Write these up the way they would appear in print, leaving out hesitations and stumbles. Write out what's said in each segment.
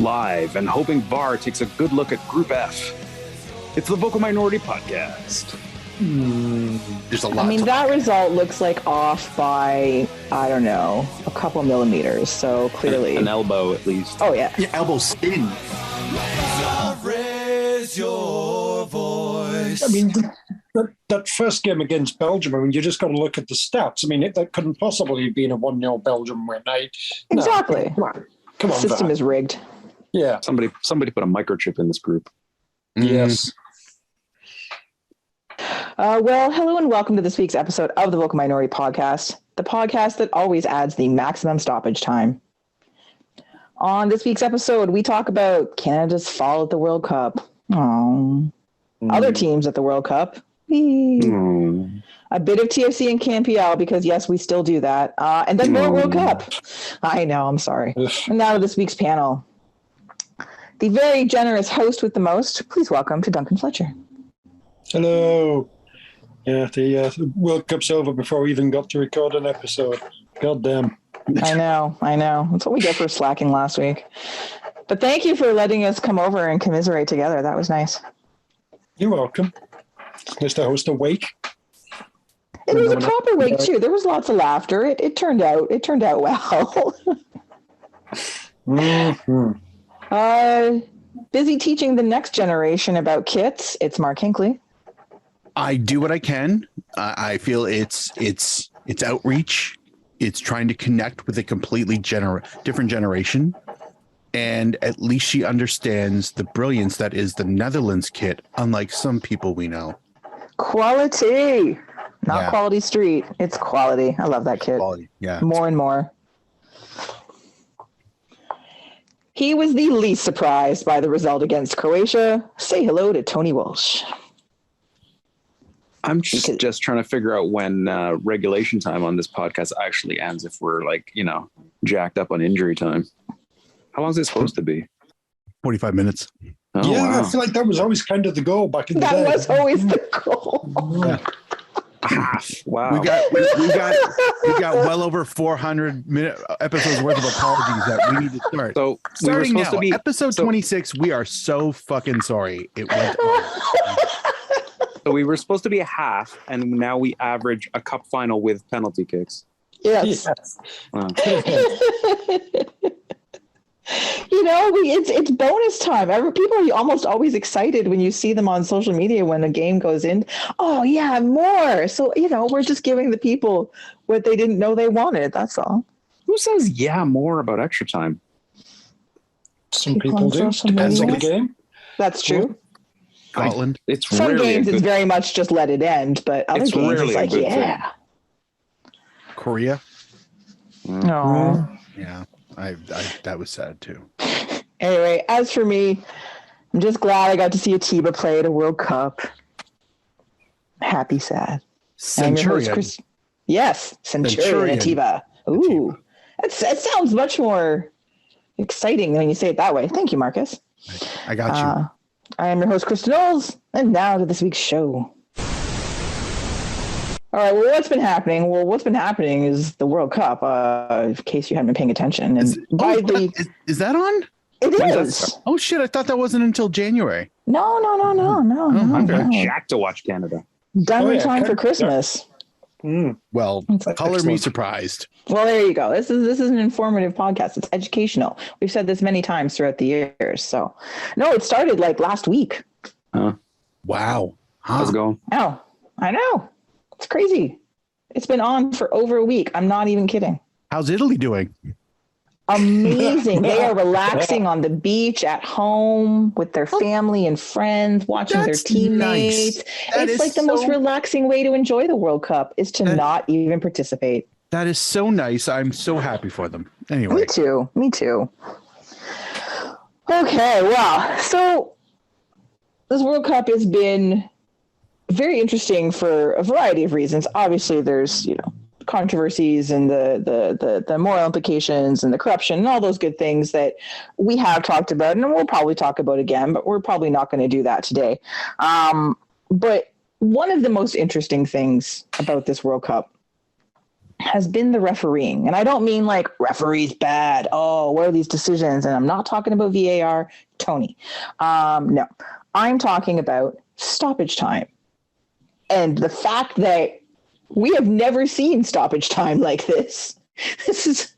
live and hoping VAR takes a good look at Group F. It's the Vocal Minority Podcast. There's a lot. I mean, that result looks like off by, I don't know, a couple millimeters. So clearly. An elbow, at least. Oh, yeah. Yeah, elbow spin. Raise your voice. I mean, that first game against Belgium, I mean, you just got to look at the stats. I mean, that couldn't possibly have been a 1-0 Belgium win. Exactly. Come on, System VAR. is rigged. Yeah. Somebody put a microchip in this group. Yes. Well, hello and welcome to this week's episode of the Vocal Minority Podcast, the podcast that always adds the maximum stoppage time. On this week's episode, we talk about Canada's fall at the World Cup. Other teams at the World Cup. A bit of TFC and CanPL because, yes, we still do that. And then more World Cup. I know, I'm sorry. And now to this week's panel. The very generous host with the most, please welcome to Duncan Fletcher. Hello. Yeah, the World Cup's over before we even got to record an episode. God damn. I know. That's what we get for slacking last week. But thank you for letting us come over and commiserate together. That was nice. You're welcome. Nice to host a wake. It was a proper wake too. There was lots of laughter. It turned out well. Busy teaching the next generation about kits. It's Mark Hinckley. I do what I can. I feel it's outreach. It's trying to connect with a completely different generation. And at least she understands the brilliance that is the Netherlands kit, unlike some people we know. Quality. Not Quality Street. It's quality. I love that kit. Quality, yeah. More and more. He was the least surprised by the result against Croatia. Say hello to Tony Walsh. I'm just trying to figure out when regulation time on this podcast actually ends if we're jacked up on injury time. How long is it supposed to be? 45 minutes. Oh, yeah, wow. I feel like that was always kind of the goal back in the day. That was always the goal. Yeah. Half. Wow. We got well over 400 episodes worth of apologies that we need to start. So Starting we were now, supposed to be episode 26. We are so fucking sorry. It went So we were supposed to be a half, and now we average a cup final with penalty kicks. Yes. Wow. It's bonus time. People are almost always excited when you see them on social media when a game goes in. Oh, yeah, more. So, we're just giving the people what they didn't know they wanted. That's all. Who says more about extra time? Some People people on do. social Depends on the media. game. That's true. Scotland. It's Some rarely games a it's good, very much just let it end, but other It's games rarely it's a like, good yeah. Korea. No. Yeah. I that was sad too. Anyway, as for me, I'm just glad I got to see Atiba play at a World Cup. Happy, sad. I'm your host, Centurion. Yes, Centurion Atiba. Ooh, that sounds much more exciting when you say it that way. Thank you, Marcus. I got you. I am your host, Kristen Knowles, and now to this week's show. All right, well, what's been happening? Well, what's been happening is the World Cup, in case you haven't been paying attention. And Is that on? It When's that is. start? Oh shit! I thought that wasn't until January. No. okay. Jacked to watch Canada. Done Oh, in yeah, time for Canada. Christmas. Well, color me Excellent. surprised. Well, there you go. This is an informative podcast. It's educational. We've said this many times throughout the years. So, no, it started like last week. Wow. How's it going? Oh, I know. It's crazy. It's been on for over a week. I'm not even kidding. How's Italy doing? Amazing. They are relaxing on the beach at home with their family and friends, watching their That's teammates. nice. That It's is like the most so- relaxing way to enjoy the World Cup is to not even participate. That is so nice. I'm so happy for them. Anyway, Me too. Okay, well, so this World Cup has been very interesting for a variety of reasons. Obviously, there's, controversies and the moral implications and the corruption and all those good things that we have talked about and we'll probably talk about again, but we're probably not going to do that today. But one of the most interesting things about this World Cup has been the refereeing. And I don't mean like referees bad. Oh, what are these decisions? And I'm not talking about VAR, Tony. No, I'm talking about stoppage time. And the fact that we have never seen stoppage time like this. This is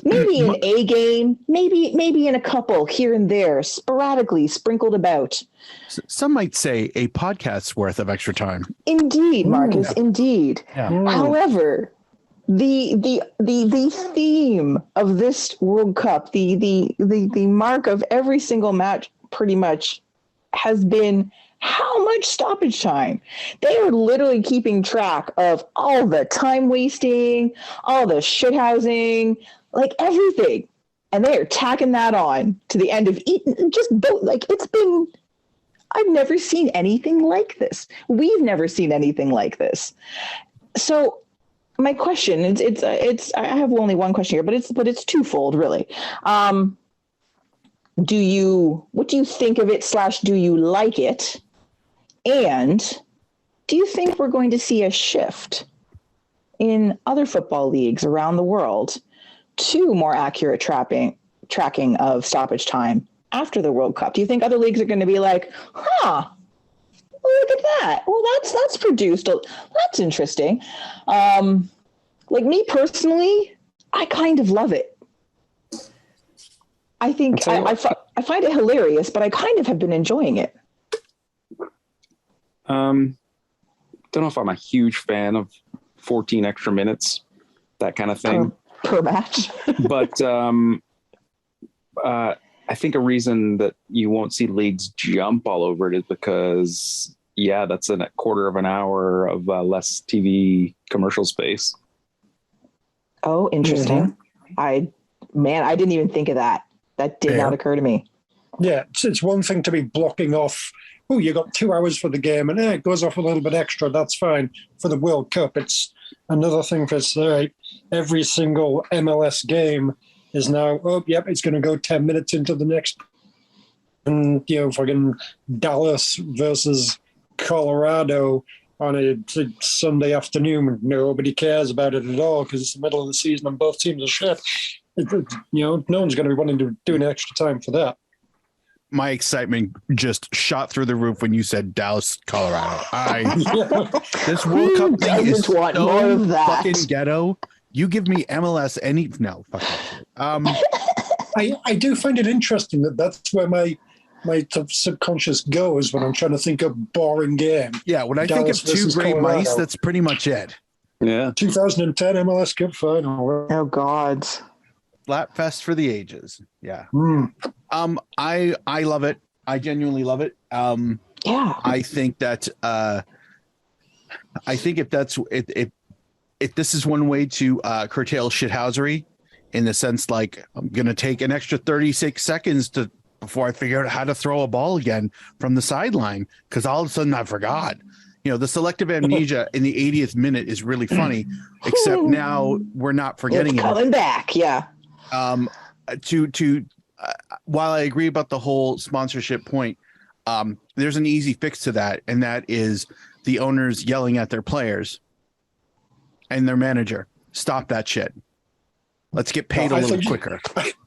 maybe an A game, maybe in a couple here and there, sporadically sprinkled about. Some might say a podcast's worth of extra time. Indeed, Marcus, indeed. Yeah. However, the theme of this World Cup, the mark of every single match pretty much has been how much stoppage time. They are literally keeping track of all the time wasting, all the shithousing, like everything. And they are tacking that on to the end of I've never seen anything like this. We've never seen anything like this. So my question, I have only one question here, but it's twofold really. What do you think of it / do you like it? And do you think we're going to see a shift in other football leagues around the world to more accurate tracking of stoppage time after the World Cup? Do you think other leagues are going to be like, look at that. Well, that's produced. That's interesting. Like me personally, I kind of love it. I think I find it hilarious, but I kind of have been enjoying it. Don't know if I'm a huge fan of 14 extra minutes, that kind of thing per match. But I think a reason that you won't see leagues jump all over it is because, that's a quarter of an hour of less TV commercial space. Oh, interesting. Mm-hmm. I didn't even think of that. That did not occur to me. Yeah, it's one thing to be blocking off, you got 2 hours for the game, and it goes off a little bit extra. That's fine. For the World Cup, it's another thing for every single MLS game is now, it's going to go 10 minutes into the next. And, fucking Dallas versus Colorado on a Sunday afternoon. Nobody cares about it at all because it's the middle of the season and both teams are shit. No one's going to be wanting to do an extra time for that. My excitement just shot through the roof when you said Dallas, Colorado. This World Cup thing is so fucking ghetto. You give me MLS fuck that. I do find it interesting that's where my subconscious goes when I'm trying to think of boring game. Yeah, when I think of two great mice, that's pretty much it. Yeah. 2010 MLS Cup final. Oh God. Slapfest for the ages. Yeah. I love it. I genuinely love it. I think that if this is one way to curtail shithousery, in the sense like I'm gonna take an extra 36 seconds before I figure out how to throw a ball again from the sideline, because all of a sudden I forgot. The selective amnesia in the 80th minute is really funny, except now we're not forgetting it's coming back. Yeah. While I agree about the whole sponsorship point, there's an easy fix to that, and that is the owners yelling at their players and their manager. Stop that shit. Let's get paid a little quicker.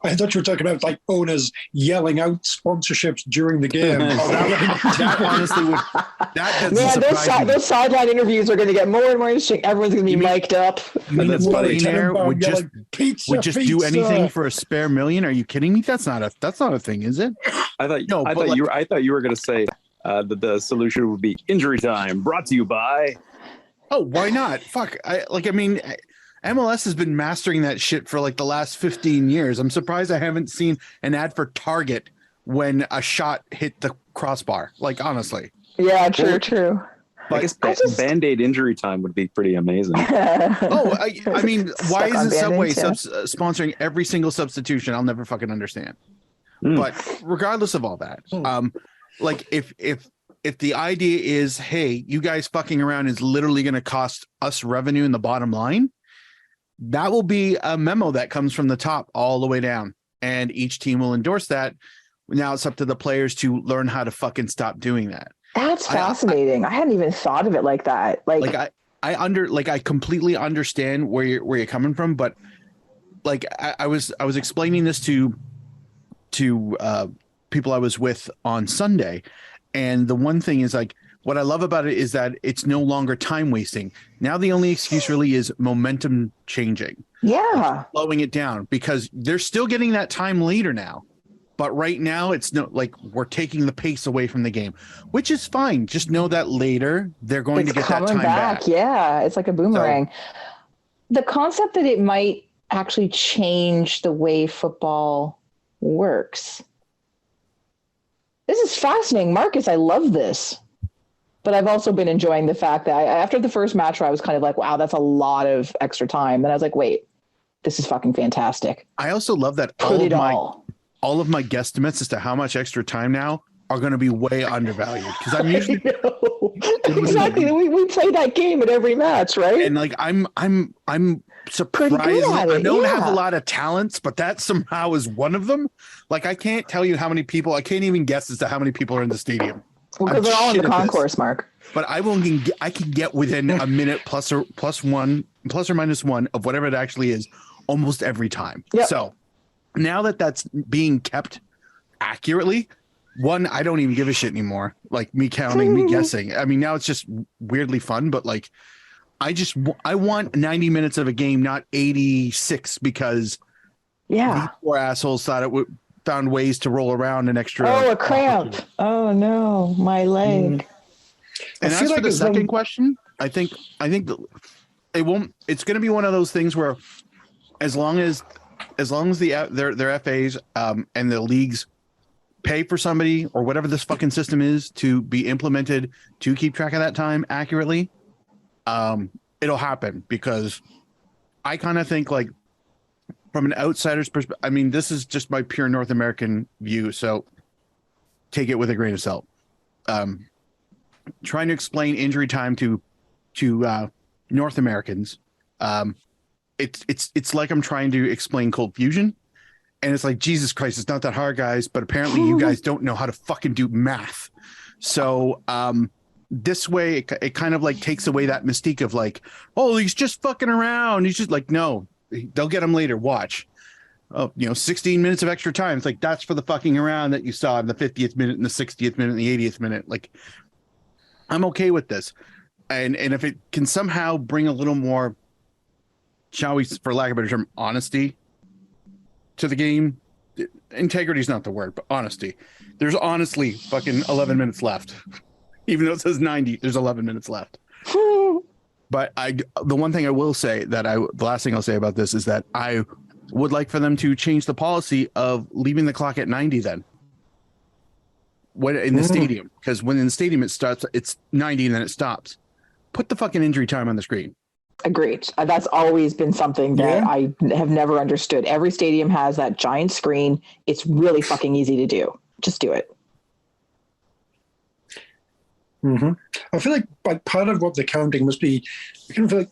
I thought you were talking about like owners yelling out sponsorships during the game. That honestly would. That doesn't those sideline interviews are going to get more and more interesting. Everyone's going to be mic'd up. You mean billionaire would just do anything for a spare million? Are you kidding me? That's not a thing, is it? I thought you were going to say that the solution would be injury time. Brought to you by. Oh, why not? Fuck. MLS has been mastering that shit for like the last 15 years. I'm surprised I haven't seen an ad for Target when a shot hit the crossbar. Like, honestly. Yeah, true. I guess Band-Aid injury time would be pretty amazing. Why isn't Subway sponsoring every single substitution? I'll never fucking understand. But regardless of all that, if the idea is, hey, you guys fucking around is literally going to cost us revenue in the bottom line, that will be a memo that comes from the top all the way down, and each team will endorse that. Now it's up to the players to learn how to fucking stop doing that. That's fascinating. I hadn't even thought of it like that. I completely understand where you're coming from, but like I was explaining this to people I was with on Sunday, and the one thing is like what I love about it is that it's no longer time wasting. Now the only excuse really is momentum changing. Yeah. Slowing it down because they're still getting that time later now. But right now it's no like we're taking the pace away from the game, which is fine. Just know that later they're going to get that time back. Yeah, it's like a boomerang. So, the concept that it might actually change the way football works. This is fascinating, Marcus. I love this. But I've also been enjoying the fact that after the first match where I was kind of like, wow, that's a lot of extra time. Then I was like, wait, this is fucking fantastic. I also love that all of my guesstimates as to how much extra time now are going to be way undervalued because I'm usually exactly. We play that game at every match, right? And like I'm surprised. I don't have a lot of talents, but that somehow is one of them. Like I can't tell you how many people. I can't even guess as to how many people are in the stadium. Well, because they're all in the concourse, Mark. But I can get within a minute plus or minus one of whatever it actually is almost every time. Yep. So now that that's being kept accurately, one, I don't even give a shit anymore. Like me counting, me guessing. I mean, now it's just weirdly fun, but like I want 90 minutes of a game, not 86, because these poor assholes found ways to roll around an extra. Oh, a cramp. Oh no, my leg. And as for the second question, I think it won't. It's going to be one of those things where, as long as their FAs and the leagues pay for somebody or whatever this fucking system is to be implemented to keep track of that time accurately, it'll happen because I kind of think like from an outsider's perspective, I mean, this is just my pure North American view, so take it with a grain of salt. Trying to explain injury time to North Americans, it's like I'm trying to explain cold fusion, and it's like, Jesus Christ, it's not that hard, guys, but apparently you guys don't know how to fucking do math. So this way it kind of like takes away that mystique of like, oh, he's just fucking around. He's just like, no, they'll get him later. Watch. 16 minutes of extra time. It's like, that's for the fucking around that you saw in the 50th minute and the 60th minute and the 80th minute. Like, I'm okay with this. And if it can somehow bring a little more, shall we, for lack of a better term, honesty to the game. Integrity is not the word, but honesty. There's honestly fucking 11 minutes left. Even though it says 90, there's 11 minutes left. But the one thing I will say the last thing I'll say about this is that I would like for them to change the policy of leaving the clock at 90 then. When in the stadium, because when in the stadium it starts, it's 90 and then it stops. Put the fucking injury time on the screen. Agreed. That's always been something that I have never understood. Every stadium has that giant screen. It's really fucking easy to do. Just do it. Mm-hmm. I feel like part of what the counting must be, I kind of feel like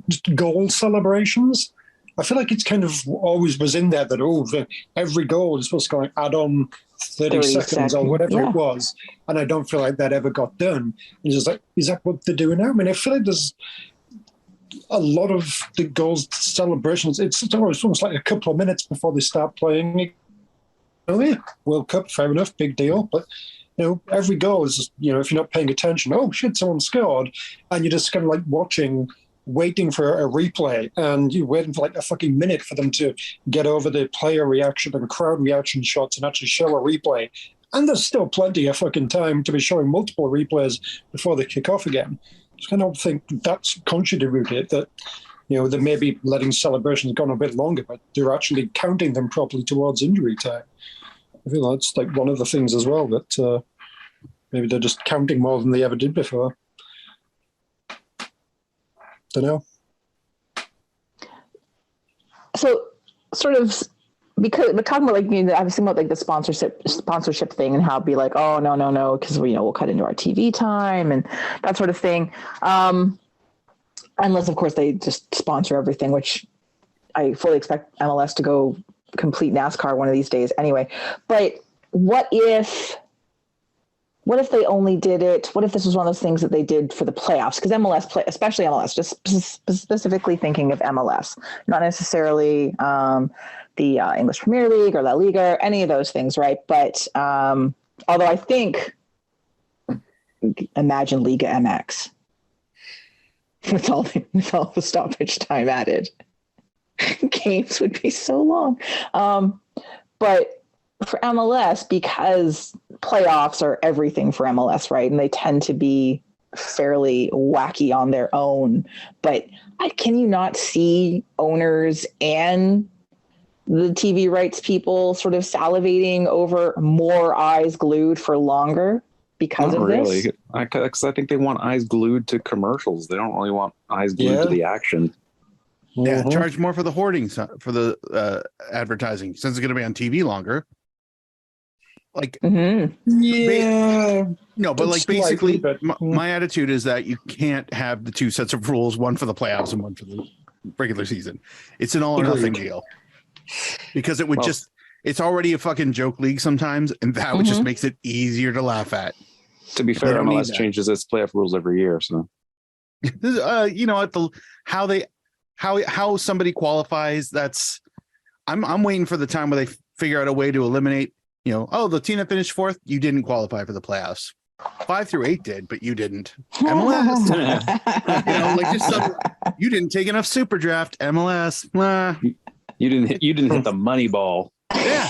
just goal celebrations. I feel like it's kind of always was in there that, every goal is supposed to go add on 30 seconds or whatever it was. And I don't feel like that ever got done. And just like, is that what they're doing now? I mean, I feel like there's a lot of the goals celebrations. It's almost like a couple of minutes before they start playing. World Cup, fair enough, big deal. But, every goal is, if you're not paying attention, oh shit, someone scored. And you're just kind of like waiting for a replay, and you're waiting for like a fucking minute for them to get over the player reaction and crowd reaction shots and actually show a replay. And there's still plenty of fucking time to be showing multiple replays before they kick off again. I kind of think that's contributed that, they may be letting celebrations go on a bit longer, but they're actually counting them properly towards injury time. I feel that's like one of the things as well, that maybe they're just counting more than they ever did before. Don't know. So, sort of, because we're talking about I was thinking about like the sponsorship thing and how it'd be like, oh no, because we'll cut into our TV time and that sort of thing. Unless of course they just sponsor everything, which I fully expect MLS to go complete NASCAR one of these days anyway. But what if what if they only did it? What if this was one of those things that they did for the playoffs? Because MLS play, especially MLS, just specifically thinking of MLS, not necessarily the English Premier League or La Liga or any of those things, right? But although I think, imagine Liga MX with all the stoppage time added, games would be so long. But for MLS, because playoffs are everything for MLS, right? And they tend to be fairly wacky on their own. But can you not see owners and the TV rights people sort of salivating over more eyes glued for longer because Not of really. this? Because I think they want eyes glued to commercials. They don't really want eyes glued to the action. Yeah, Mhm. charge more for the hoarding, for the advertising, since it's going to be on TV longer. Like, Mm-hmm. Yeah. no, but like Slightly, basically, but- my attitude is that you can't have the two sets of rules, one for the playoffs and one for the regular season. It's an all or nothing Agreed. deal. Because it would Well- it's already a fucking joke league sometimes, and that would just makes it easier to laugh at. To be fair, don't need MLS that. changes its playoff rules every year. So You know, how somebody qualifies, that's I'm waiting for the time where they figure out a way to eliminate, you know, oh, the team that finished fourth, you didn't qualify for the playoffs. 5 through 8 did, but you didn't. MLS, you know, like just you didn't take enough super draft. MLS, you didn't hit the money ball. yeah.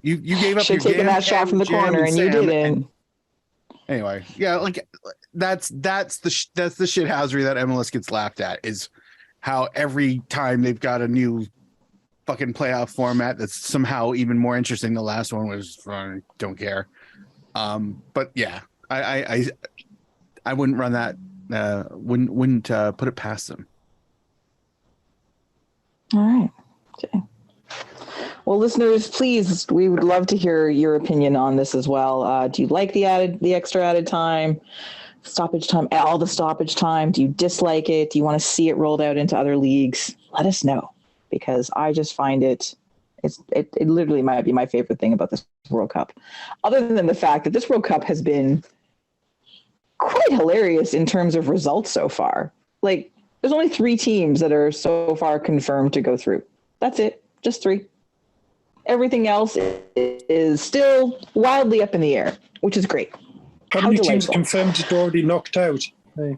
You gave up. Should have your taken that shot from the Jam, corner, and you Sam, didn't. Anyway, yeah, like that's the shithousery that MLS gets laughed at, is how every time they've got a new fucking playoff format that's somehow even more interesting. The last one was don't care. But yeah, I wouldn't run that. Wouldn't put it past them. All right. Okay. Well, listeners, please, we would love to hear your opinion on this as well. Do you like the extra added time, stoppage time, all the stoppage time? Do you dislike it? Do you want to see it rolled out into other leagues? Let us know, because I just find it literally might be my favorite thing about this World Cup, other than the fact that this World Cup has been quite hilarious in terms of results so far. Like, there's only 3 teams that are so far confirmed to go through. That's it. Just 3. Everything else is still wildly up in the air, which is great. How many teams delightful. confirmed it already knocked out? Hey.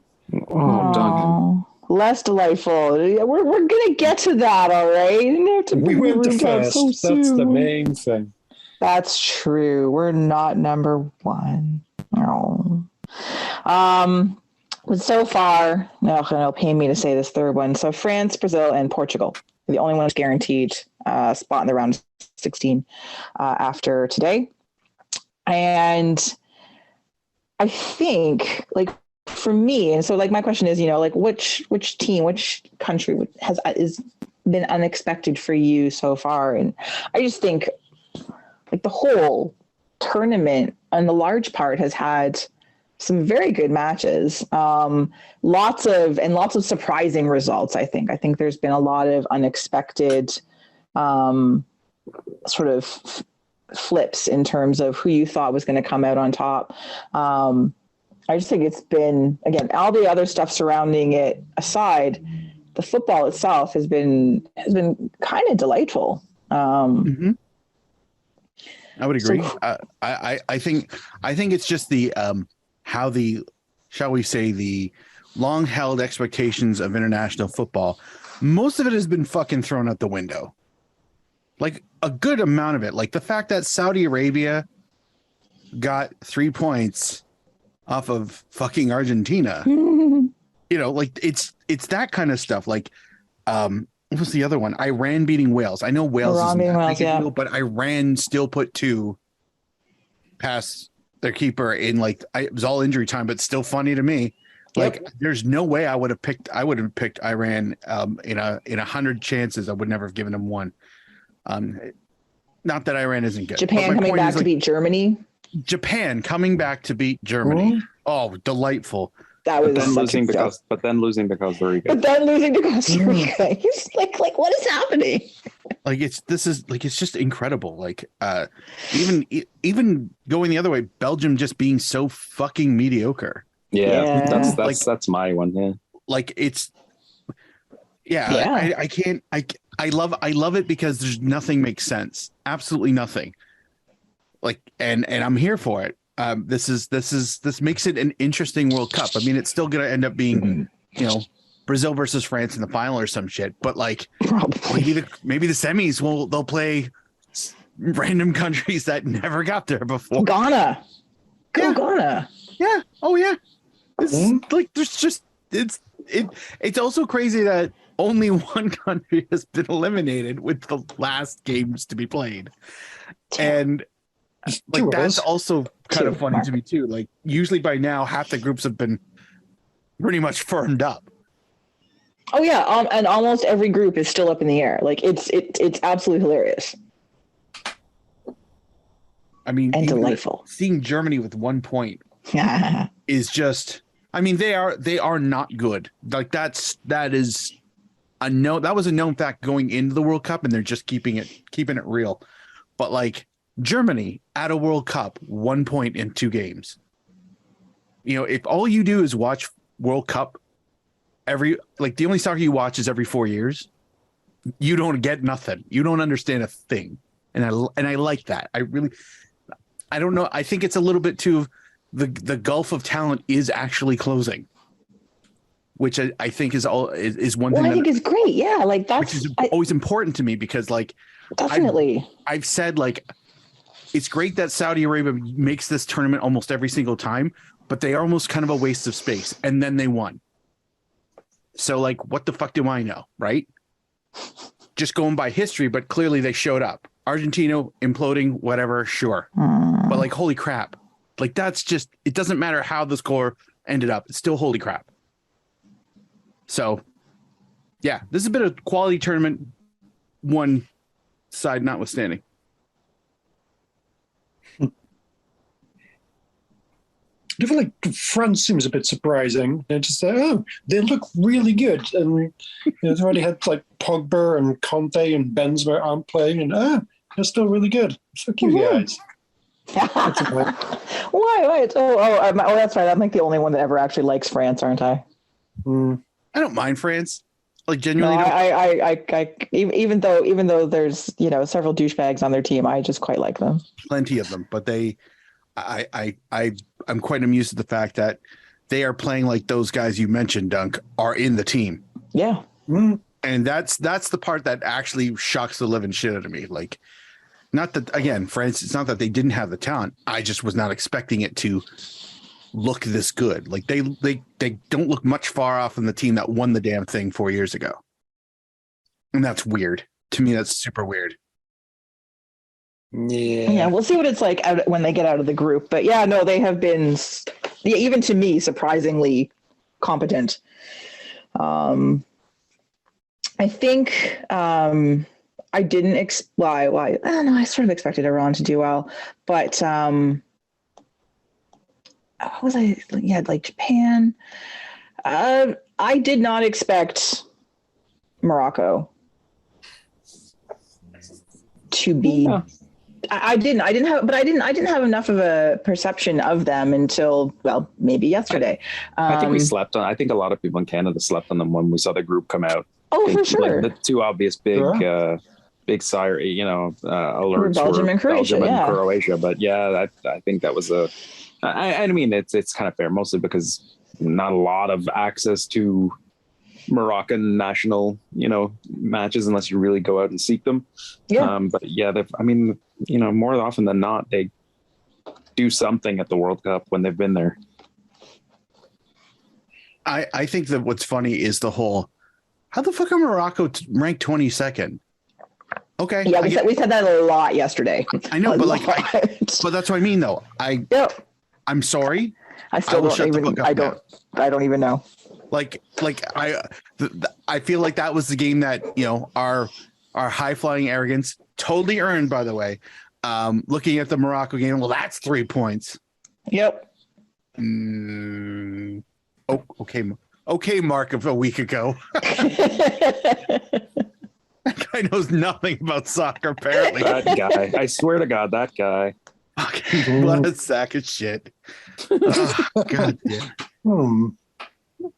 Oh, Duncan. Less delightful. We're gonna get to that, all right. You don't have to We bring went the it up first. so That's the soon. main thing. That's true. We're not number 1. No. But so far, it'll pain me to say this third one. So France, Brazil, and Portugal are the only ones guaranteed spot in the round of 16 after today. And I think, like, for me, and so like my question is, like which team, which country is been unexpected for you so far? And I just think, like, the whole tournament on the large part has had some very good matches, lots of surprising results. I think there's been a lot of unexpected sort of flips in terms of who you thought was going to come out on top. I just think it's been, again, all the other stuff surrounding it aside, the football itself has been kind of delightful. I would agree. So- I think it's just the how the, shall we say, the long held expectations of international football, most of it has been fucking thrown out the window. Like a good amount of it, like the fact that Saudi Arabia got 3 points off of fucking Argentina. Like it's that kind of stuff. Like what was the other one? Iran beating Wales. I know Wales Iran isn't beating that Wales, big a yeah. deal, but Iran still put 2 past their keeper in, like, it was all injury time, but still funny to me. Like, there's no way I would have picked Iran in 100 chances. I would never have given them 1. Not that Iran isn't good. Japan but my coming point back is, to like, beat Germany. Japan coming back to beat Germany. Oh, delightful. that But was then such losing a joke. losing to Costa Rica. But then losing to Costa Rica, he's like, what is happening? Like it's just incredible. Like even going the other way, Belgium just being so fucking mediocre. Yeah. That's my one. Yeah. Like it's Yeah. I can't I love it because there's nothing makes sense. Absolutely nothing. Like and I'm here for it. This makes it an interesting World Cup. I mean, it's still gonna end up being, Brazil versus France in the final or some shit. But like Probably. maybe the semis they'll play random countries that never got there before. Ghana. Go Yeah. Ghana. Yeah. Oh yeah. It's like there's just it's also crazy that only one country has been eliminated with the last games to be played. And like that's also kind of funny to me too. Like usually by now half the groups have been pretty much firmed up. Oh yeah, and almost every group is still up in the air. Like it's absolutely hilarious I mean, and even delightful. seeing Germany with 1 point Yeah. is just, I mean, they are not good. Like that was a known fact going into the World Cup, and they're just keeping it real. But like Germany at a World Cup, 1 point in 2 games. If all you do is watch World Cup the only soccer you watch is every 4 years, you don't get nothing. You don't understand a thing. And I like that. I don't know. I think it's a little bit too, the gulf of talent is actually closing, which I think is one thing. I think is great. Yeah, like which is always important to me because like definitely. I've said like it's great that Saudi Arabia makes this tournament almost every single time, but they are almost kind of a waste of space. And then they won. So like, what the fuck do I know, right? Just going by history, but clearly they showed up. Argentina imploding, whatever, sure. But like, holy crap. Like that's just, it doesn't matter how the score ended up. It's still holy crap. So yeah, this has been a quality tournament, one side notwithstanding. I feel like France seems a bit surprising. They're just they look really good, and they've already had like Pogba and Conte and Benzema aren't playing, and they're still really good. Fuck you guys. Why? Oh, that's right. I'm like the only one that ever actually likes France, aren't I? I don't mind France. Like genuinely, no, I even though there's several douchebags on their team, I just quite like them. Plenty of them, but I'm quite amused at the fact that they are playing like those guys you mentioned, Dunk, are in the team. Yeah. And that's the part that actually shocks the living shit out of me. Like, not that, again, France, it's not that they didn't have the talent. I just was not expecting it to look this good. Like they don't look much far off from the team that won the damn thing 4 years ago. And that's weird. To me, that's super weird. Yeah, we'll see what it's like when they get out of the group. But yeah, no, they have been, even to me, surprisingly competent. I think I didn't why I don't know. I sort of expected Iran to do well, but what was I? Yeah, like Japan. I did not expect Morocco to be. Yeah. I didn't have enough of a perception of them until, well, maybe yesterday. I think we slept on. I think a lot of people in Canada slept on them when we saw the group come out. Oh, for sure. Like the two obvious big sire, alerts Belgium and Croatia. Croatia. But yeah, I think that was I mean, it's kind of fair, mostly because not a lot of access to Moroccan national, matches unless you really go out and seek them. Yeah. But yeah, more often than not, they do something at the World Cup when they've been there. I think that what's funny is the whole, how the fuck are Morocco ranked 22nd? Okay. Yeah, we said that a lot yesterday. I know, but but that's what I mean though. I'm sorry. I still don't even know. I feel like that was the game that, our high flying arrogance totally earned, by the way. Looking at the Morocco game, well, that's 3 points. Yep. Oh, okay. Okay, Mark of a week ago. That guy knows nothing about soccer, apparently. That guy. I swear to God, that guy. Fucking what a sack of shit. Oh, God damn.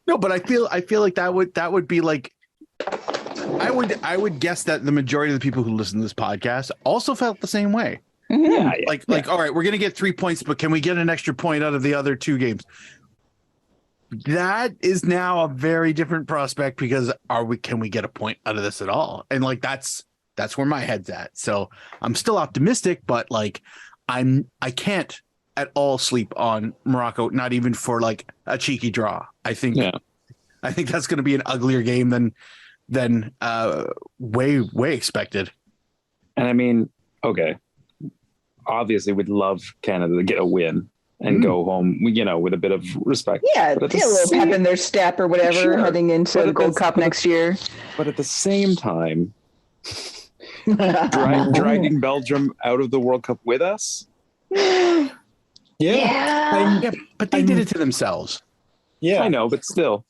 No, but I feel like that would be like I would guess that the majority of the people who listen to this podcast also felt the same way. Yeah, Like, all right, we're gonna get 3 points, but can we get an extra point out of the other 2 games? That is now a very different prospect because can we get a point out of this at all? And like that's where my head's at. So I'm still optimistic, but like I can't at all sleep on Morocco, not even for like a cheeky draw. I think that's going to be an uglier game than way expected. And I mean, okay, obviously we'd love Canada to get a win and go home, with a bit of respect. Yeah, get a little pep in their step or whatever heading into the Gold Cup next year. But at the same time, dragging Belgium out of the World Cup with us? Yeah, but they did it to themselves. Yeah, I know, but still.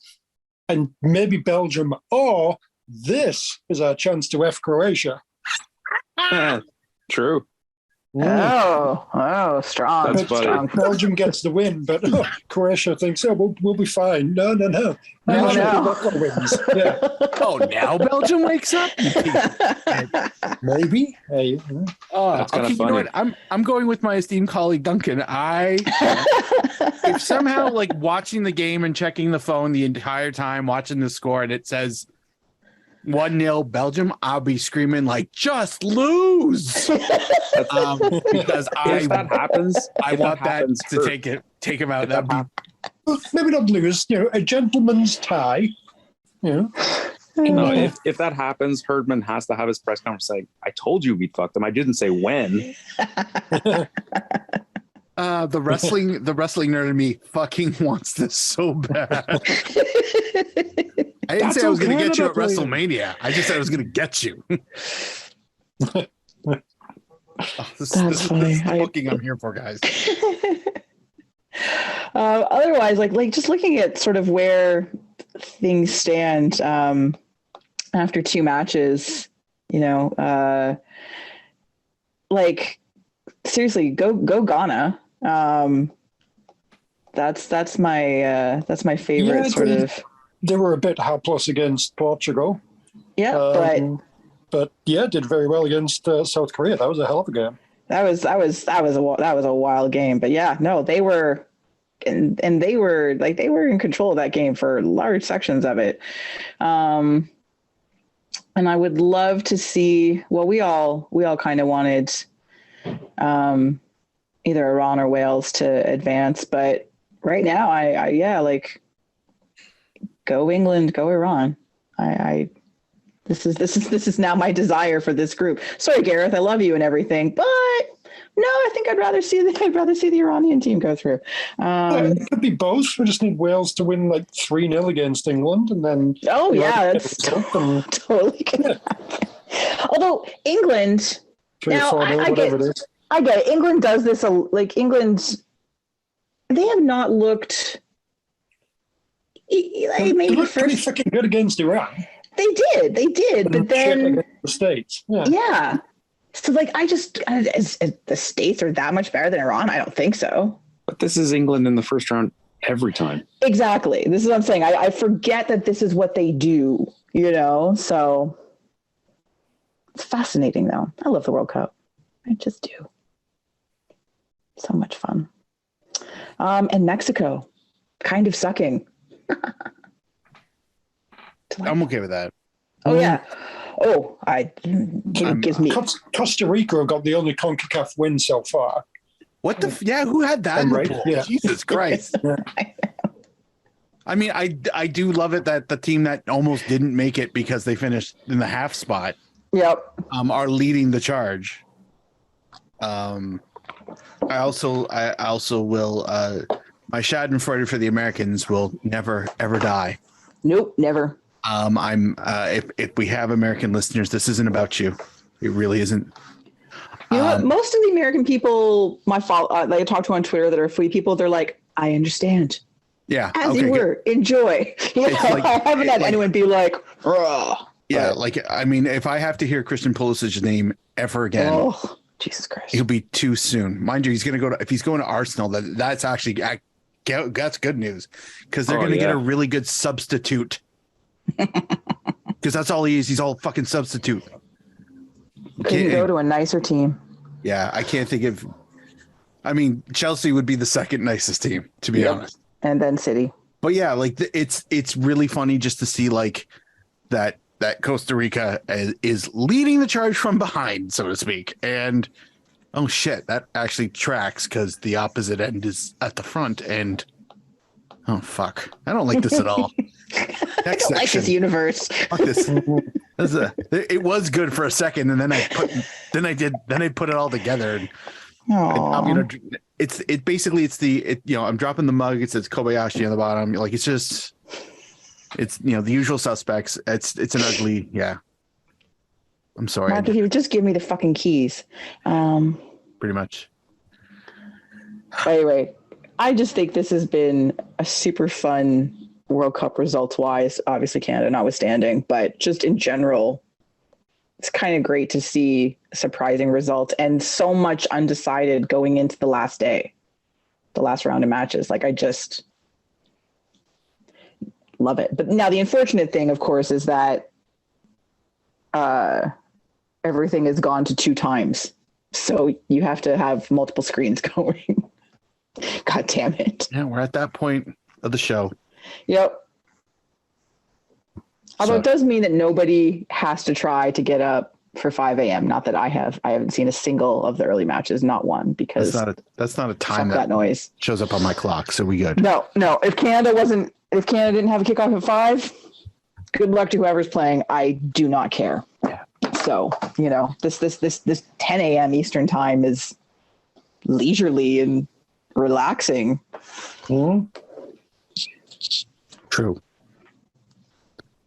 And maybe Belgium, or this is our chance to F Croatia. True. Oh, strong. That's funny. Strong. Belgium gets the win, but Croatia thinks, we'll be fine. No. No. Wins. Yeah. Oh, now Belgium wakes up? Maybe. Hey. That's kind of funny. You know what? I'm going with my esteemed colleague Duncan. If somehow like watching the game and checking the phone the entire time, watching the score, and it says 1-0 Belgium, I'll be screaming like, just lose. Because if that happens, I want that to take him out. That'd be maybe not lose, a gentleman's tie. No, if that happens, Herdman has to have his press conference saying, I told you we'd fuck them. I didn't say when. The wrestling nerd in me fucking wants this so bad. I didn't say I was going to get you at WrestleMania. I just said I was going to get you. This is the booking I'm here for, guys. Otherwise, like just looking at sort of where things stand after 2 matches, like seriously, go Ghana. That's my favorite They were a bit helpless against Portugal. Yeah, but did very well against South Korea. That was a hell of a game. That was a wild game. But yeah, no, they were, and they were in control of that game for large sections of it. And I would love to see. Well, we all kind of wanted either Iran or Wales to advance, but right now, I like go England, go Iran. This is now my desire for this group. Sorry, Gareth, I love you and everything, but no, I think I'd rather see the Iranian team go through. It could be both. We just need Wales to win like 3-0 against England, and then that's totally gonna happen. Although England, 3-4-0, whatever it is. I get it. England does this like England. They have not looked. They looked pretty fucking good against Iran. They did, but then the States. Yeah. So like, the States are that much better than Iran? I don't think so. But this is England in the first round every time. Exactly. This is what I'm saying. I forget that this is what they do. So it's fascinating though. I love the World Cup. I just do. So much fun. And Mexico, kind of sucking. I'm okay with that. Oh yeah. Oh, it gives me. Costa Rica have got the only CONCACAF win so far. What the? Who had that? In the pool? Yeah. Jesus Christ. I mean, I do love it that the team that almost didn't make it because they finished in the half spot. Yep. Are leading the charge. I also will. My Schadenfreude for the Americans will never ever die. Nope, never. If we have American listeners, this isn't about you. It really isn't. You know what? Most of the American people, that I talk to on Twitter that are free people, they're like, I understand. Yeah. As okay, you good. were, enjoy. You know, It's like- I haven't had like- anyone be like, "Ugh." Yeah. But- Like, I mean, if I have to hear Christian Pulisic's name ever again, Oh, Jesus Christ. it'll be too soon. Mind you, he's going to go to, if he's going to Arsenal, that's actually, that's good news because they're Oh, going to get yeah. a really good substitute. Because that's all he is. He's all fucking substitute. Couldn't go to a nicer team. Yeah. I can't think of, I mean, Chelsea would be the second nicest team, to be Yep. honest. And then City. But yeah, like it's really funny just to see like that Costa Rica is leading the charge from behind, so to speak. And oh shit, that actually tracks because the opposite end is at the front. And oh fuck, I don't like this at all. I don't like this universe. Fuck this. It was good for a second, and then I put it all together. And Aw. I'm gonna. It's the I'm dropping the mug. It says Kobayashi on the bottom. Like it's the usual suspects. It's an ugly. Yeah. I'm sorry. Mark, if you would just give me the fucking keys. Pretty much. Anyway, I just think this has been a super fun World Cup results wise, obviously Canada notwithstanding, but just in general, it's kind of great to see surprising results and so much undecided going into the last day, the last round of matches. Like I just love it. But now the unfortunate thing, of course, is that everything has gone to 2 times. So you have to have multiple screens going. God damn it. Yeah, we're at that point of the show. Yep. Although So- it does mean that nobody has to try to get up for 5 a.m. Not that I haven't seen a single of the early matches, not one, because That's not a time fuck that noise. shows up on my clock. So we good. No. If Canada didn't have a kickoff at 5, good luck to whoever's playing. I do not care. So, this 10 a.m. Eastern time is leisurely and relaxing. Hmm? True.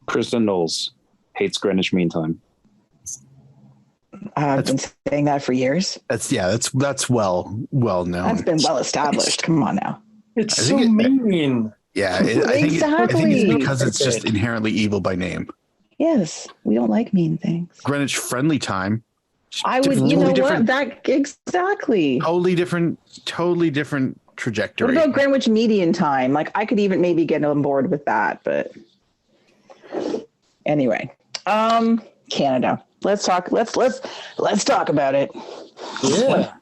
Kristen Knowles hates Greenwich Mean Time. I've been saying that for years. That's well known. That's been well established. Come on now. It's I so think mean. Yeah, I think Exactly. it's because it's just inherently evil by name. Yes, we don't like mean things. Greenwich Friendly Time. I would, Totally you know what? different. That exactly. Totally different trajectory. What about Greenwich Median Time? Like I could even maybe get on board with that, but anyway, Canada. Let's talk. Let's talk about it. Yeah.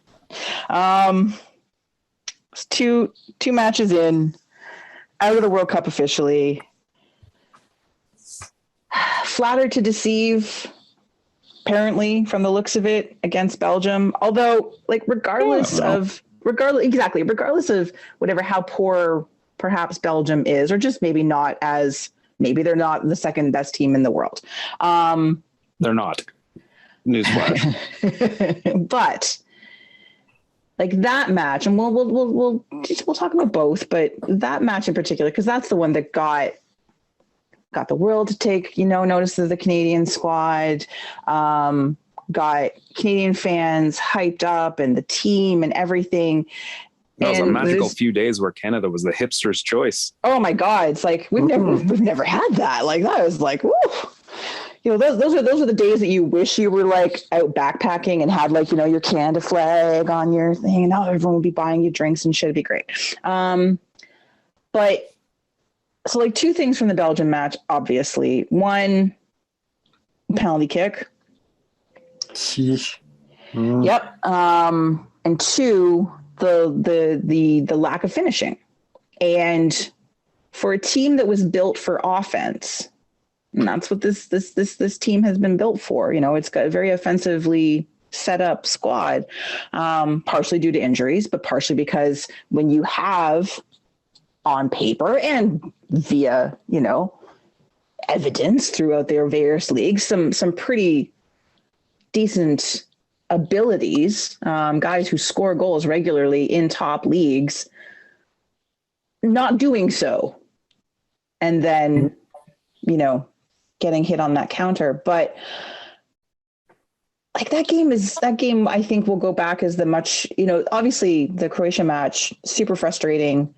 It's two matches in, out of the World Cup officially. Flattered to deceive, apparently, from the looks of it, against Belgium. Although, like, regardless of whatever, how poor perhaps Belgium is, or just maybe they're not the second best team in the world. They're not. Newsflash. But like that match, and we'll talk about both, but that match in particular, because that's the one that got the world to take notice of the Canadian squad, got Canadian fans hyped up and the team and everything. That was a And magical this- few days where Canada was the hipster's choice. Oh my God! It's like we've never had that. Like that was like, woo. Those are the days that you wish you were like out backpacking and had like your Canada flag on your thing, and now everyone would be buying you drinks and shit. It'd be great. But so like 2 things from the Belgian match, obviously. 1, penalty kick. Sheesh. Yep. And 2, the lack of finishing. And for a team that was built for offense, and that's what this team has been built for. It's got a very offensively set up squad, partially due to injuries, but partially because when you have on paper and via, evidence throughout their various leagues, some pretty decent abilities, guys who score goals regularly in top leagues, not doing so. And then, getting hit on that counter. But like that game, I think will go back as the much, obviously the Croatia match, super frustrating.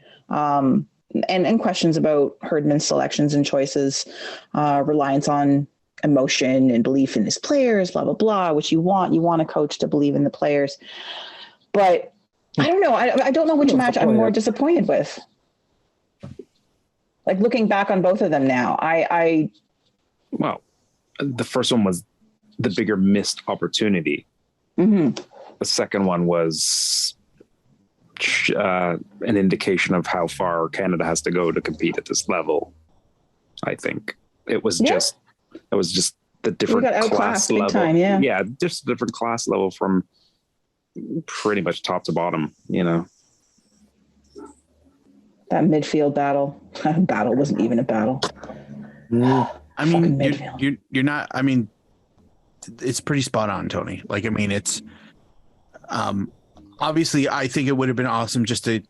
and questions about Herdman's selections and choices, reliance on emotion and belief in his players, blah, blah, blah, which you want a coach to believe in the players. But I don't know. I don't know which match I'm more disappointed with. Like looking back on both of them now, well, the first one was the bigger missed opportunity. Mm-hmm. The second one was an indication of how far Canada has to go to compete at this level. I think it was just the different class level. Time, yeah, just a different class level from pretty much top to bottom. You know, that midfield battle wasn't even a battle. I mean, you're not. I mean, it's pretty spot on, Tony. Like, I mean, it's obviously, I think it would have been awesome just to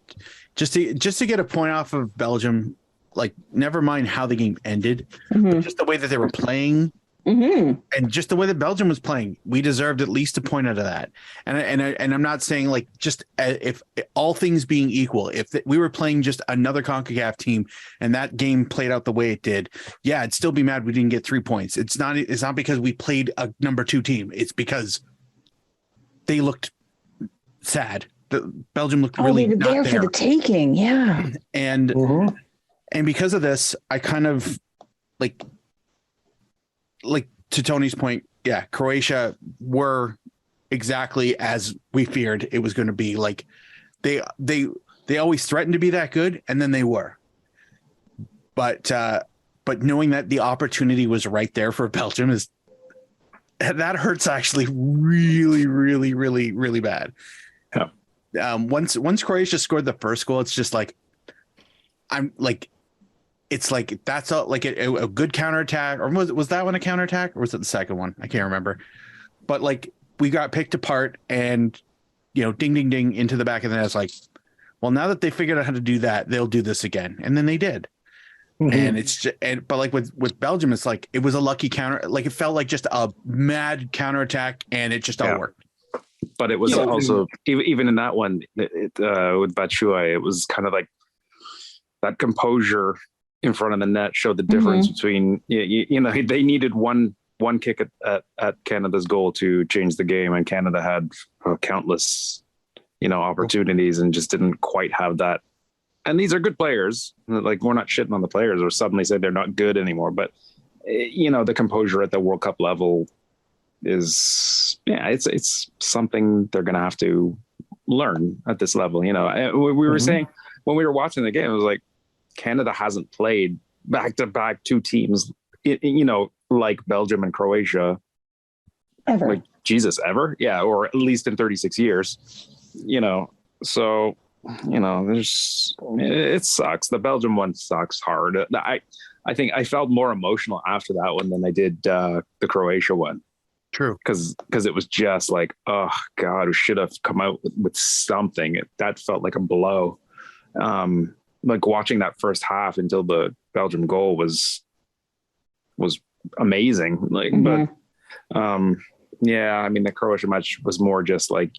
get a point off of Belgium. Like, never mind how the game ended, but just the way that they were playing, and just the way that Belgium was playing, we deserved at least a point out of that. And I'm not saying like just if all things being equal, if we were playing just another CONCACAF team and that game played out the way it did, yeah, I'd still be mad we didn't get 3 points. It's not because we played a number 2 team. It's because they looked sad. Belgium looked really they were not there for the taking, yeah. And because of this, I kind of like to Tony's point, yeah, Croatia were exactly as we feared it was going to be. Like they always threatened to be that good, and then they were. But knowing that the opportunity was right there for Belgium that hurts actually really, really, really, really bad. Yeah. Once Croatia scored the first goal, it's just like it's like that's a good counterattack, or was that one a counterattack, or was it the second one? I can't remember. But like we got picked apart, and ding, ding, ding into the back of the net. It's like, well, now that they figured out how to do that, they'll do this again, and then they did. And it's just, but like with Belgium, it's like it was a lucky counter. Like it felt like just a mad counterattack, and it just all worked. But it was also even in that one with Batshuayi, it was kind of like that composure in front of the net showed the difference between they needed one kick at Canada's goal to change the game, and Canada had countless opportunities and just didn't quite have that. And these are good players. Like, we're not shitting on the players or suddenly say they're not good anymore, but the composure at the World Cup level is it's something they're going to have to learn at this level. We were saying when we were watching the game, it was like Canada hasn't played back-to-back 2 teams, like Belgium and Croatia. Ever. Like, Jesus, ever? Yeah, or at least in 36 years. So, it sucks. The Belgium one sucks hard. I think I felt more emotional after that one than I did the Croatia one. True. Because it was just like, oh, God, we should have come out with something. That felt like a blow. Like watching that first half until the Belgium goal was amazing. Like, but I mean, the Croatia match was more just like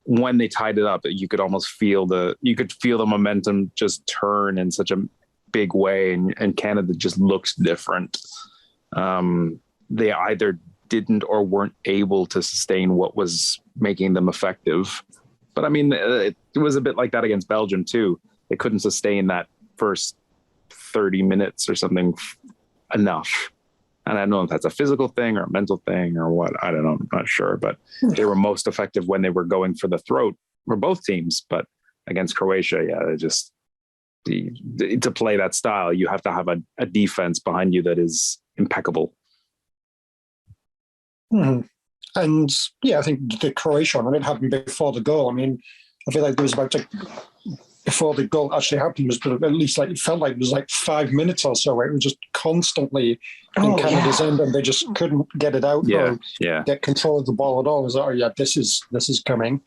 when they tied it up, you could almost feel the momentum just turn in such a big way, and Canada just looks different. They either didn't or weren't able to sustain what was making them effective. But I mean, it was a bit like that against Belgium too. They couldn't sustain that first 30 minutes or something enough. And I don't know if that's a physical thing or a mental thing or what. I don't know. I'm not sure. But they were most effective when they were going for the throat for both teams. But against Croatia, they just to play that style, you have to have a defense behind you that is impeccable. And I think the Croatia one, it happened before the goal. I mean, I feel like there was before the goal actually happened, was at least like it felt like it was like 5 minutes or so where it was just constantly in Canada's end, and they just couldn't get it out or get control of the ball at all. It was like, this is coming,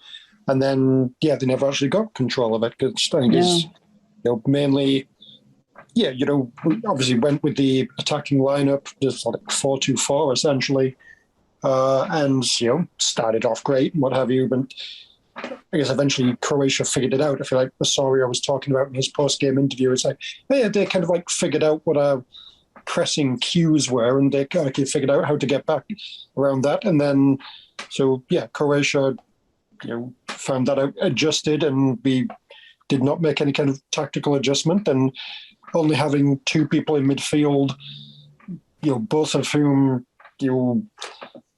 and then they never actually got control of it, because I think is mainly obviously went with the attacking lineup, just like 4-2-4 essentially. And started off great and what have you, but I guess eventually Croatia figured it out. I feel like Osorio was talking about in his post-game interview. It's like, yeah, they kind of like figured out what our pressing cues were, and they kind of figured out how to get back around that. And then, so yeah, Croatia, found that out, adjusted, and we did not make any kind of tactical adjustment. And only having two people in midfield, both of whom,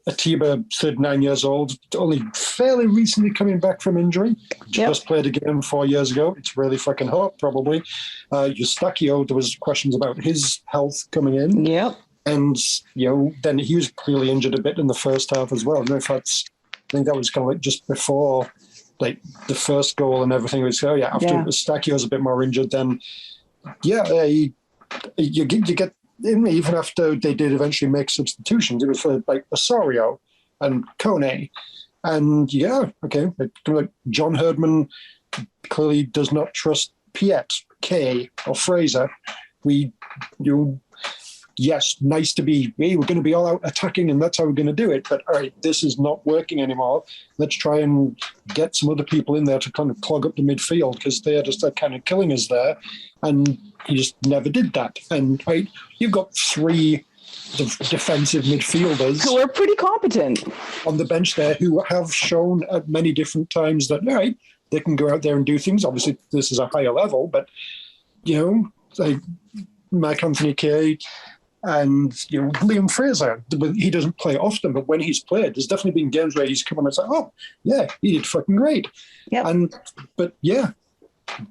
Atiba, 39 years old, only fairly recently coming back from injury. Just played a game 4 years ago. It's really fucking hot, probably. Eustachio, there was questions about his health coming in. Yep. And, then he was clearly injured a bit in the first half as well. And I think that was kind of like just before like the first goal and everything. It was, after Eustachio's a bit more injured, then, you get even after they did eventually make substitutions, it was for like Osorio and Kone. And like John Herdman clearly does not trust Piet, Kay, or Fraser. Yes, nice to be, hey, we're going to be all out attacking and that's how we're going to do it. But all right, this is not working anymore. Let's try and get some other people in there to kind of clog up the midfield because they're just kind of killing us there. And he just never did that. And right, you've got three defensive midfielders who are pretty competent on the bench there who have shown at many different times that, all right, they can go out there and do things. Obviously, this is a higher level, but, like Mike Anthony Kaye, and Liam Fraser, he doesn't play often, but when he's played, there's definitely been games where he's come on and said, "Oh, yeah, he did fucking great." Yeah.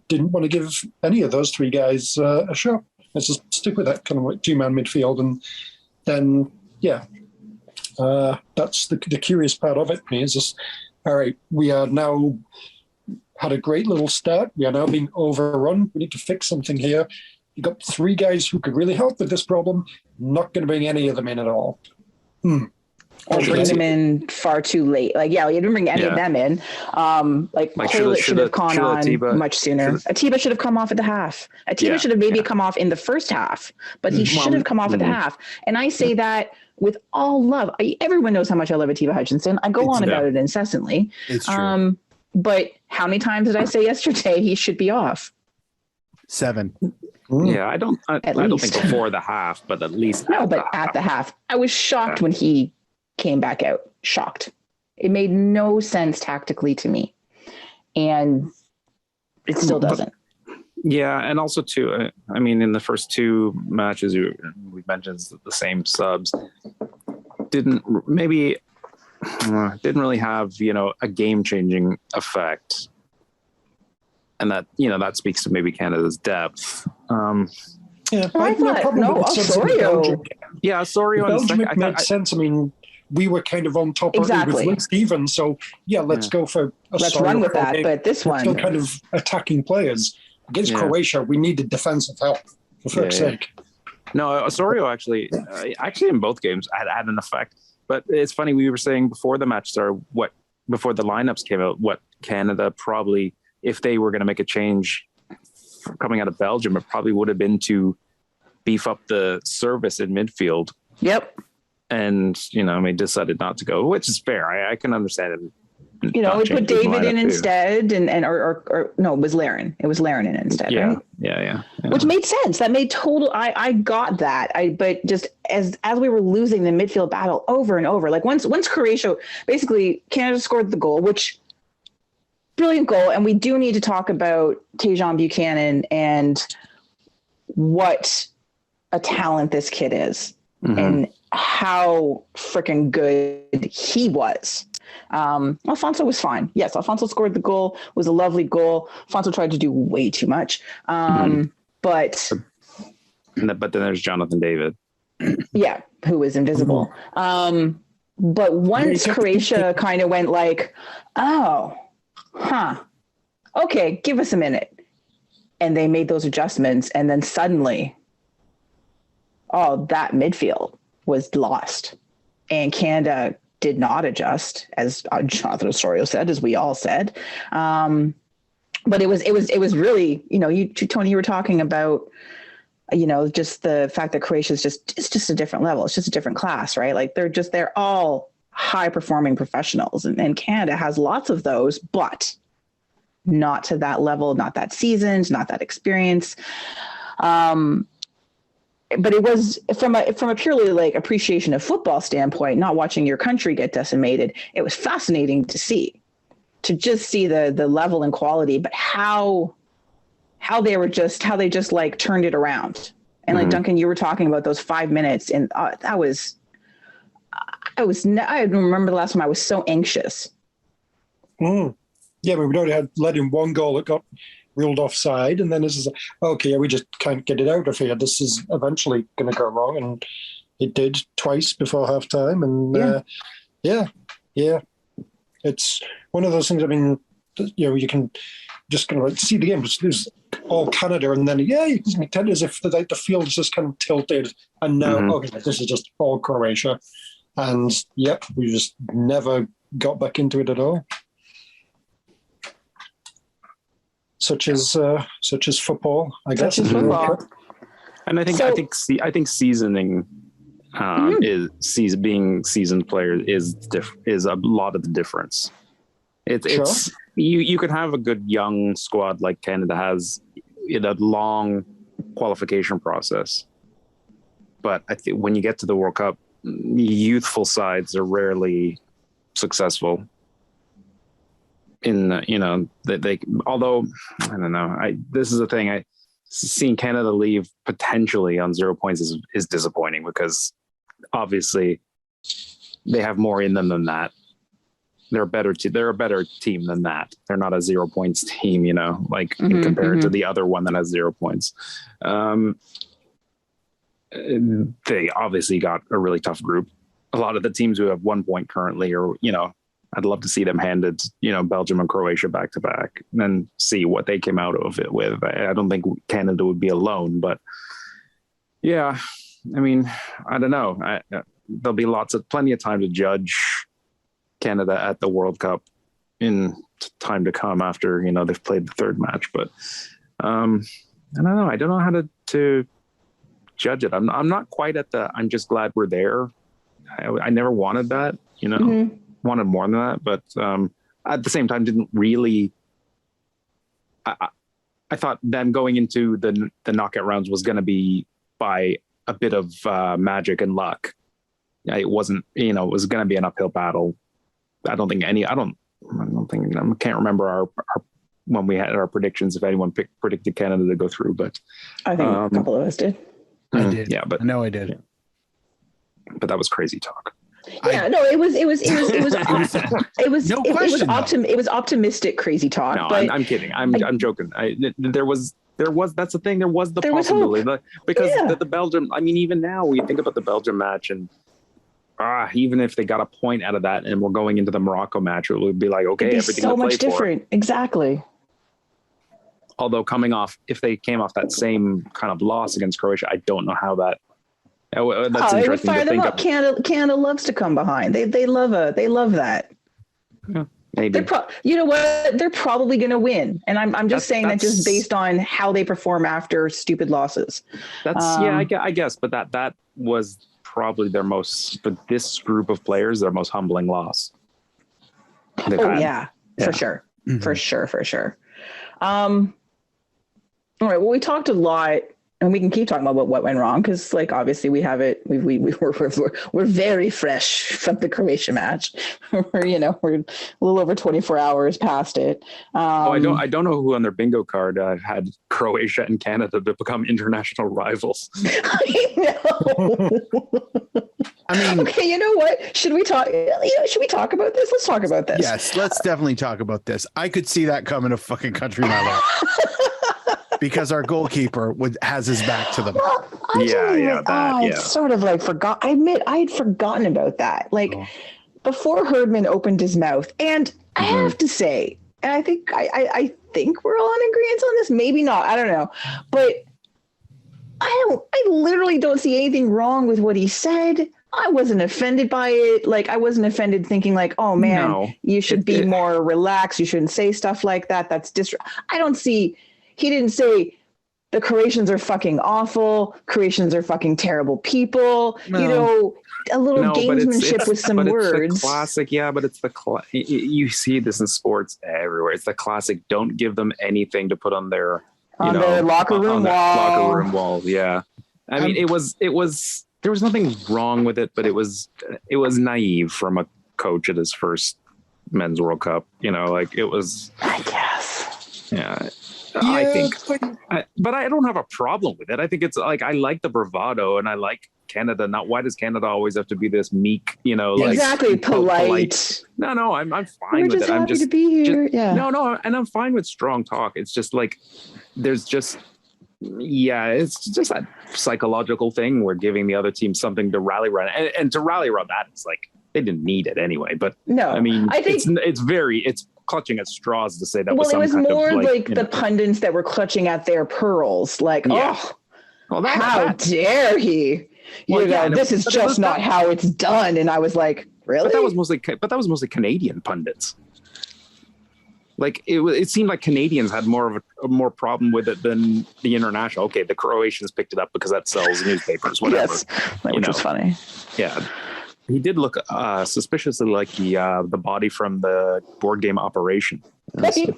Didn't want to give any of those three guys a shot. Let's just stick with that kind of like two-man midfield, and then that's the curious part of it. Is just all right. We are now had a great little start. We are now being overrun. We need to fix something here. You got three guys who could really help with this problem. Not going to bring any of them in at all. Or bring them in far too late. Like, you didn't bring any of them in. Like Hoylett should have gone on Atiba, much sooner. Atiba should have come off at the half. Atiba should have maybe come off in the first half, but he should have come off at the half. And I say that with all love. Everyone knows how much I love Atiba Hutchinson. I go on about it incessantly. It's true. But how many times did I say yesterday he should be off? 7. Yeah, I don't think before the half, but at least at the half. I was shocked when he came back out. Shocked. It made no sense tactically to me, and it still doesn't. Yeah, and also too, I mean, in the first two matches we mentioned the same subs didn't really have a game-changing effect. And that, that speaks to maybe Canada's depth. I thought, Osorio. Yeah, Osorio. Belgium made sense. I mean, we were kind of on top of it with Steven. So, let's go for Osorio. Let's run with that. But this one. Still kind of attacking players. Against Croatia, we needed defensive help, for fuck's sake. No, Osorio actually in both games had an effect. But it's funny, we were saying before the match started, before the lineups came out, what Canada probably, if they were going to make a change coming out of Belgium, it probably would have been to beef up the service in midfield. Yep. And, they decided not to go, which is fair. I can understand it. We put David in instead or no, it was Larin. It was Larin in instead, right? Yeah. Which made sense. That made total, I got that. But just as we were losing the midfield battle over and over, like once Croatia, basically Canada scored the goal, which brilliant goal. And we do need to talk about Tajon Buchanan and what a talent this kid is and how freaking good he was. Alfonso was fine. Yes, Alfonso scored the goal. It was a lovely goal. Alfonso tried to do way too much. But then there's Jonathan David. Yeah, who was invisible. But once Croatia kind of went like, okay, give us a minute. And they made those adjustments. And then suddenly, that midfield was lost. And Canada did not adjust, as Jonathan Osorio said, as we all said. But it was really, Tony, you were talking about, just the fact that Croatia is just a different level. It's just a different class, right? Like they're all high performing professionals, and Canada has lots of those, but not to that level, not that seasoned, not that experience. But it was from a purely like appreciation of football standpoint, not watching your country get decimated. It was fascinating to just see the level and quality, but how they just like turned it around. And like Duncan, you were talking about those 5 minutes, and I remember the last time I was so anxious. Yeah, we'd already had let in one goal that got ruled offside, and then this is okay. We just can't get it out of here. This is eventually going to go wrong, and it did twice before halftime. And yeah, it's one of those things. I mean, you can just kind of like see the game. There's all Canada, and then you can pretend as if the field's just kind of tilted, and now okay, this is just all Croatia, and yep, we just never got back into it at all. Such as football, I guess. Such as football. And I think seasoning is being seasoned players is a lot of the difference. It's you could have a good young squad like Canada has in a long qualification process, but I think when you get to the World Cup, youthful sides are rarely successful. They although I don't know, this is the thing. Seeing Canada leave potentially on 0 points is disappointing, because obviously they have more in them than that. They're a better team than that. They're not a 0 points team, compared to the other one that has 0 points. They obviously got a really tough group. A lot of the teams who have 1 point currently are, I'd love to see them handed, Belgium and Croatia back to back, and then see what they came out of it with. I don't think Canada would be alone, but yeah, I mean, I don't know. There'll be plenty of time to judge Canada at the World Cup in time to come after, they've played the third match, but I don't know. I don't know how to judge it. I'm not quite at I'm just glad we're there. I never wanted that, wanted more than that, but at the same time didn't really. I thought them going into the knockout rounds was going to be by a bit of magic and luck. It wasn't, it was going to be an uphill battle. I can't remember our when we had our predictions, if anyone predicted Canada to go through, but I think a couple of us did. I did. Yeah, but I know I did. Yeah. But that was crazy talk. Yeah, it was optimistic crazy talk. No, but I'm kidding. I'm joking. There was that's the thing. There was the possibility because the Belgium. I mean, even now we think about the Belgium match, and even if they got a point out of that, and we're going into the Morocco match, it would be like, okay, it'd be everything so to play much different. For. Exactly. Although if they came off that same kind of loss against Croatia, I don't know how that. That's it would interesting fire to them think up. of. Canada loves to come behind. They love that. Yeah, maybe. You know what? They're probably going to win, and I'm just saying that just based on how they perform after stupid losses. I guess, but that was probably their most, for this group of players, their most humbling loss. Yeah, for sure. Mm-hmm. For sure. All right. Well, we talked a lot, and we can keep talking about what went wrong, because, like, obviously we have it. We're very fresh from the Croatia match. we're a little over 24 hours past it. I don't know who on their bingo card had Croatia and Canada to become international rivals. I know. I mean, okay. You know what? Should we talk about this? Let's talk about this. Yes, let's definitely talk about this. I could see that coming a fucking country mile off. Because our goalkeeper has his back to them. I sort of like forgot. I admit I had forgotten about that. Before Herdman opened his mouth, and I have to say, and I think we're all in agreement on this. Maybe not. I don't know, but I literally don't see anything wrong with what he said. I wasn't offended by it. I wasn't offended thinking oh man, you should be more relaxed. You shouldn't say stuff like that. That's I don't see. He didn't say the Croatians are fucking awful. Croatians are fucking terrible people. No. You know, a little No, but gamesmanship with some but words. It's the classic, yeah, but it's the you see this in sports everywhere. It's the classic. Don't give them anything to put on their their locker room wall. Locker room wall, yeah. I mean, it was. There was nothing wrong with it, but it was naive from a coach at his first Men's World Cup. You know, like it was. I guess. Yeah. I think, but I don't have a problem with it. I think it's like I like the bravado, and I like Canada. Not why does Canada always have to be this meek? You know, like exactly polite. No, I'm fine We're with just it. I'm happy just to be here. Yeah. No, and I'm fine with strong talk. It's just like there's just it's just that psychological thing. We're giving the other team something to rally around, and to rally around that, it's like they didn't need it anyway. But no, I mean, I think it's clutching at straws to say that. Well, was it was some kind more of like the pundits that were clutching at their pearls, like, how dare he? This is just not how it's done. And I was like, really? But that was mostly Canadian pundits. Like it seemed like Canadians had more problem with it than the international. Okay, the Croatians picked it up because that sells newspapers, whatever. Yes, which was funny. Yeah. He did look suspiciously like the body from the board game Operation. I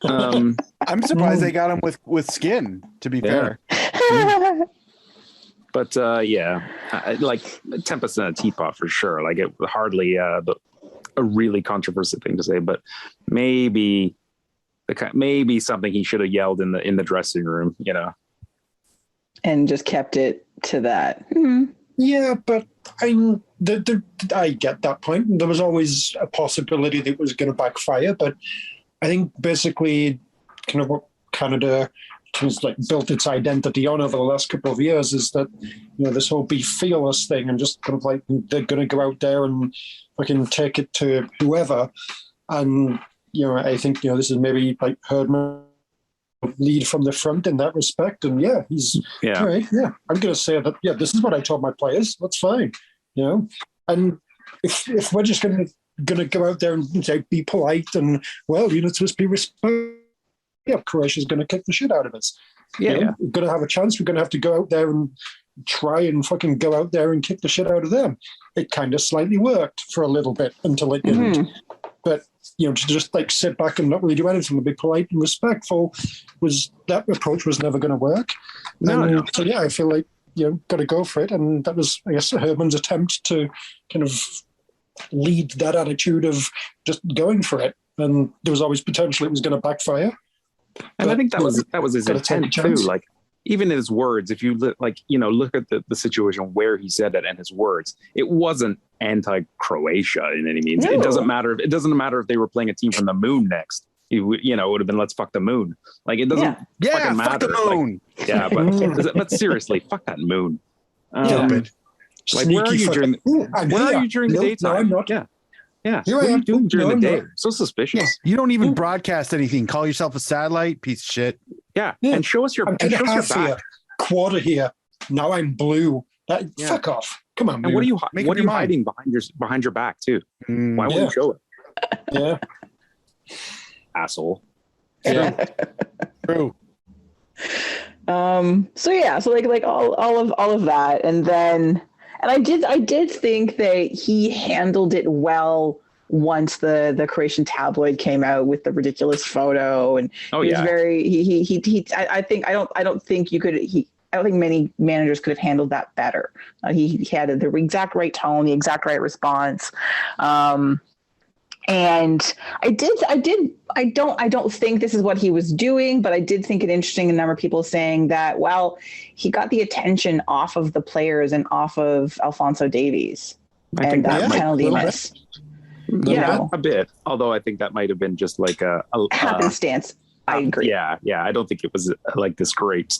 know. I'm surprised they got him with skin, to be fair. But like Tempest in a teapot for sure. Like it hardly a really controversial thing to say, but maybe something he should have yelled in the dressing room, you know, and just kept it to that. Yeah, but I get that point. There was always a possibility that it was going to backfire, but I think basically kind of what Canada has like built its identity on over the last couple of years is that, you know, this whole be fearless thing and just kind of like they're going to go out there and fucking take it to whoever. And, you know, I think, you know, this is maybe like Herdman lead from the front in that respect. And he's all right. Yeah, I'm going to say that. Yeah, this is what I told my players. That's fine. You know, and if we're just going to go out there and say be polite and it's supposed to be respect. Yeah, Croatia's going to kick the shit out of us. Yeah, we're going to have a chance. We're going to have to go out there and try and fucking go out there and kick the shit out of them. It kind of slightly worked for a little bit until it didn't. But you know, to just like sit back and not really do anything and be polite and respectful that approach was never going to work. No. So I feel like, you know, got to go for it. And that was, I guess, Herman's attempt to kind of lead that attitude of just going for it. And there was always potential it was going to backfire. And I think that was his intent too. Like even his words, if you look at the situation where he said it and his words, it wasn't anti-Croatia in any means. No. It doesn't matter if they were playing a team from the moon next. It would have been let's fuck the moon. Like it doesn't fucking matter. Fuck the moon. Like, but seriously, fuck that moon. Like where are you during the daytime? No, I'm not. Yeah. What are you doing during the day? So suspicious. Yeah. You don't even broadcast anything. Call yourself a satellite piece of shit. Yeah. And show us your back. Here, quarter here. Now I'm blue. Fuck off. Come on. And what are you hiding behind your back too? Why won't you show it? Yeah. Asshole. Yeah. True. So like all of that, and then. And I did think that he handled it well once the Croatian tabloid came out with the ridiculous photo, and he was very I don't think many managers could have handled that better. He had the exact right tone, the exact right response. And I don't think this is what he was doing, but I did think it interesting. A number of people saying that, he got the attention off of the players and off of Alphonso Davies and that penalty miss. A bit, although I think that might have been just like a happenstance. I agree. Yeah. I don't think it was like this great.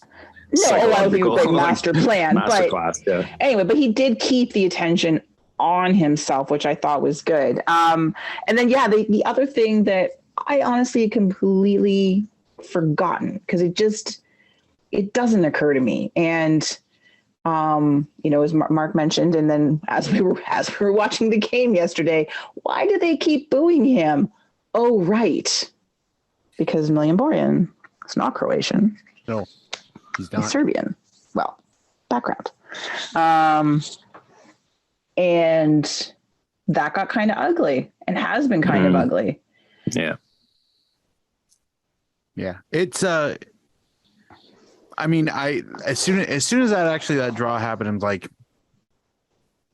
No, a lot of people think master plan, master class. Yeah. Anyway, but he did keep the attention on himself, which I thought was good. And then, the other thing that I honestly completely forgotten because it doesn't occur to me. And, as Mark mentioned, and then as we were watching the game yesterday, why do they keep booing him? Oh, right. Because Milian Borjan is not Croatian. No, he's He's not. Serbian. Well, background. And that got kind of ugly and has been kind of ugly. Yeah. Yeah, it's I mean, as soon as that draw happened, I'm like,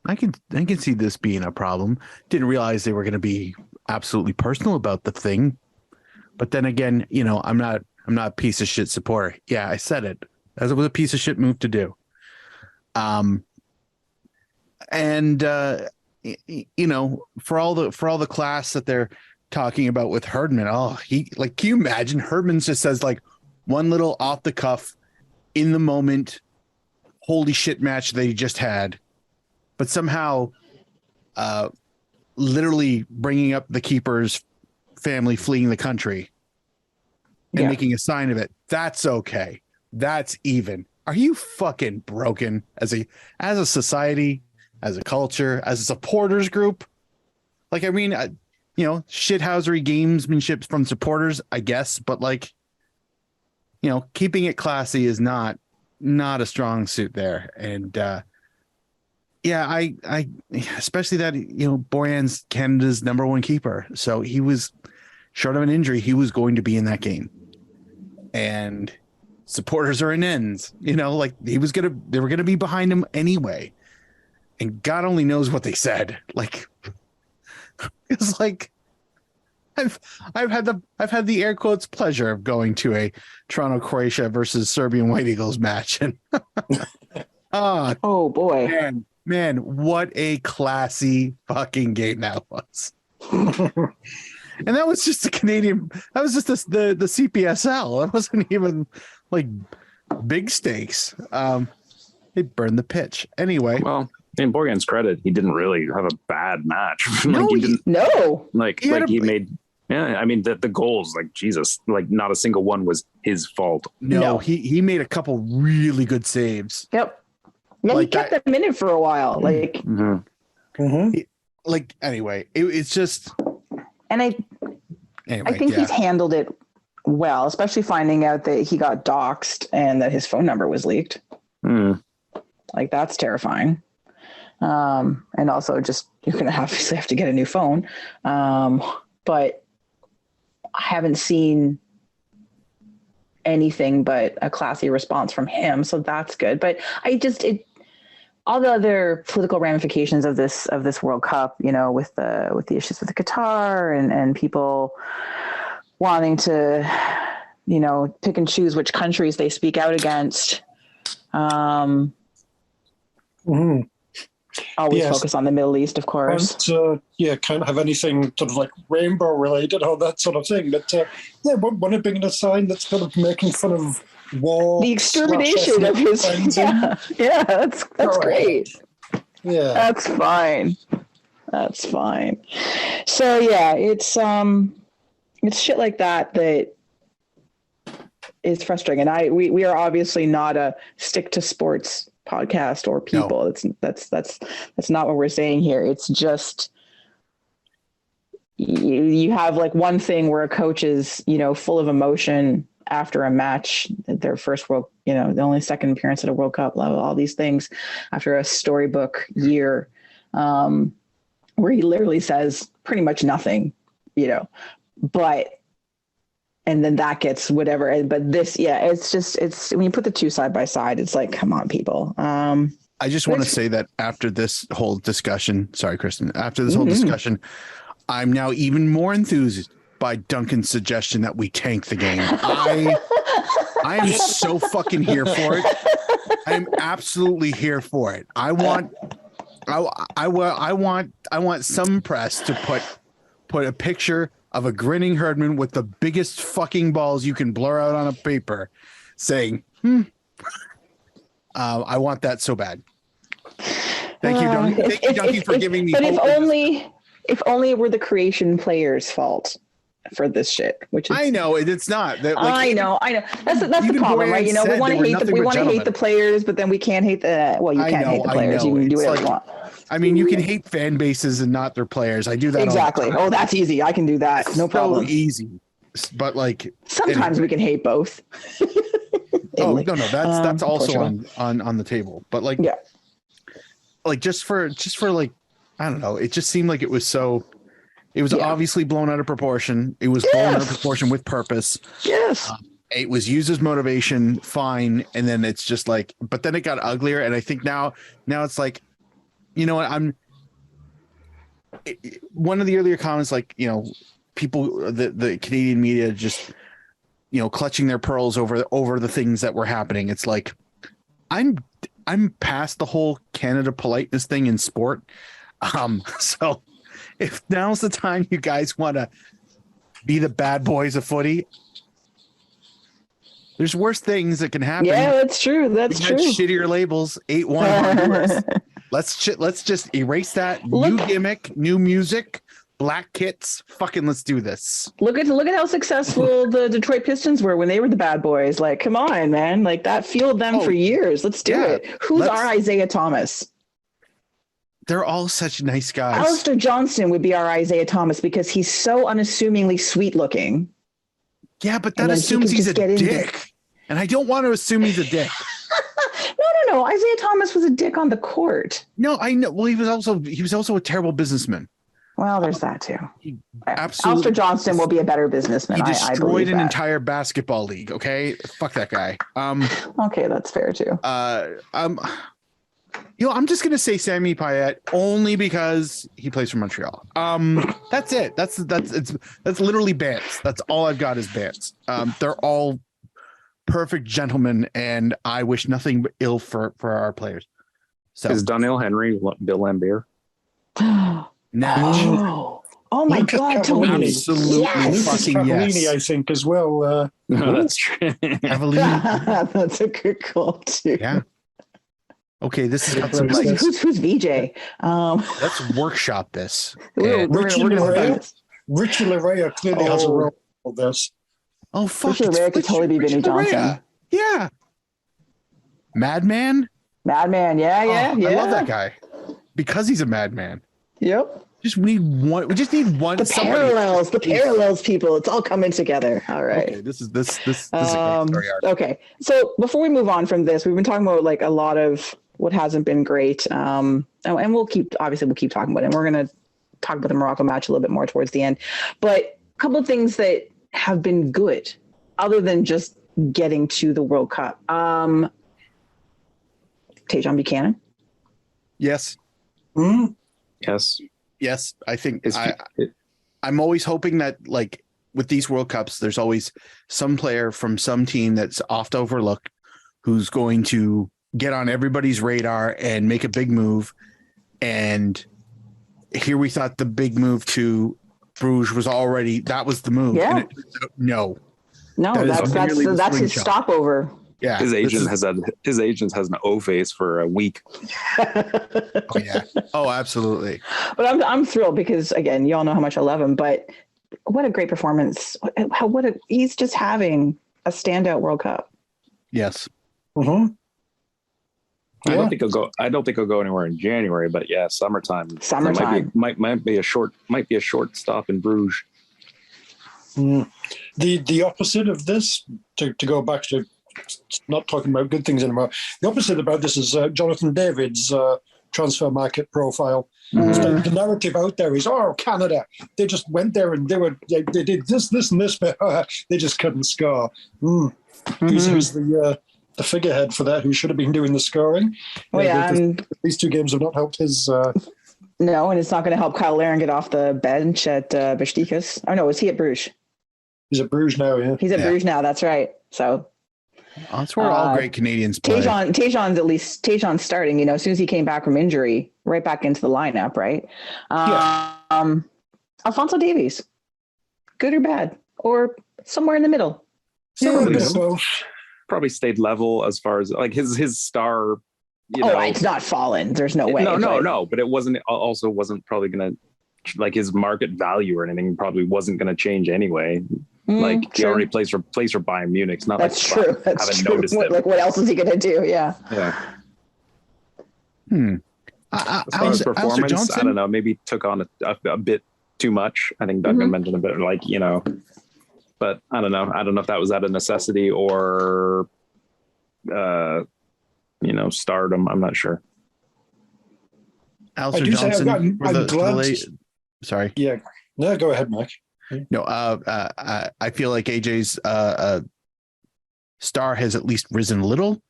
I can see this being a problem. Didn't realize they were going to be absolutely personal about the thing, but then again, you know, I'm not a piece of shit supporter. Yeah, I said it. As it was a piece of shit move to do. And you know, for all the class that they're talking about with Herdman, can you imagine Herdman just says like one little off the cuff, in the moment, holy shit match they just had, but somehow, literally bringing up the keeper's family fleeing the country and making a sign of it. That's okay. That's even. Are you fucking broken as a society, as a culture, as a supporters group? Like, I mean, you know, shithousery gamesmanship from supporters, I guess, but like, you know, keeping it classy is not a strong suit there. And yeah, I especially that, you know, Borjan's Canada's number one keeper, so he was short of an injury, he was going to be in that game, and supporters are in ends, you know, like they were gonna be behind him anyway, and God only knows what they said. Like, it's like I've had the air quotes pleasure of going to a Toronto Croatia versus Serbian White Eagles match, and oh boy, man, what a classy fucking game that was. And that was just that was just the CPSL. That wasn't even like big stakes. They burned the pitch anyway. Well, in Borjan's credit, he didn't really have a bad match. No, he made. Yeah, I mean the goals, like Jesus, like not a single one was his fault. No. He made a couple really good saves. Yep. Yeah, like he kept them in it for a while. Like, Anyway, it's just. And I think he's handled it well, especially finding out that he got doxxed and that his phone number was leaked. Like, that's terrifying. And also just, you're going to obviously have to get a new phone. But I haven't seen anything but a classy response from him. So that's good. But all the other political ramifications of this World Cup, you know, with the issues with Qatar and people wanting to, you know, pick and choose which countries they speak out against. Always focus on the Middle East, of course. Can't have anything sort of like rainbow related or that sort of thing. But want to bring in a sign that's sort of making fun of war, the extermination of his friends. Yeah, that's great. Yeah, that's fine. So yeah, it's shit like that is frustrating. And we are obviously not a stick to sports podcast or people. No. That's not what we're saying here. It's just you have like one thing where a coach is, you know, full of emotion after a match, their first the only second appearance at a World Cup, all these things after a storybook year, where he literally says pretty much nothing, you know, and then that gets whatever. But this, it's when you put the two side by side, it's like, come on, people. I just want to say that after this whole discussion, sorry, Kristen, after this whole discussion, I'm now even more enthused by Duncan's suggestion that we tank the game. I am so fucking here for it. I am absolutely here for it. I want some press to put a picture of a grinning Herdman with the biggest fucking balls you can blur out on a paper saying, I want that so bad. Thank you, Duncan. Thank you, Duncan, for giving me hope. But if only it were the creation players' fault for this shit, which is, I know it's not. I know. That's the problem, right? You know, we want to hate the players, but then we can't hate the. Well, you can't hate the players. You can do whatever you want. I mean, you can hate fan bases and not their players. I do that exactly. Oh, that's easy. I can do that. No problem. Easy, but like sometimes we can hate both. Italy. no, that's also Portugal. on the table. But like, Yeah. like just for like, I don't know. It just seemed like it was Yeah. obviously blown out of proportion. It was blown out of proportion with purpose. Yes. It was used as motivation, fine, and then it's just like, but then it got uglier, and I think now it's like, you know what, one of the earlier comments, like, you know, people, the Canadian media just, you know, clutching their pearls over the things that were happening. It's like, I'm past the whole Canada politeness thing in sport. So if now's the time you guys want to be the bad boys of footy, there's worse things that can happen. Yeah, that's true. That's We true. had shittier labels, 8-1 Honduras. Let's just erase that. New gimmick, new music, black kits. Fucking let's do this. Look at how successful the Detroit Pistons were when they were the bad boys. Like, come on, man. Like that fueled them for years. Let's do it. Who's our Isaiah Thomas? They're all such nice guys. Alistair Johnston would be our Isaiah Thomas because he's so unassumingly sweet looking. Yeah, but that assumes he's a dick. And I don't want to assume he's a dick. No. Isaiah Thomas was a dick on the court. No, I know. Well, he was also a terrible businessman. Well, there's that too. Absolutely. Alistair Johnston will be a better businessman. He destroyed an that. entire basketball league. Okay, fuck that guy. Okay, that's fair too. You know, I'm just gonna say Sammy Payet only because he plays for Montreal. That's it. That's literally Bants. That's all I've got is Bants. They're all perfect gentlemen, and I wish nothing but ill for our players. So is Donnell Henry Bill Lambier? Natch. Oh my Lucas God, Cavallini. Absolutely Yes. fucking Cavallini, yes. I think, as well. No, that's true. Cavallini. That's a good call too. Yeah. Okay, this is Who's VJ? let's workshop this. We're Richie gonna work on Larea. this. Richie Larea clearly has a role in this. Oh fuck! Richie Larea could totally be Vinny Johnson. Yeah. Madman. Madman, yeah. I love that guy because he's a madman. Yep. We just need one. The parallels, people. It's all coming together. All right. Okay, this is a great story arc. Okay. So before we move on from this, we've been talking about like a lot of what hasn't been great. And we'll keep talking about it. And we're going to talk about the Morocco match a little bit more towards the end. But a couple of things that have been good other than just getting to the World Cup. Tajon Buchanan. Yes. Hmm? Yes. I think I'm always hoping that, like, with these World Cups, there's always some player from some team that's oft overlooked who's going to get on everybody's radar and make a big move. And here we thought the big move to Bruges was the move. Yeah. And no, that's his stopover. Yeah. His agent has an O face for a week. Oh yeah. Oh, absolutely. But I'm thrilled because, again, you all know how much I love him, but what a great performance. He's just having a standout World Cup. Yes. Mm-hmm. I don't think he'll go anywhere in January, but yeah, summertime. Might be a short stop in Bruges. The opposite of this, to go back to not talking about good things anymore, the opposite about this is Jonathan David's transfer market profile. So the narrative out there is, Canada, they just went there and they did this and this, but they just couldn't score. Who's the figurehead for that, who should have been doing the scoring? These two games have not helped his... No, and it's not going to help Kyle Larin get off the bench at Besiktas. Oh, no, is he at Bruges? He's at Bruges now, yeah. He's at Bruges now, that's right. So... that's where all great Canadians play. Tajon's starting, as soon as he came back from injury, right back into the lineup, right? Alphonso Davies, good or bad, or somewhere in the middle. Probably stayed level as far as like his star. It's not fallen. There's no way. No, but it wasn't probably gonna, like, his market value or anything probably wasn't gonna change anyway. Like, he already plays for Bayern Munich. It's not That's true. That's true. What else is he going to do? Yeah. As far as performance, I don't know. Maybe took on a bit too much. I think Duncan mentioned a bit, like, but I don't know. I don't know if that was out of necessity or stardom. I'm not sure. Alistair do say Johnson. I'm glad. Sorry. Yeah. No, go ahead, Mike. No, I feel like AJ's star has at least risen a little.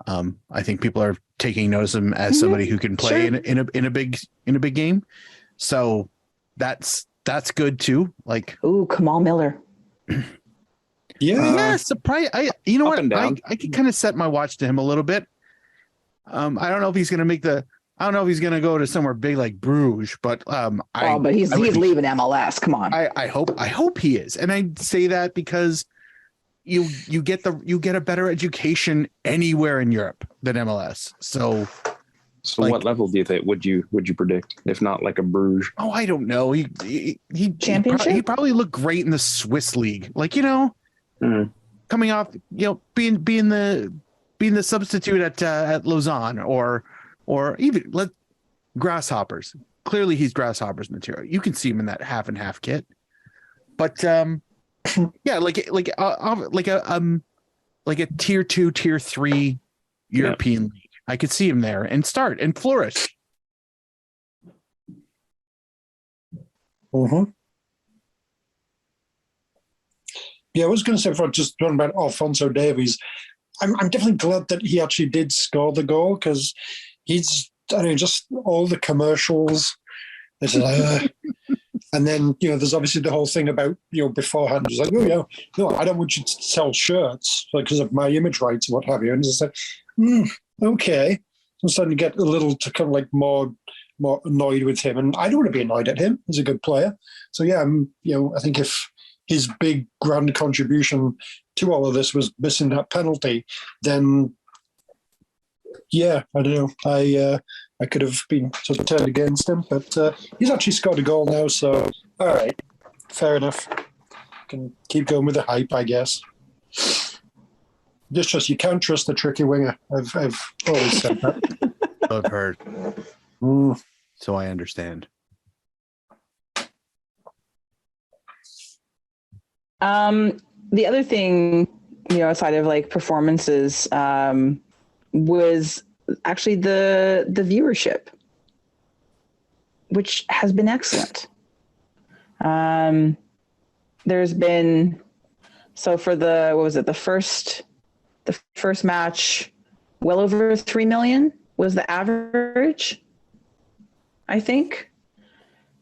I think people are taking notice of him as somebody who can play Sure. in a big game. So that's good too. Like, Ooh, Kamal Miller. Yeah. surprise. You know Up what? and down. I can kind of set my watch to him a little bit. I don't know if he's going to I don't know if he's going to go to somewhere big like Bruges, but but he's leaving MLS. Come on. I hope he is, and I say that because you get a better education anywhere in Europe than MLS. So what level do you think would you predict, if not like a Bruges? oh, I don't know. He Championship? he probably looked great in the Swiss league, like coming off being the substitute at Lausanne or even Grasshoppers. Clearly, he's Grasshoppers material. You can see him in that half and half kit, but yeah, like a tier 2, tier 3 European league. I could see him there and start and flourish. Mm-hmm. Yeah, I was going to say, for just talking about Alphonso Davies, I'm definitely glad that he actually did score the goal, because he's, just all the commercials. And then, there's obviously the whole thing about, beforehand, it's like, oh, yeah, no, I don't want you to sell shirts because of my image rights or what have you. And it's like, okay. I'm starting to get a little to kind of like more annoyed with him. And I don't want to be annoyed at him. He's a good player. So, yeah, I think if his big grand contribution to all of this was missing that penalty, then, yeah, I don't know. I could have been sort of turned against him, but he's actually scored a goal now, so all right, fair enough. Can keep going with the hype, I guess. Just you can't trust the tricky winger. I've always said that. I've heard. So I understand. The other thing, aside of like performances, was actually the viewership, which has been excellent. There's been, so for the first match, well over 3 million was the average, I think.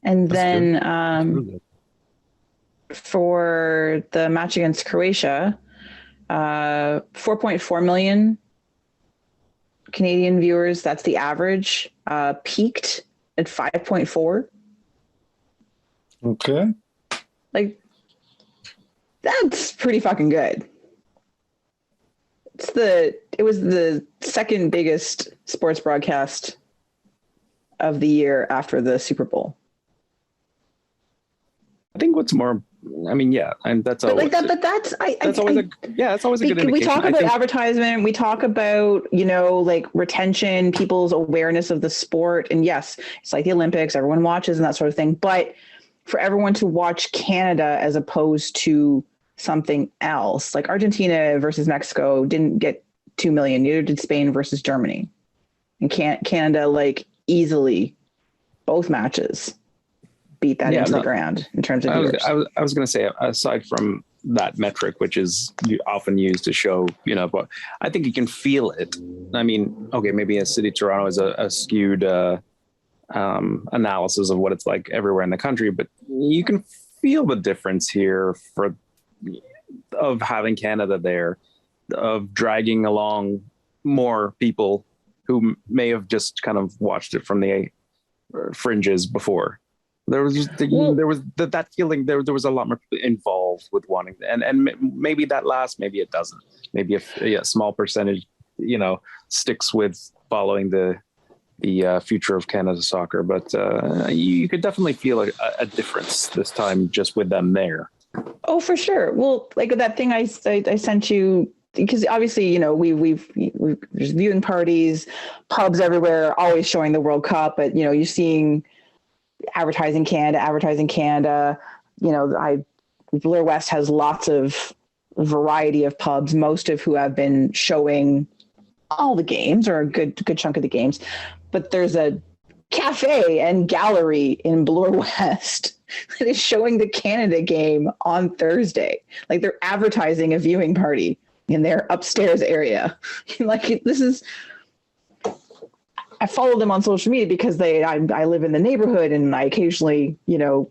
And That's then for the match against Croatia, 4.4 million Canadian viewers. That's the average. Peaked at 5.4. Okay. Like, that's pretty fucking good. It was the second biggest sports broadcast of the year after the Super Bowl. I think what's more, yeah, and that's always that's always a good indication. We talk about advertisement, we talk about, like retention, people's awareness of the sport. And yes, it's like the Olympics, everyone watches and that sort of thing. But for everyone to watch Canada as opposed to something else, like Argentina versus Mexico didn't get 2 million, neither did Spain versus Germany. And Canada, like, easily, both matches beat that into the ground in terms of viewers. I was going to say, aside from that metric, which is often used to show, but I think you can feel it. Okay, maybe a city Toronto is a skewed analysis of what it's like everywhere in the country, but you can feel the difference here of having Canada there, of dragging along more people who may have just kind of watched it from the fringes before. There was that feeling. There was a lot more involved with wanting, and maybe that lasts, maybe it doesn't. Maybe a small percentage, sticks with following the future of Canada soccer. But you could definitely feel a difference this time just with them there. Oh, for sure. Well, like that thing I sent you, because obviously, we've there's viewing parties, pubs everywhere, always showing the World Cup, but you're seeing advertising Canada. Blair West has lots of variety of pubs, most of who have been showing all the games or a good chunk of the games. But there's a cafe and gallery in Bloor West that is showing the Canada game on Thursday. Like they're advertising a viewing party in their upstairs area. Like this is, I follow them on social media because I live in the neighborhood and I occasionally,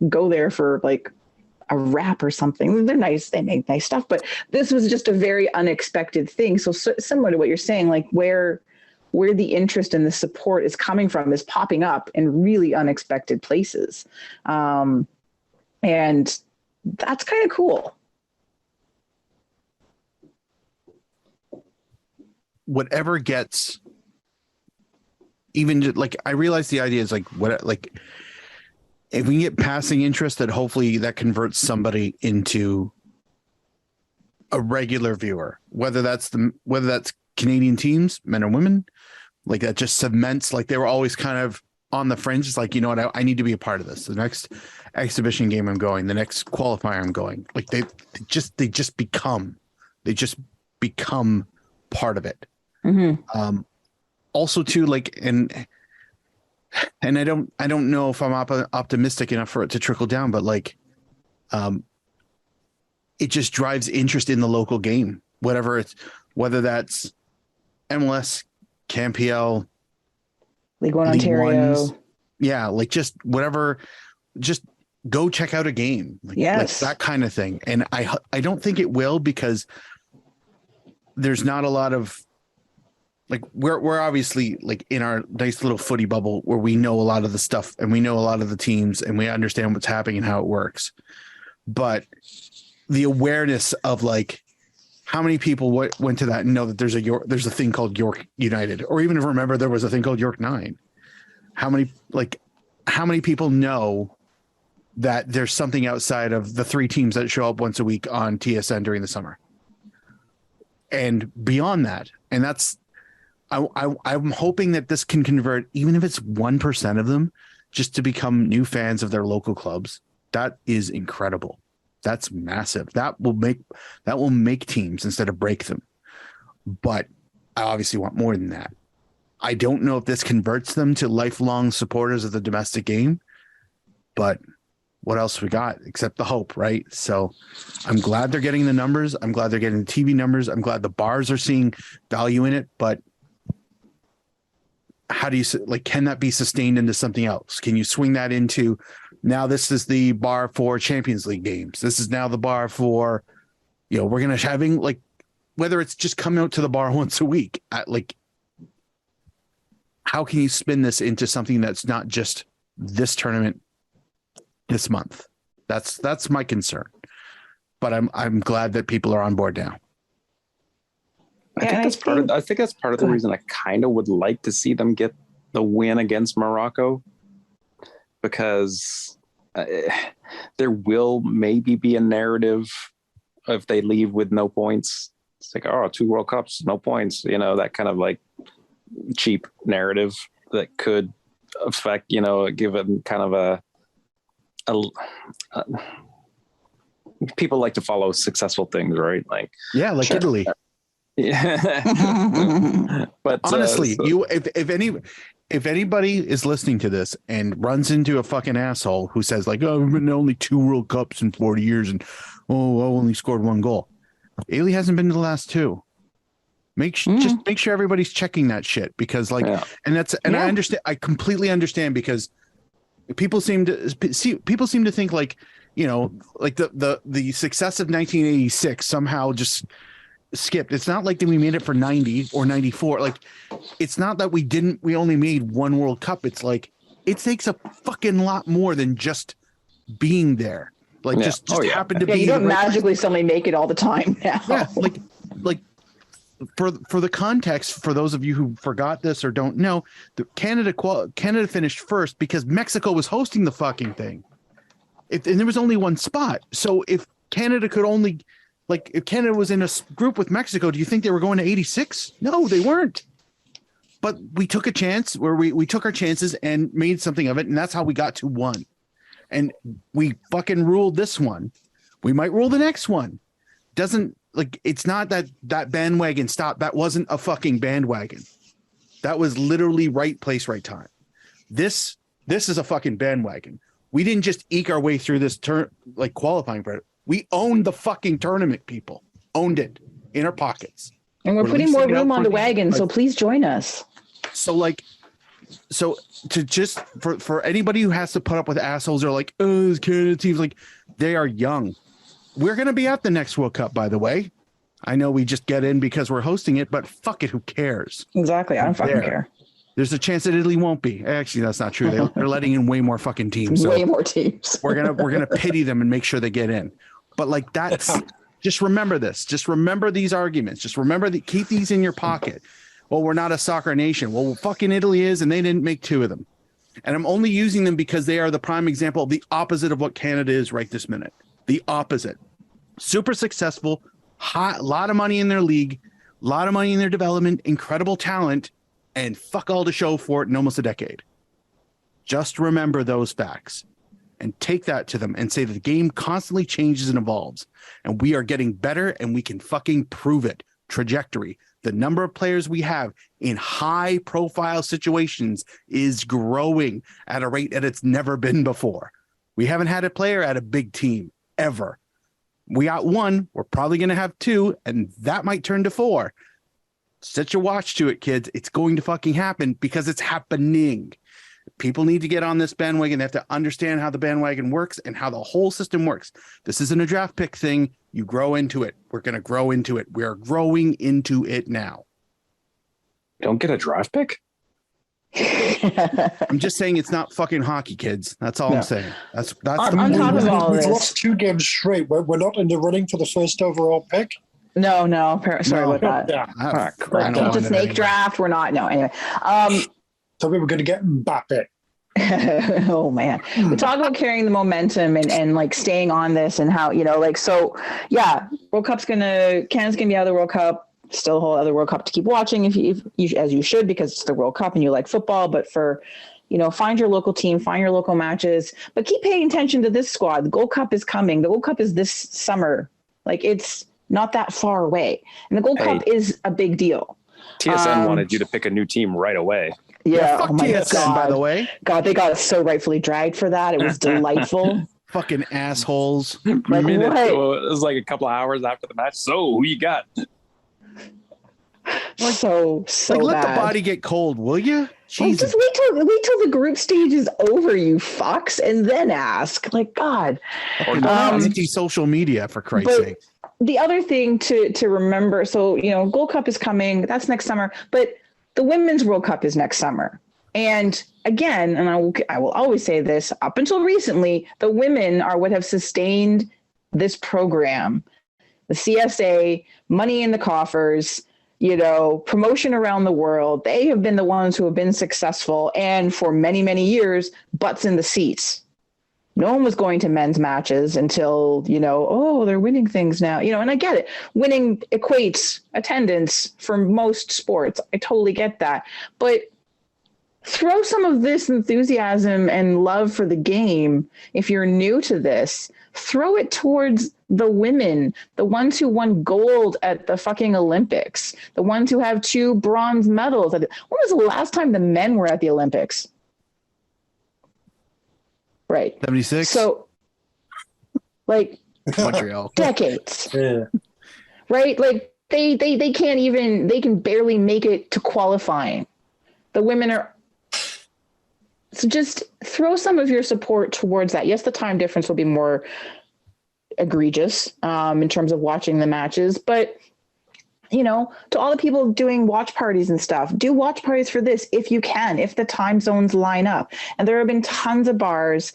go there for like a wrap or something. They're nice. They make nice stuff, but this was just a very unexpected thing. So similar to what you're saying, like where the interest and the support is coming from is popping up in really unexpected places. And that's kind of cool. Whatever gets, even like, I realize the idea is like, if we can get passing interest, that hopefully that converts somebody into a regular viewer, whether that's Canadian teams, men or women, like that just cements, like they were always kind of on the fringe. It's like, you know what, I need to be a part of this. The next exhibition game I'm going, the next qualifier I'm going, like they just become part of it. Mm-hmm. Also too, like, and I don't know if I'm optimistic enough for it to trickle down, but like, it just drives interest in the local game, whether that's MLS, CanPL, League One Ontario. Yeah, like just whatever, just go check out a game. Like, yes, like that kind of thing. And I don't think it will, because there's not a lot of, like, we're obviously like in our nice little footy bubble where we know a lot of the stuff and we know a lot of the teams and we understand what's happening and how it works. But the awareness of like how many people went to that and know that there's a thing called York United, or even if remember there was a thing called York 9. How many people know that there's something outside of the 3 teams that show up once a week on TSN during the summer and beyond that? And that's, I'm hoping that this can convert, even if it's 1% of them, just to become new fans of their local clubs. That is incredible. That's massive. That will make teams instead of break them. But I obviously want more than that. I don't know if this converts them to lifelong supporters of the domestic game, but what else we got except the hope, right? So I'm glad they're getting the numbers. I'm glad they're getting the TV numbers. I'm glad the bars are seeing value in it, but how do you, like, can that be sustained into something else? Can you swing that into, now this is the bar for Champions League games. This is now the bar for, we're going to having, like, whether it's just coming out to the bar once a week, like, how can you spin this into something that's not just this tournament this month? That's my concern, but I'm glad that people are on board now. I think that's part of the reason I kind of would like to see them get the win against Morocco, because there will maybe be a narrative if they leave with no points. It's like, 2 World Cups, no points, that kind of like cheap narrative that could affect, give it kind of a people like to follow successful things, right? Like, yeah, like sure. Italy. Yeah. But honestly, if anybody is listening to this and runs into a fucking asshole who says like, we've been to only 2 World Cups in 40 years and I only scored 1 goal. Italy hasn't been to the last 2. Just make sure everybody's checking that shit, because like, and I understand. I completely understand, because people seem to think like, like the success of 1986 somehow just skipped. It's not like that we made it for 90 or 94. Like, it's not that we only made 1 World Cup. It's like, it takes a fucking lot more than just being there. Like, just happen to be. You don't magically suddenly make it all the time now. Yeah, like for the context, for those of you who forgot this or don't know, Canada finished first because Mexico was hosting the fucking thing. And there was only 1 spot. So if Canada could only, like, if Canada was in a group with Mexico, do you think they were going to 86? No, they weren't. But we took a chance where we took our chances and made something of it. And that's how we got to 1. And we fucking ruled this one. We might rule the next one. like it's not that bandwagon stopped. That wasn't a fucking bandwagon. That was literally right place, right time. This is a fucking bandwagon. We didn't just eke our way through this like qualifying for it. We owned the fucking tournament, people. Owned it in our pockets. And we're putting more room on the wagon, so please join us. So to just for anybody who has to put up with assholes, are like, oh, this Canada team's like, they are young. We're gonna be at the next World Cup, by the way. I know we just get in because we're hosting it, but fuck it, who cares? Exactly, I don't fucking care. There's a chance that Italy won't be. Actually, that's not true. They're letting in way more fucking teams. So way more teams. we're gonna pity them and make sure they get in. But like that's just remember this. Just remember these arguments. Just remember keep these in your pocket. Well, we're not a soccer nation. Well, fucking Italy is, and they didn't make 2 of them. And I'm only using them because they are the prime example of the opposite of what Canada is right this minute. The opposite. Super successful, a lot of money in their league, a lot of money in their development, incredible talent, and fuck all to show for it in almost a decade. Just remember those facts and take that to them and say that the game constantly changes and evolves, and we are getting better, and we can fucking prove it. Trajectory. The number of players we have in high profile situations is growing at a rate that it's never been before. We haven't had a player at a big team ever. We got 1. We're probably going to have 2, and that might turn to 4. Set your watch to it, kids. It's going to fucking happen because it's happening. People need to get on this bandwagon. They have to understand how the bandwagon works and how the whole system works. This isn't a draft pick thing. You grow into it. We're going to grow into it. We are growing into it now. Don't get a draft pick? I'm just saying it's not fucking hockey, kids. That's all I'm saying. That's on top of all We've this. lost 2 games straight. We're not in the running for the first overall pick. No. Sorry about that. Yeah. Like, keep the snake draft. We're not. No, anyway. So we were going to get Mbappe. Oh man, we talk about carrying the momentum and like staying on this and how, you know, like, so yeah, Canada's gonna be out of the World Cup. Still a whole other World Cup to keep watching if you as you should, because it's the World Cup and you like football. But for, you know, find your local team, find your local matches, but keep paying attention to this squad. The Gold Cup is coming. The Gold Cup is this summer. Like, it's not that far away, and the Gold Cup is a big deal. TSN wanted you to pick a new team right away. Yeah, fuck oh my TSN, God. by the way. God, they got us so rightfully dragged for that. It was delightful. Fucking assholes. Like, Well, what? it was like a couple of hours after the match. So who you got? So Like, let bad. the body get cold, will you? Well, Jesus. just wait till the group stage is over, you fucks, and then ask. Like, God. Anti-social media, for Christ's But sake. the other thing to remember, so, you know, Gold Cup is coming. That's next summer. But the Women's World Cup is next summer. And again, and I will always say this, up until recently, the women are what have sustained this program. The CSA, money in the coffers, you know, promotion around the world. They have been the ones who have been successful, and for many, many years, butts in the seats. No one was going to men's matches until, you know, oh, they're winning things now, you know, and I get it. Winning equates attendance for most sports. I totally get that. But throw some of this enthusiasm and love for the game. If you're new to this, throw it towards the women, the ones who won gold at the fucking Olympics, the ones who have 2 bronze medals. When was the last time the men were at the Olympics? Right. 76? So, like, Montreal. decades, Yeah. right? Like, they can't even, they can barely make it to qualifying. The women are, so just throw some of your support towards that. Yes, the time difference will be more egregious in terms of watching the matches, but, you know, to all the people doing watch parties and stuff, do watch parties for this if you can, if the time zones line up. And there have been tons of bars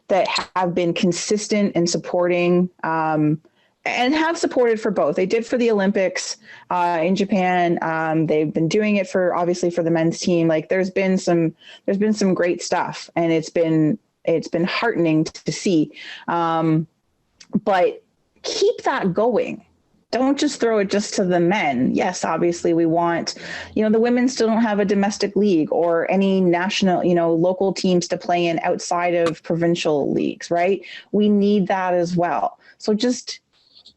that have been consistent in supporting and have supported for both. They did for the Olympics in Japan. They've been doing it for, obviously, for the men's team. Like, there's been some great stuff, and it's been heartening to see. But keep that going. Don't just throw it just to the men. Yes, obviously we want, you know, the women still don't have a domestic league or any national, you know, local teams to play in outside of provincial leagues, right? We need that as well. So just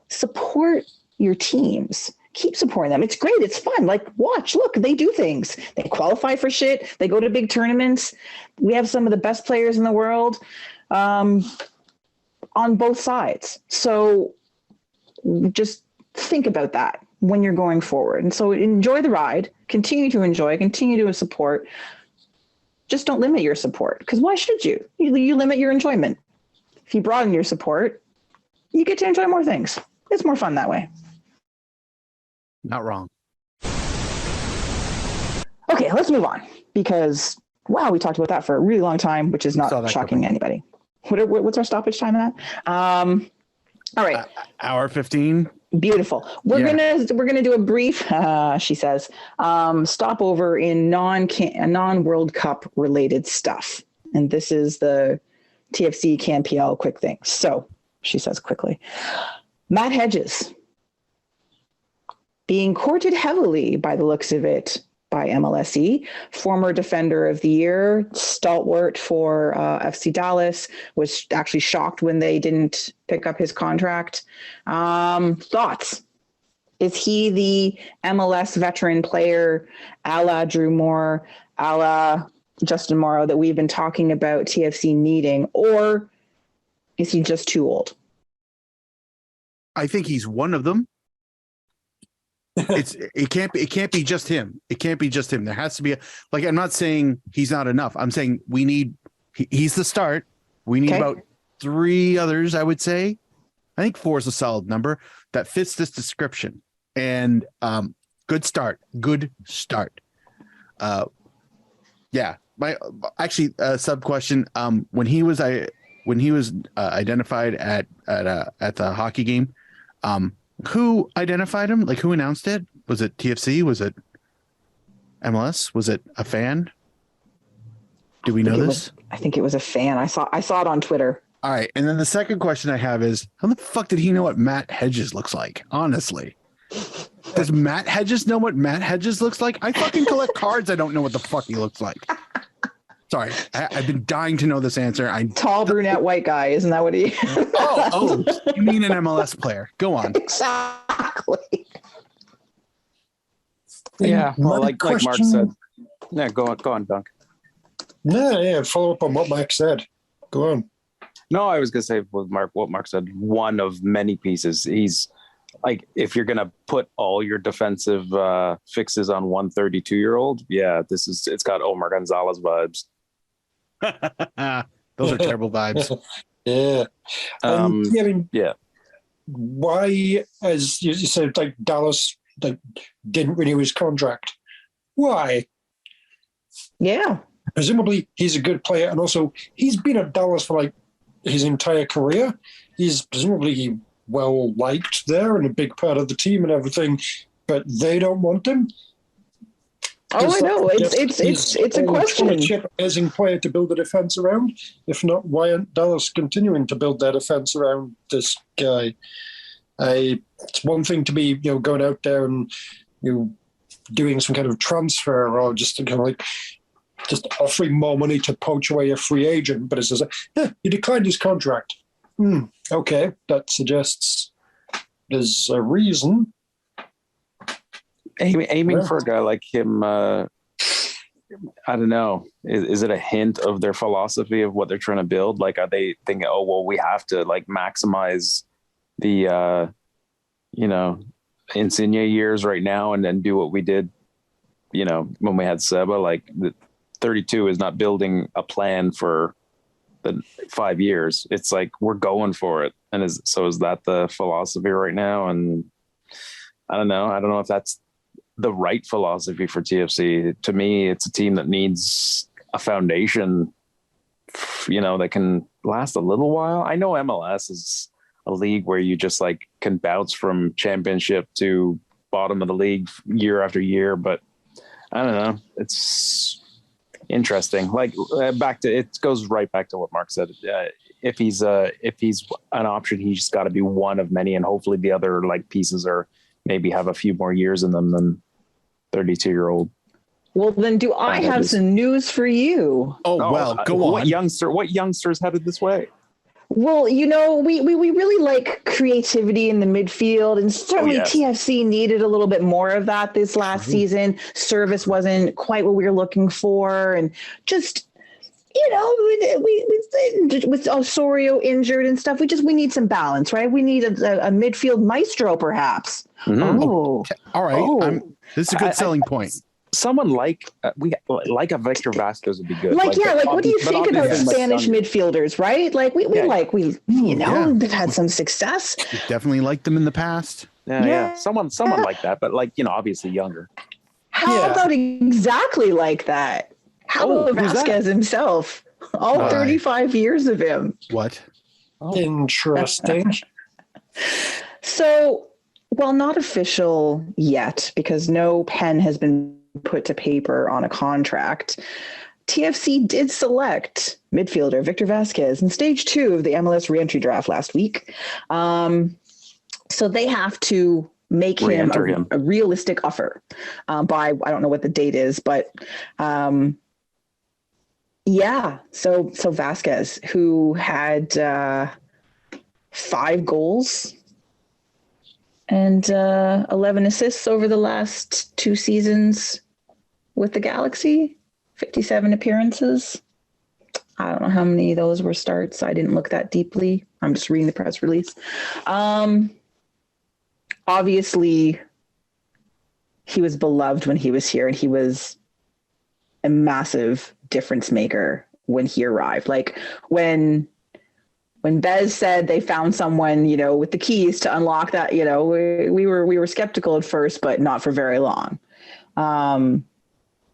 support your teams. Keep supporting them. It's great. It's fun. Like, watch, look, they do things. They qualify for shit. They go to big tournaments. We have some of the best players in the world on both sides. So just think about that when you're going forward. And so enjoy the ride, continue to enjoy, continue to support. Just don't limit your support, because why should you? You limit your enjoyment. If you broaden your support, you get to enjoy more things. It's more fun that way. Not wrong. Okay, let's move on, because wow, we talked about that for a really long time, which is not shocking to anybody. What's our stoppage time on that? All right, hour 15. Beautiful. We're gonna do a brief, she says, stopover in non World Cup related stuff, and this is the TFC CanPL quick things. So she says quickly, Matt Hedges being courted heavily by the looks of it by MLSE, former defender of the year, stalwart for FC Dallas, was actually shocked when they didn't pick up his contract. Thoughts? Is he the MLS veteran player a la Drew Moore, a la Justin Morrow that we've been talking about TFC needing, or is he just too old? I think he's one of them. It can't be just him. It can't be just him. There has to be I'm not saying he's not enough. I'm saying he's the start. We need about 3 others, I would say. I think 4 is a solid number that fits this description. And good start. Yeah. My sub question. When he was identified at the hockey game, who identified him? Like, who announced it? Was it TFC? Was it MLS? Was it a fan? Do we know this? I think it was a fan. I saw it on Twitter. All right. And then the second question I have is, how the fuck did he know what Matt Hedges looks like? Honestly. Does Matt Hedges know what Matt Hedges looks like? I fucking collect cards. I don't know what the fuck he looks like. Sorry. I've been dying to know this answer. Tall, brunette, white guy. Isn't that what he... Oh, you mean an MLS player. Go on. Exactly. Yeah. Well, like Mark said. Yeah, go on, Dunk. No, follow up on what Mike said. Go on. No, I was going to say with what Mark said, one of many pieces. He's like, if you're going to put all your defensive fixes on one 32-year-old, it's got Omar Gonzalez vibes. Those are terrible vibes. Yeah. Yeah. Why, as you said, like Dallas didn't renew his contract? Why? Yeah. Presumably he's a good player, and also he's been at Dallas for like his entire career. He's presumably well liked there and a big part of the team and everything, but they don't want him. Oh, I know. It's a question. Amazing player to build a defense around. If not, why aren't Dallas continuing to build their defense around this guy? It's one thing to be, going out there and doing some kind of transfer or just kind of just offering more money to poach away a free agent. But it says, he declined his contract. Okay, that suggests there's a reason. Aiming for a guy like him, I don't know. Is it a hint of their philosophy of what they're trying to build? Like, are they thinking, oh, well, we have to maximize the, Insigne years right now and then do what we did, when we had Seba? Like, the 32 is not building a plan for the 5 years. It's like, we're going for it. And is that the philosophy right now? And I don't know. I don't know if that's the right philosophy for TFC. To me, it's a team that needs a foundation, that can last a little while. I know MLS is a league where you just can bounce from championship to bottom of the league year after year, but I don't know. It's interesting. It goes right back to what Mark said. If he's an option, he's just got to be one of many, and hopefully the other pieces are maybe have a few more years in them than 32-year-old. Well, then do I have some news for you? Oh, well, go on. What youngsters headed this way? Well, we really like creativity in the midfield, and certainly yes. TFC needed a little bit more of that this last season. Service wasn't quite what we were looking for, and just we with Osorio injured and stuff, we need some balance, right? We need a midfield maestro, perhaps. Mhm. Oh, All right. Oh. This is a good selling point. Someone like a Victor Vasquez would be good. what do you think about obviously much Spanish younger. midfielders, right? Like they've had some success. We definitely liked them in the past. Yeah. Yeah. Someone like that, but obviously younger. How about exactly like that? How about who's that? Vasquez himself? All Why? 35 years of him. What? Interesting. So, well, not official yet because no pen has been put to paper on a contract. TFC did select midfielder Victor Vasquez in stage 2 of the MLS reentry draft last week. So they have to make him a realistic offer by, I don't know what the date is, but So Vasquez, who had 5 goals and 11 assists over the last 2 seasons with the Galaxy, 57 appearances. I don't know how many of those were starts. I didn't look that deeply. I'm just reading the press release. Obviously, he was beloved when he was here, and he was a massive difference maker when he arrived. Like when Bez said they found someone, with the keys to unlock that, we were skeptical at first, but not for very long.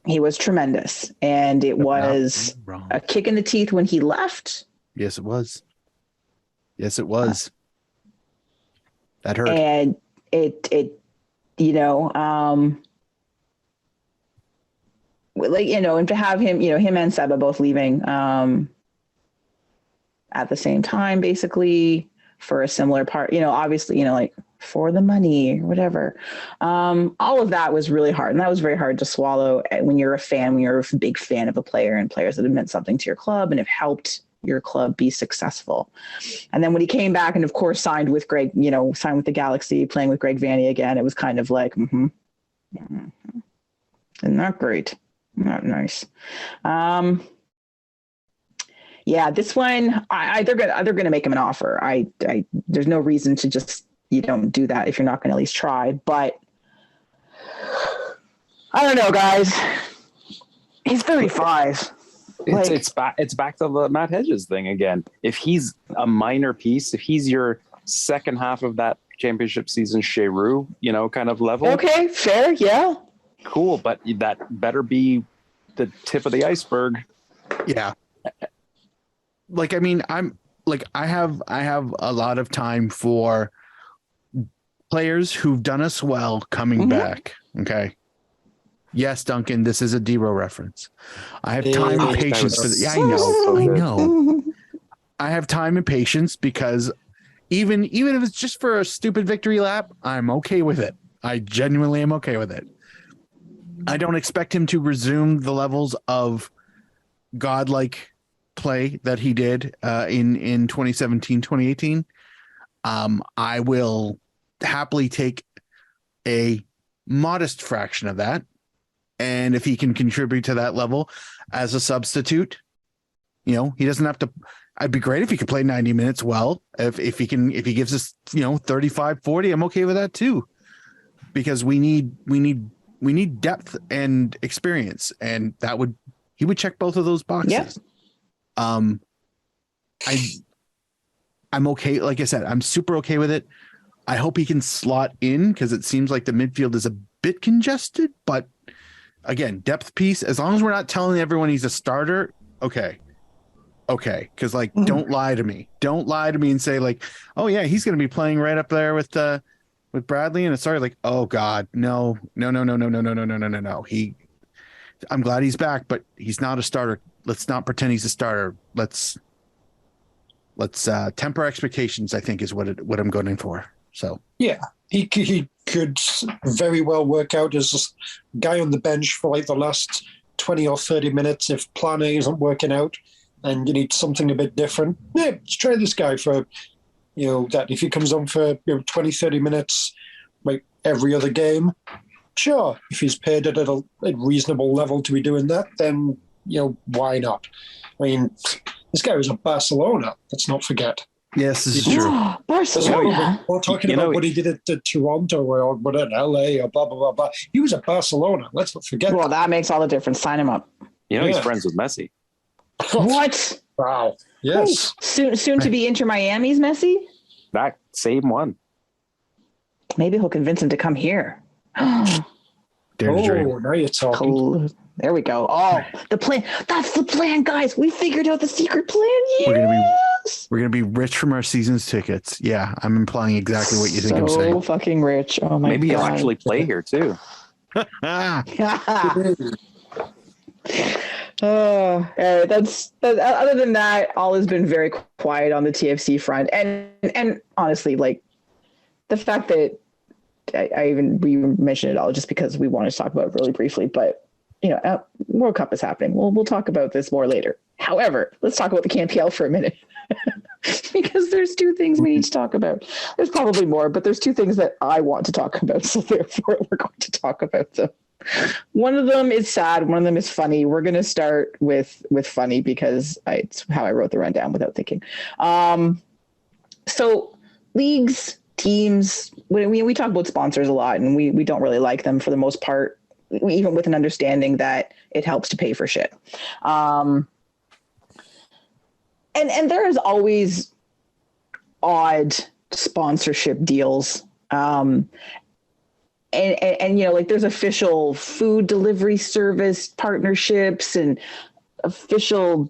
He was tremendous, and it was a kick in the teeth when he left. Yes, it was. That hurt. And and to have him, him and Seba both leaving at the same time, basically for a similar part, obviously, for the money or whatever. All of that was really hard. And that was very hard to swallow when you're a big fan of a player and players that have meant something to your club and have helped your club be successful. And then when he came back and of course signed with the Galaxy, playing with Greg Vanney again, it was kind of like, isn't that great? Not nice. This one, they're gonna make him an offer. There's no reason to just, you don't do that if you're not going to at least try. But I don't know, guys. He's 35. It's back to the Matt Hedges thing again. If he's a minor piece, if he's your second half of that championship season Cheru, kind of level. Okay, fair, yeah. Cool, but that better be the tip of the iceberg. Yeah. I have a lot of time for players who've done us well coming back. Okay. Yes, Duncan, this is a Dero reference. I have time and patience for that. Yeah, I know. I have time and patience because even if it's just for a stupid victory lap, I'm okay with it. I genuinely am okay with it. I don't expect him to resume the levels of godlike play that he did in 2017, 2018. I will happily take a modest fraction of that, and if he can contribute to that level as a substitute, he doesn't have to. I'd be great if he could play 90 minutes well. If he gives us 35, 40, I'm okay with that too, because we need depth and experience, and he would check both of those boxes. Yeah. I'm okay. Like I said, I'm super okay with it. I hope he can slot in because it seems like the midfield is a bit congested, but again, depth piece, as long as we're not telling everyone he's a starter. Okay. Cause don't lie to me. Don't lie to me and say oh yeah, he's going to be playing right up there with Bradley and it's sorry. Oh God, no. I'm glad he's back, but he's not a starter. Let's not pretend he's a starter. Let's temper expectations, I think is what I'm going in for. So yeah, he could very well work out as a guy on the bench for the last 20 or 30 minutes if plan A isn't working out. and you need something a bit different, yeah, let's try this guy for, that if he comes on for 20, 30 minutes, like every other game, sure. If he's paid at a reasonable level to be doing that, then, why not? I mean, this guy was at Barcelona, let's not forget. Yes, this is true. Barcelona. We're talking about what he did at Toronto or what at LA or blah, blah, blah, blah. He was at Barcelona. Let's not forget. Well, that makes all the difference. Sign him up. He's friends with Messi. What? Wow. Yes. Soon to be Inter Miami's Messi? That same one. Maybe he'll convince him to come here. Now you're talking. Cool. There we go. Oh, the plan. That's the plan, guys. We figured out the secret plan. Yes. We're gonna be rich from our season's tickets. Yeah, I'm implying exactly what you think I'm saying. So fucking rich. Oh my Maybe god. he'll actually play here too. That's other than that, all has been very quiet on the TFC front, and honestly, like the fact that we mentioned it all just because we wanted to talk about it really briefly, but World Cup is happening. We'll talk about this more later. However, let's talk about the CanPL for a minute. Because there's two things we need to talk about. There's probably more, but there's two things that I want to talk about. So therefore, we're going to talk about them. One of them is sad. One of them is funny. We're going to start with funny because it's how I wrote the rundown without thinking. So leagues, teams, we talk about sponsors a lot, and we don't really like them for the most part, even with an understanding that it helps to pay for shit. And there is always odd sponsorship deals. And like there's official food delivery service partnerships and official,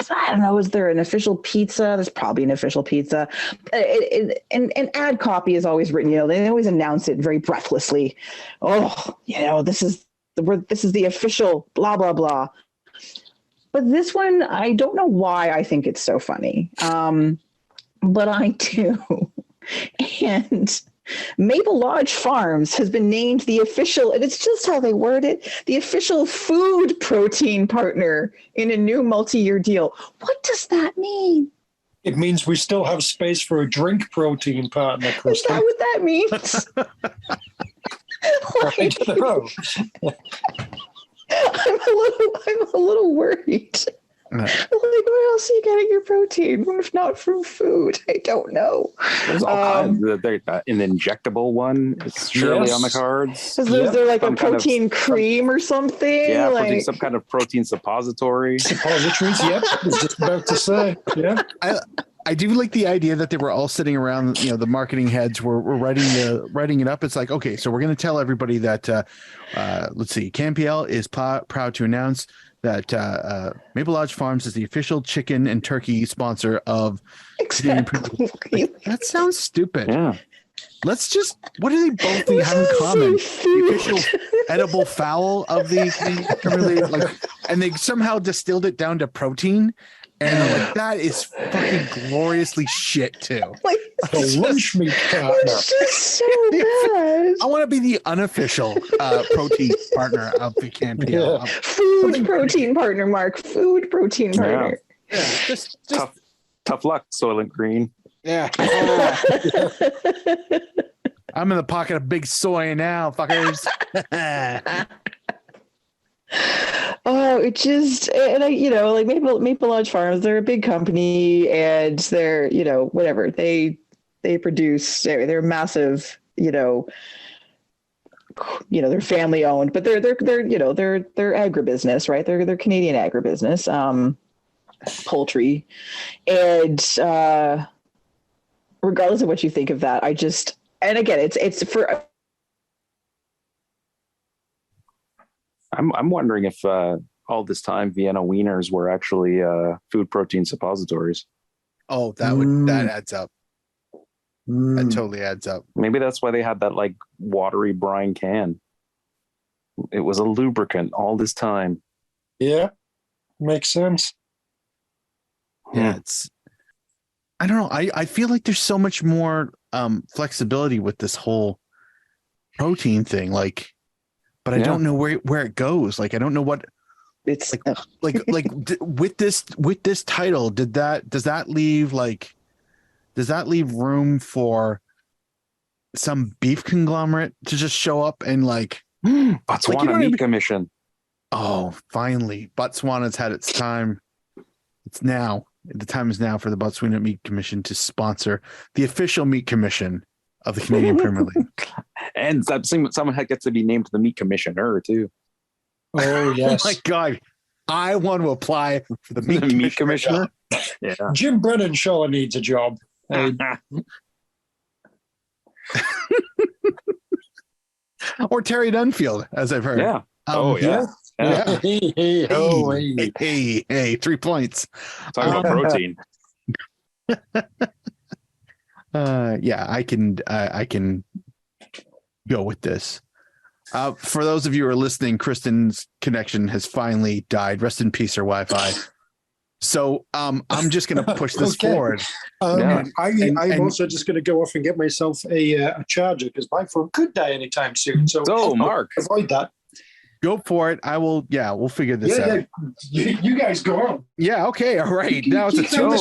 I don't know, is there an official pizza? There's probably an official pizza. And ad copy is always written, they always announce it very breathlessly. Oh, this is the official blah, blah, blah. But this one, I don't know why I think it's so funny. But I do. And Maple Lodge Farms has been named the official, and it's just how they word it, the official food protein partner in a new multi-year deal. What does that mean? It means we still have space for a drink protein partner, Kristen. Is that what that means? I don't know. I'm a little worried. Like, where else are you getting your protein if not from food? I don't know. There's all kinds. An injectable one is surely on the cards. Is there like a protein cream or something? Yeah, like some kind of protein suppository. Suppositories, yep. I was just about to say, yeah. I do like the idea that they were all sitting around, the marketing heads were writing it up. It's like, okay, so we're going to tell everybody that, let's see, CanPL is proud to announce that Maple Lodge Farms is the official chicken and turkey sponsor of. Exactly. That sounds stupid. Yeah. Let's just, what do they both have in common? The official edible fowl of the Premier League, and they somehow distilled it down to protein. And I'm like, that is fucking gloriously shit too. The lunch meat partner. It's just so bad. I want to be the unofficial protein partner of the CanPL. Yeah. Food protein partner, Mark. Food protein partner. Yeah, just tough luck, Soylent Green. Yeah. I'm in the pocket of big soy now, fuckers. Oh, it just, and I, like Maple Lodge Farms, they're a big company, and they're, whatever they produce, they're massive, they're family owned, but they're agribusiness, right? They're Canadian agribusiness, poultry, and regardless of what you think of that, and again, it's for. I'm wondering if all this time Vienna wieners were actually food protein suppositories. Oh, that adds up. That totally adds up. Maybe that's why they had that like watery brine can. It was a lubricant all this time. Yeah, makes sense. Yeah, I don't know. I feel like there's so much more flexibility with this whole protein thing. But I don't know where it goes. Like, I don't know what it's with this title, does that leave room for some beef conglomerate to just show up and Botswana Meat Commission. Oh, finally, Botswana's had its time. It's now. The time is now for the Botswana Meat Commission to sponsor the official meat commission of the Canadian Premier League. And someone gets to be named the meat commissioner too. Oh yes. Oh my God. I want to apply for the meat commissioner. Yeah. Jim Brennan surely needs a job. Or Terry Dunfield, as I've heard. Yeah. Yeah. Hey, 3 points. Talking about protein. Yeah, I can go with this. For those of you who are listening, Kristen's connection has finally died. Rest in peace, her Wi-Fi. So I'm just going to push this forward. I'm also just going to go off and get myself a charger because my phone could die anytime soon. So Mark, avoid that. Go for it. We'll figure this out. Yeah. You guys go on. Yeah. Okay. All right. Now it's a Tony.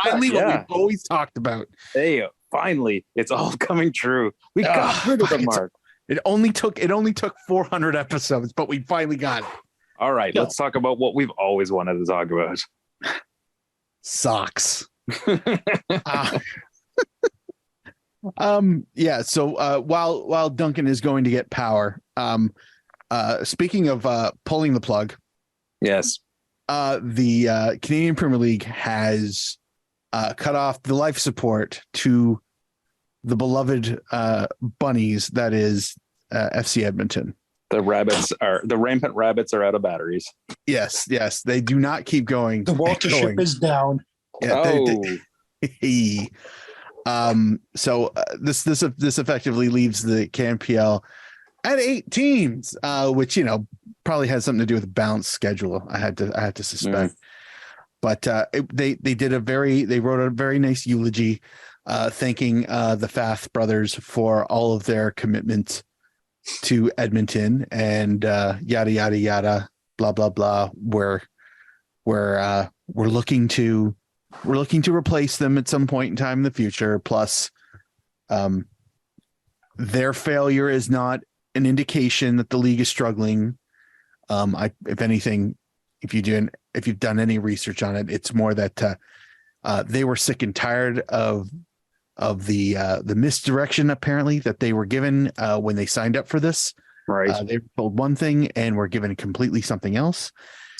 Finally, what we've always talked about. Hey, finally, it's all coming true. We got rid of the Mark. It only took 400 episodes, but we finally got it. All right. Let's talk about what we've always wanted to talk about. Socks. Yeah. So while Duncan is going to get power, speaking of pulling the plug, yes, the Canadian Premier League has cut off the life support to the beloved bunnies that is FC Edmonton. The rampant rabbits are out of batteries. Yes, they do not keep going. The watership is down. Yeah, so this effectively leaves the KNPL at 8 teams, which probably has something to do with the balanced schedule. I had to suspect, but they wrote a very nice eulogy, thanking the Fath brothers for all of their commitment to Edmonton and yada yada yada, blah blah blah. We're looking to replace them at some point in time in the future. Plus, their failure is not an indication that the league is struggling. If anything, if you've done any research on it, it's more that they were sick and tired of the misdirection apparently that they were given when they signed up for this. Right. They were told one thing and were given completely something else.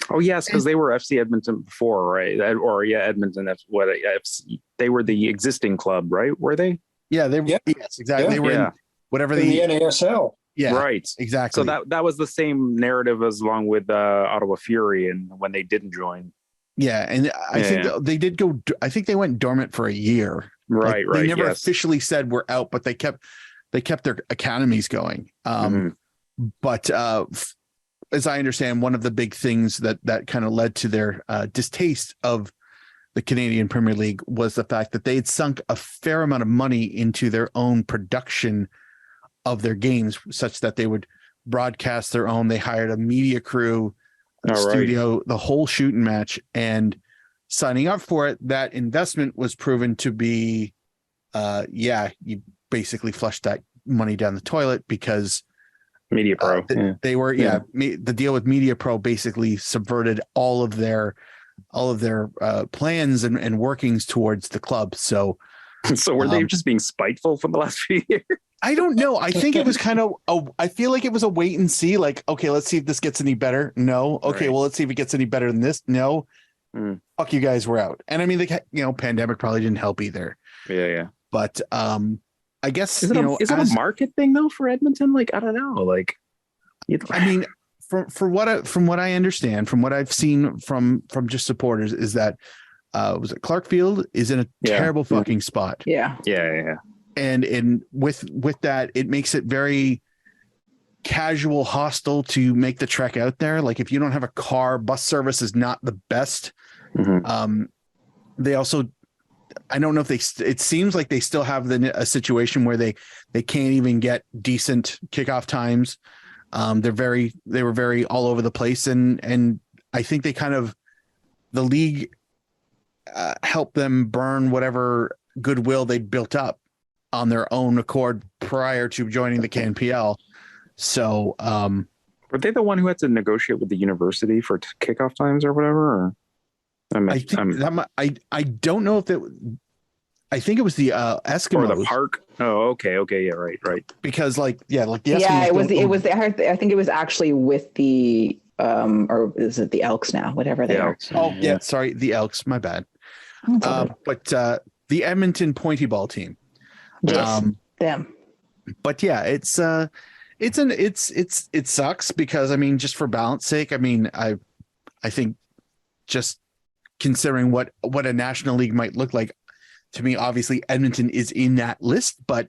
Oh yes, because they were FC Edmonton before, right? Edmonton. That's what FC. They were the existing club, right? Were they? Yeah, they were. Yeah. Yes, exactly. They were in whatever in the NASL. Yeah, right. Exactly. So that was the same narrative as along with Ottawa Fury and when they didn't join. Yeah, and I think they did go. I think they went dormant for a year. Right. They never officially said we're out, but they kept their academies going. But as I understand, one of the big things that kind of led to their distaste of the Canadian Premier League was the fact that they had sunk a fair amount of money into their own production of their games, such that they would broadcast their own. They hired a media crew, studio, the whole shooting match, and signing up for it, that investment was proven to be, you basically flushed that money down the toilet because Media Pro. They were, the deal with Media Pro basically subverted all of their plans and workings towards the club. So were they just being spiteful for the last few years? I don't know. I think it was kind of, I feel like it was a wait and see, like, okay, let's see if this gets any better. No. Okay. Right. Well, let's see if it gets any better than this. No. Fuck you guys, we're out. And I mean, the pandemic probably didn't help either. Yeah. But I guess is it a market thing though for Edmonton? Like, I don't know. Like, I mean, from what I understand, from what I've seen from just supporters, is that was it Clarkfield is in a terrible fucking spot. Yeah. And with that, it makes it very casual, hostile to make the trek out there. Like if you don't have a car, bus service is not the best. They also, I don't know if it seems like they still have a situation where they can't even get decent kickoff times. They were very all over the place, and I think they kind of the league helped them burn whatever goodwill they'd built up on their own accord prior to joining the KNPL. So, were they the one who had to negotiate with the university for kickoff times or whatever? Or? I don't know if I think it was the Eskimos or the park. Oh, okay, yeah, right. Because the Eskimos it was I think it was actually with the or is it the Elks now? Whatever they are. Oh yeah, sorry, the Elks. My bad. But the Edmonton Pointy Ball team. Yes, them. But yeah, it sucks because I mean, just for balance sake, I mean, I think just considering what a national league might look like, to me, obviously Edmonton is in that list, but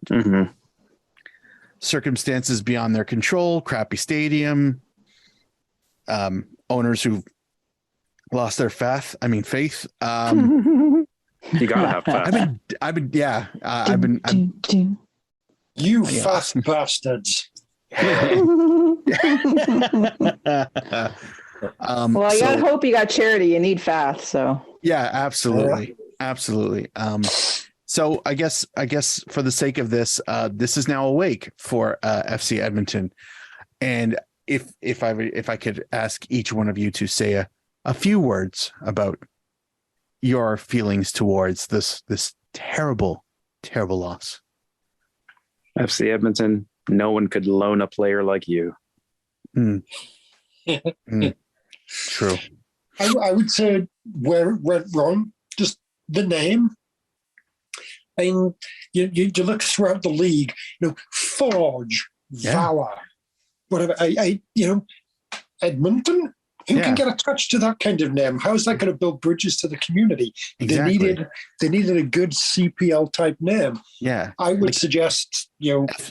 circumstances beyond their control, crappy stadium, owners who've lost their faith. You gotta have faith. You fast bastards. Well, you gotta hope you got charity. You need faith, so yeah, absolutely. So I guess for the sake of this, this is now awake for FC Edmonton, and if I could ask each one of you to say a few words about your feelings towards this terrible loss. FC Edmonton, no one could loan a player like you. True. I would say where it went wrong, just the name. I mean, you look throughout the league, Forge, Valor, whatever. Edmonton. Who can get attached to that kind of name? How is that going to build bridges to the community? Exactly. They needed a good CPL type name. Yeah. I would suggest,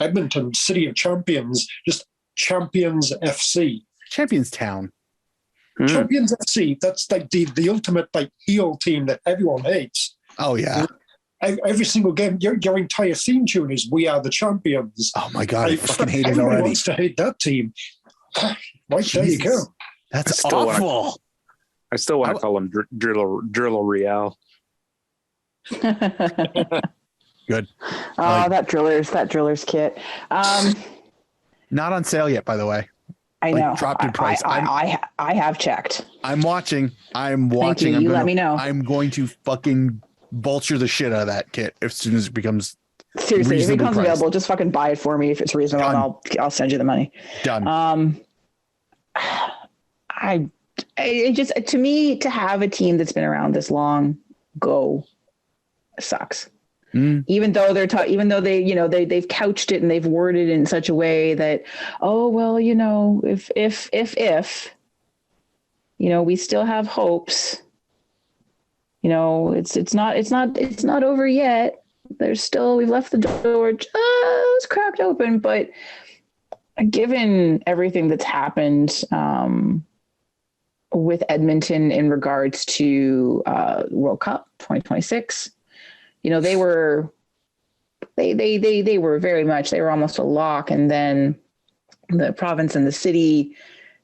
Edmonton, City of Champions, just Champions FC. Champions Town. Champions FC. That's like the ultimate heel team that everyone hates. Oh yeah. Every single game, your entire theme tune is "We Are the Champions." Oh my god, I fucking hate it everyone already. Wants to hate that team. Right, there you go. That's awful. I still want to call him Driller Real. Good. That Drillers kit. Not on sale yet, by the way. I know. Dropped in price. I have checked. I'm watching. Thank you. You let me know. I'm going to fucking vulture the shit out of that kit as soon as it becomes seriously. If it becomes available, just fucking buy it for me if it's reasonable. And I'll send you the money. Done. It just, to me, to have a team that's been around this long sucks. Even though they've couched it and they've worded it in such a way that, if we still have hopes, it's not over yet. We've left the door just cracked open, but given everything that's happened, with Edmonton in regards to World Cup 2026, they were very much, they were almost a lock. And then the province and the city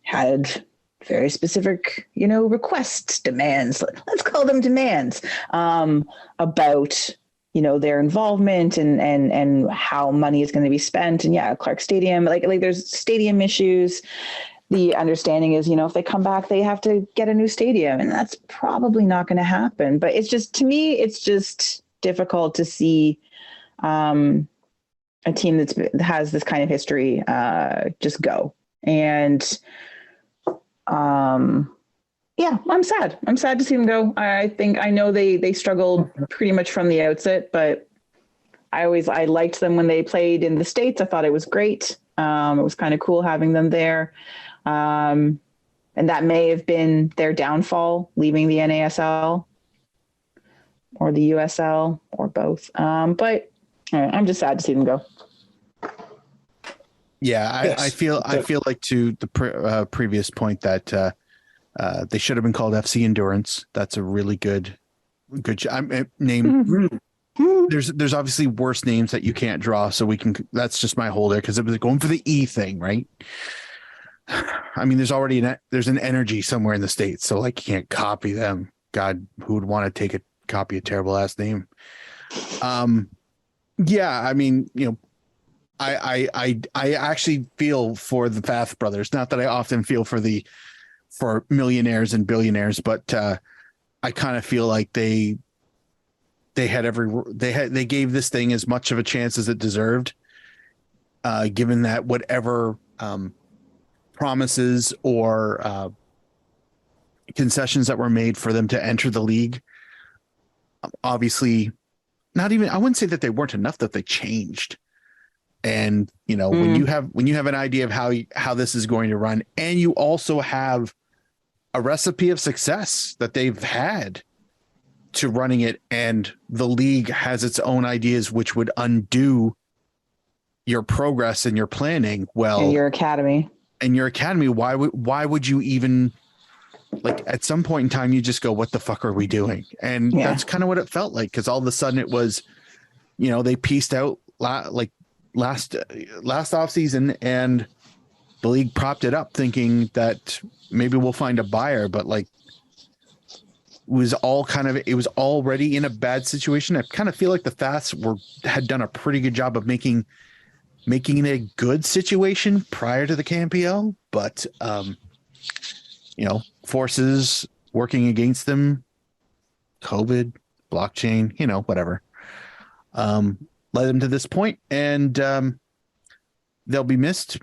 had very specific, requests, demands, let's call them demands, about, their involvement and how money is going to be spent. And Clark Stadium, like there's stadium issues. The understanding is, if they come back, they have to get a new stadium, and that's probably not going to happen. But it's just, to me, it's just difficult to see a team that has this kind of history just go. And I'm sad. I'm sad to see them go. I know they struggled pretty much from the outset, but I liked them when they played in the States. I thought it was great. It was kind of cool having them there. And that may have been their downfall, leaving the NASL or the USL or both. But I'm just sad to see them go. Yeah, Yes. I feel like, to the previous point, that they should have been called FC Endurance. That's a really good name. There's obviously worse names that you can't draw, so that's just my holder, because it was going for the E thing, right? I mean, there's an energy somewhere in the States, so like you can't copy them. God, who would want to take a copy a terrible ass name? Yeah, I mean, I actually feel for the Fath brothers. Not that I often feel for millionaires and billionaires, but I kind of feel like they gave this thing as much of a chance as it deserved, given that whatever promises or concessions that were made for them to enter the league, obviously I wouldn't say that they weren't enough, that they changed. And when you have an idea of how this is going to run, and you also have a recipe of success that they've had to running it, and the league has its own ideas which would undo your progress and your planning, And your academy, why would you even, like, at some point in time you just go, what the fuck are we doing? And that's kind of what it felt like, because all of a sudden it was, they pieced out last off season, and the league propped it up thinking that maybe we'll find a buyer, but like it was already in a bad situation. I kind of feel like the Faths had done a pretty good job of making it a good situation prior to the KMPL, but forces working against them, COVID, blockchain, whatever, led them to this point, and they'll be missed,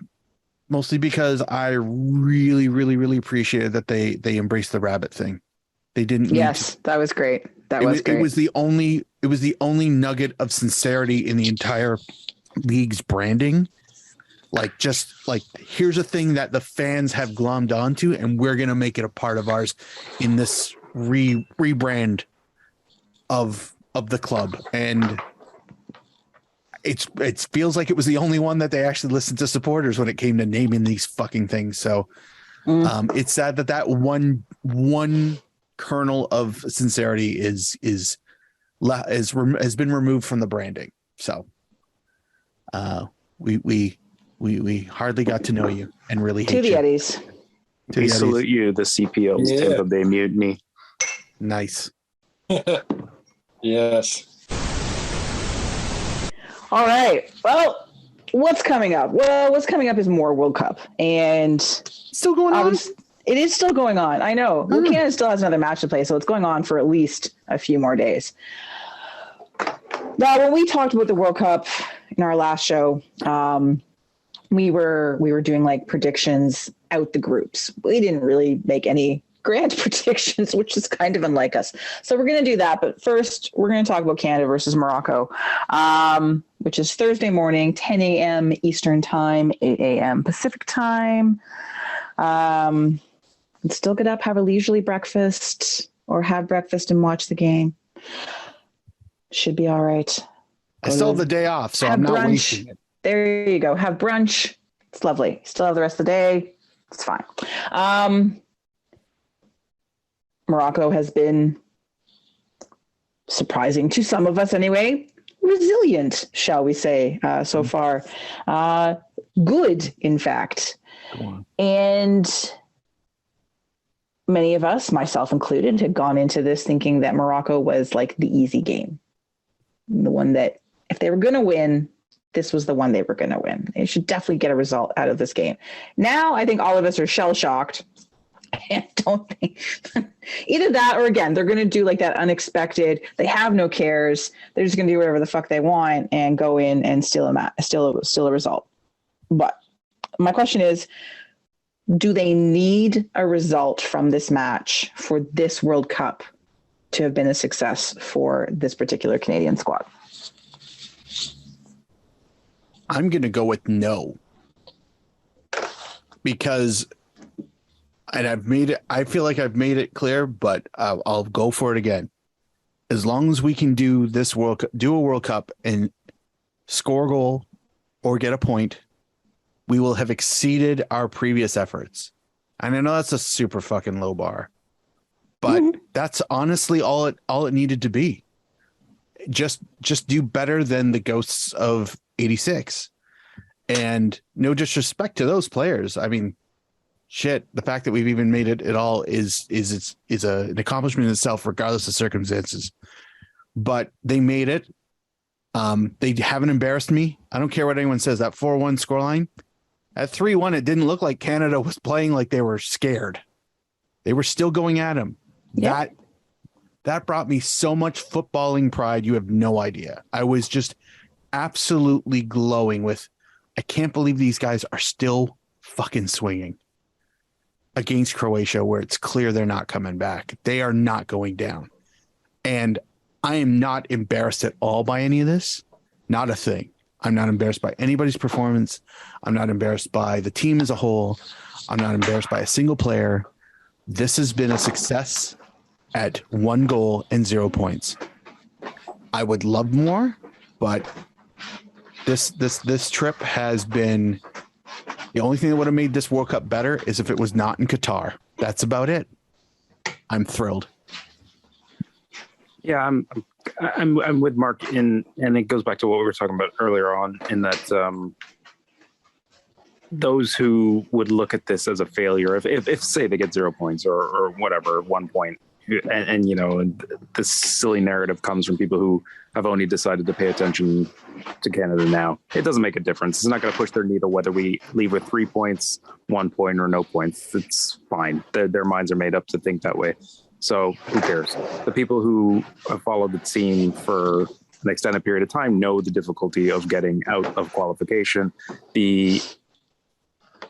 mostly because I really, really, really appreciated that they embraced the rabbit thing. They didn't. Yes, that was great. It was the only nugget of sincerity in the entire league's branding. Here's a thing that the fans have glommed onto, and we're going to make it a part of ours in this rebrand of the club. And it feels like it was the only one that they actually listened to supporters when it came to naming these fucking things. So it's sad that one kernel of sincerity has been removed from the branding. So we hardly got to know you and really hate the you. Eddies. We salute you, the CPO's Tampa Bay Mutiny. Nice. Yes. All right. Well, what's coming up? Well, what's coming up is more World Cup, and still going on. It is still going on. I know. Well, Canada still has another match to play, so it's going on for at least a few more days. Now, when we talked about the World Cup in our last show, we were doing like predictions out the groups. We didn't really make any grand predictions, which is kind of unlike us. So we're going to do that. But first, we're going to talk about Canada versus Morocco, which is Thursday morning, 10 a.m. Eastern time, 8 a.m. Pacific time. Still get up, have a leisurely breakfast, or have breakfast and watch the game. Should be all right. I still have the day off, so I'm not wasting it. There you go. Have brunch. It's lovely. Still have the rest of the day. It's fine. Morocco has been surprising to some of us anyway. Resilient, shall we say, so far. Good, in fact. And many of us, myself included, had gone into this thinking that Morocco was like the easy game. The one that if they were going to win, this was the one they were going to win. They should definitely get a result out of this game. Now, I think all of us are shell-shocked. I don't think either that or, again, they're going to do like that unexpected. They have no cares. They're just going to do whatever the fuck they want and go in and steal a result. But my question is, do they need a result from this match for this World Cup to have been a success for this particular Canadian squad? I'm going to go with no, because, and I feel like I've made it clear, but I'll go for it again. As long as we can do a World Cup and score a goal or get a point, we will have exceeded our previous efforts. And I know that's a super fucking low bar, but that's honestly all it needed to be. Just do better than the ghosts of 86. And no disrespect to those players. I mean, shit, the fact that we've even made it at all is an accomplishment in itself, regardless of circumstances. But they made it. They haven't embarrassed me. I don't care what anyone says. That 4-1 scoreline, at 3-1, it didn't look like Canada was playing like they were scared. They were still going at him. Yeah. That brought me so much footballing pride. You have no idea. I was just absolutely glowing with, I can't believe these guys are still fucking swinging against Croatia, where it's clear they're not coming back. They are not going down. And I am not embarrassed at all by any of this. Not a thing. I'm not embarrassed by anybody's performance. I'm not embarrassed by the team as a whole. I'm not embarrassed by a single player. This has been a success at 1 goal and 0 points. I would love more, but this trip has been, the only thing that would have made this World Cup better is if it was not in Qatar. That's about it. I'm thrilled. Yeah, I'm with Mark and it goes back to what we were talking about earlier on, in that those who would look at this as a failure, if say they get 0 points or whatever, 1 point, and you know, this silly narrative comes from people who have only decided to pay attention to Canada now. It doesn't make a difference. It's not going to push their needle whether we leave with 3 points, 1 point, or no points. It's fine. Their minds are made up to think that way. So who cares? The people who have followed the team for an extended period of time know the difficulty of getting out of qualification. The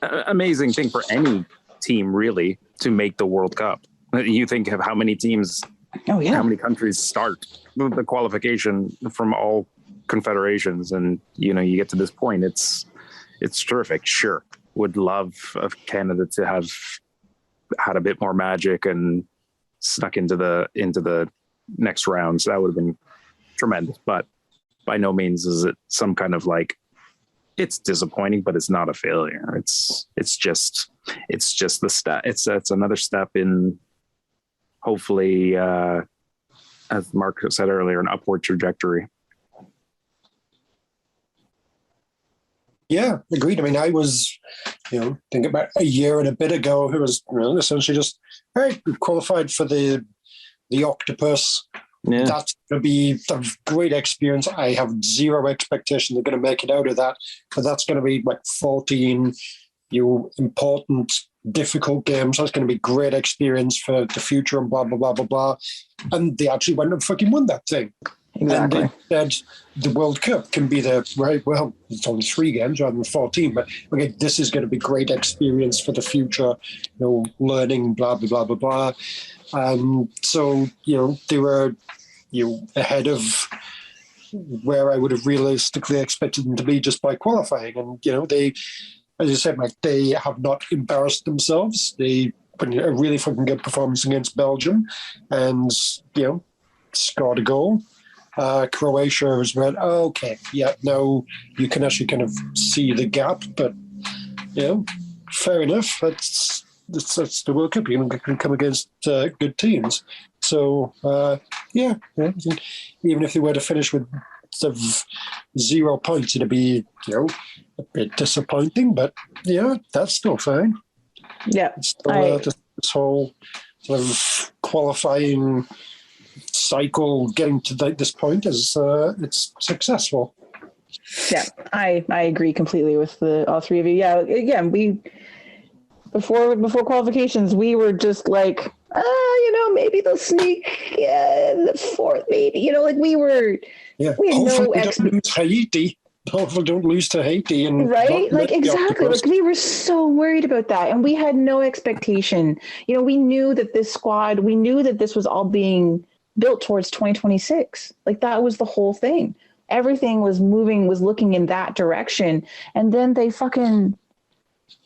amazing thing for any team, really, to make the World Cup. You think of how many teams, how many countries start the qualification from all confederations, and you know, you get to this point. It's terrific. Sure, would love of Canada to have had a bit more magic and snuck into the next round. So that would have been tremendous. But by no means is it some kind of like, it's disappointing, but it's not a failure. It's just the step. It's another step in, hopefully, as Mark said earlier, an upward trajectory. Yeah, agreed. I mean, I was, think about a year and a bit ago, it was essentially just, all right, we've qualified for the Octopus. Yeah. That's going to be a great experience. I have zero expectation they're going to make it out of that, but that's going to be like 14 important, difficult games. That's going to be great experience for the future and blah, blah, blah, blah, blah. And they actually went and fucking won that thing. Exactly. And they said the World Cup can be right, well, it's only 3 games rather than 14, but okay, this is going to be great experience for the future, learning, blah, blah, blah, blah, blah. So, they were, ahead of where I would have realistically expected them to be just by qualifying. And, they, as you said, Mike, they have not embarrassed themselves. They put in a really fucking good performance against Belgium and, scored a goal. Croatia was went, okay, yeah, now you can actually kind of see the gap, but, fair enough. That's the World Cup. You can come against good teams. So, even if they were to finish with sort of 0 points, it'd be, a bit disappointing, but yeah, that's still fine. Yeah. Still, this whole sort of qualifying cycle getting to this point is it's successful. Yeah, I agree completely with all three of you. Yeah, again, we before qualifications, we were just like, maybe they'll sneak the fourth, maybe, we were. Yeah, we had hopefully no don't lose Haiti. Hopefully don't lose to Haiti. And right? Like, exactly. Like, we were so worried about that. And we had no expectation. We knew that this squad, we knew that this was all being built towards 2026. Like, that was the whole thing. Everything was looking in that direction. And then they fucking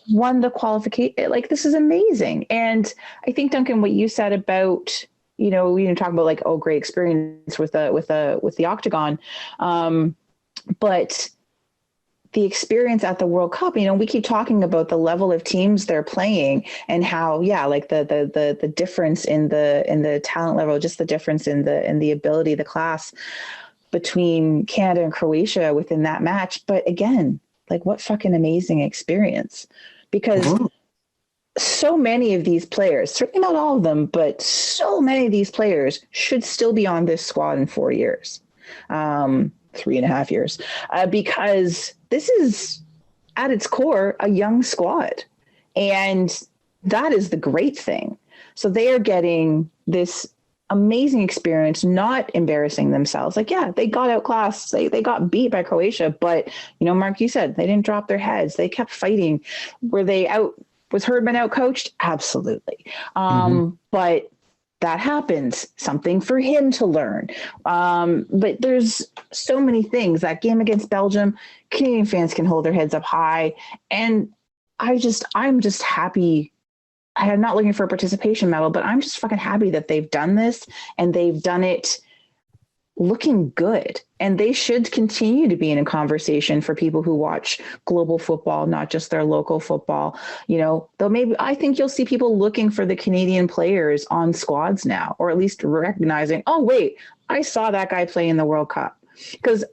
won the qualification. Like, this is amazing. And I think, Duncan, what you said about, we didn't talk about like, oh, great experience with the Octagon. But the experience at the World Cup, we keep talking about the level of teams they're playing and how, like the difference in the talent level, just the difference in the ability, the class between Canada and Croatia within that match. But again, like, what fucking amazing experience, because so many of these players, certainly not all of them, but so many of these players should still be on this squad in 4 years, 3.5 years, because this is at its core a young squad. And that is the great thing. So they are getting this amazing experience, not embarrassing themselves. Like, yeah, they got outclassed. They got beat by Croatia, but Mark, you said they didn't drop their heads. They kept fighting. Was Herdman outcoached? Absolutely. But that happens. Something for him to learn. But there's so many things. That game against Belgium, Canadian fans can hold their heads up high. And I'm just happy. I'm not looking for a participation medal, but I'm just fucking happy that they've done this and they've done it looking good. And they should continue to be in a conversation for people who watch global football, not just their local football. I think you'll see people looking for the Canadian players on squads now, or at least recognizing, oh, wait, I saw that guy play in the World Cup. Because,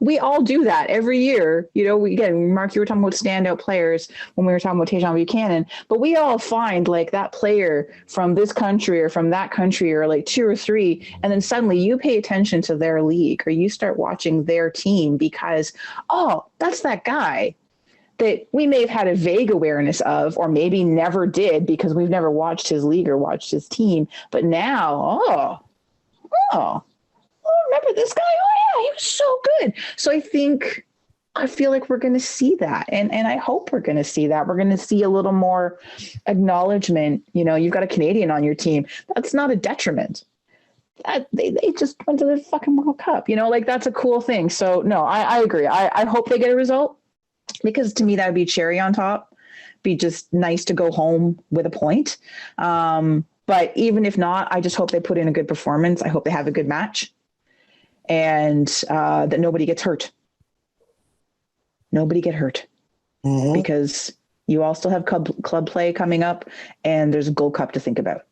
we all do that every year. Mark, you were talking about standout players when we were talking about Tajon Buchanan, but we all find like that player from this country or from that country or like 2 or 3. And then suddenly you pay attention to their league or you start watching their team because, oh, that's that guy that we may have had a vague awareness of, or maybe never did because we've never watched his league or watched his team. But now, remember this guy? Oh yeah, he was so good. So I feel like we're going to see that. And I hope we're going to see that. We're going to see a little more acknowledgement. You've got a Canadian on your team. That's not a detriment. They just went to the fucking World Cup, that's a cool thing. So no, I agree. I hope they get a result because to me, that would be cherry on top. Be just nice to go home with a point. But even if not, I just hope they put in a good performance. I hope they have a good match. And that nobody gets hurt. Nobody get hurt. Because you all still have club play coming up and there's a Gold Cup to think about.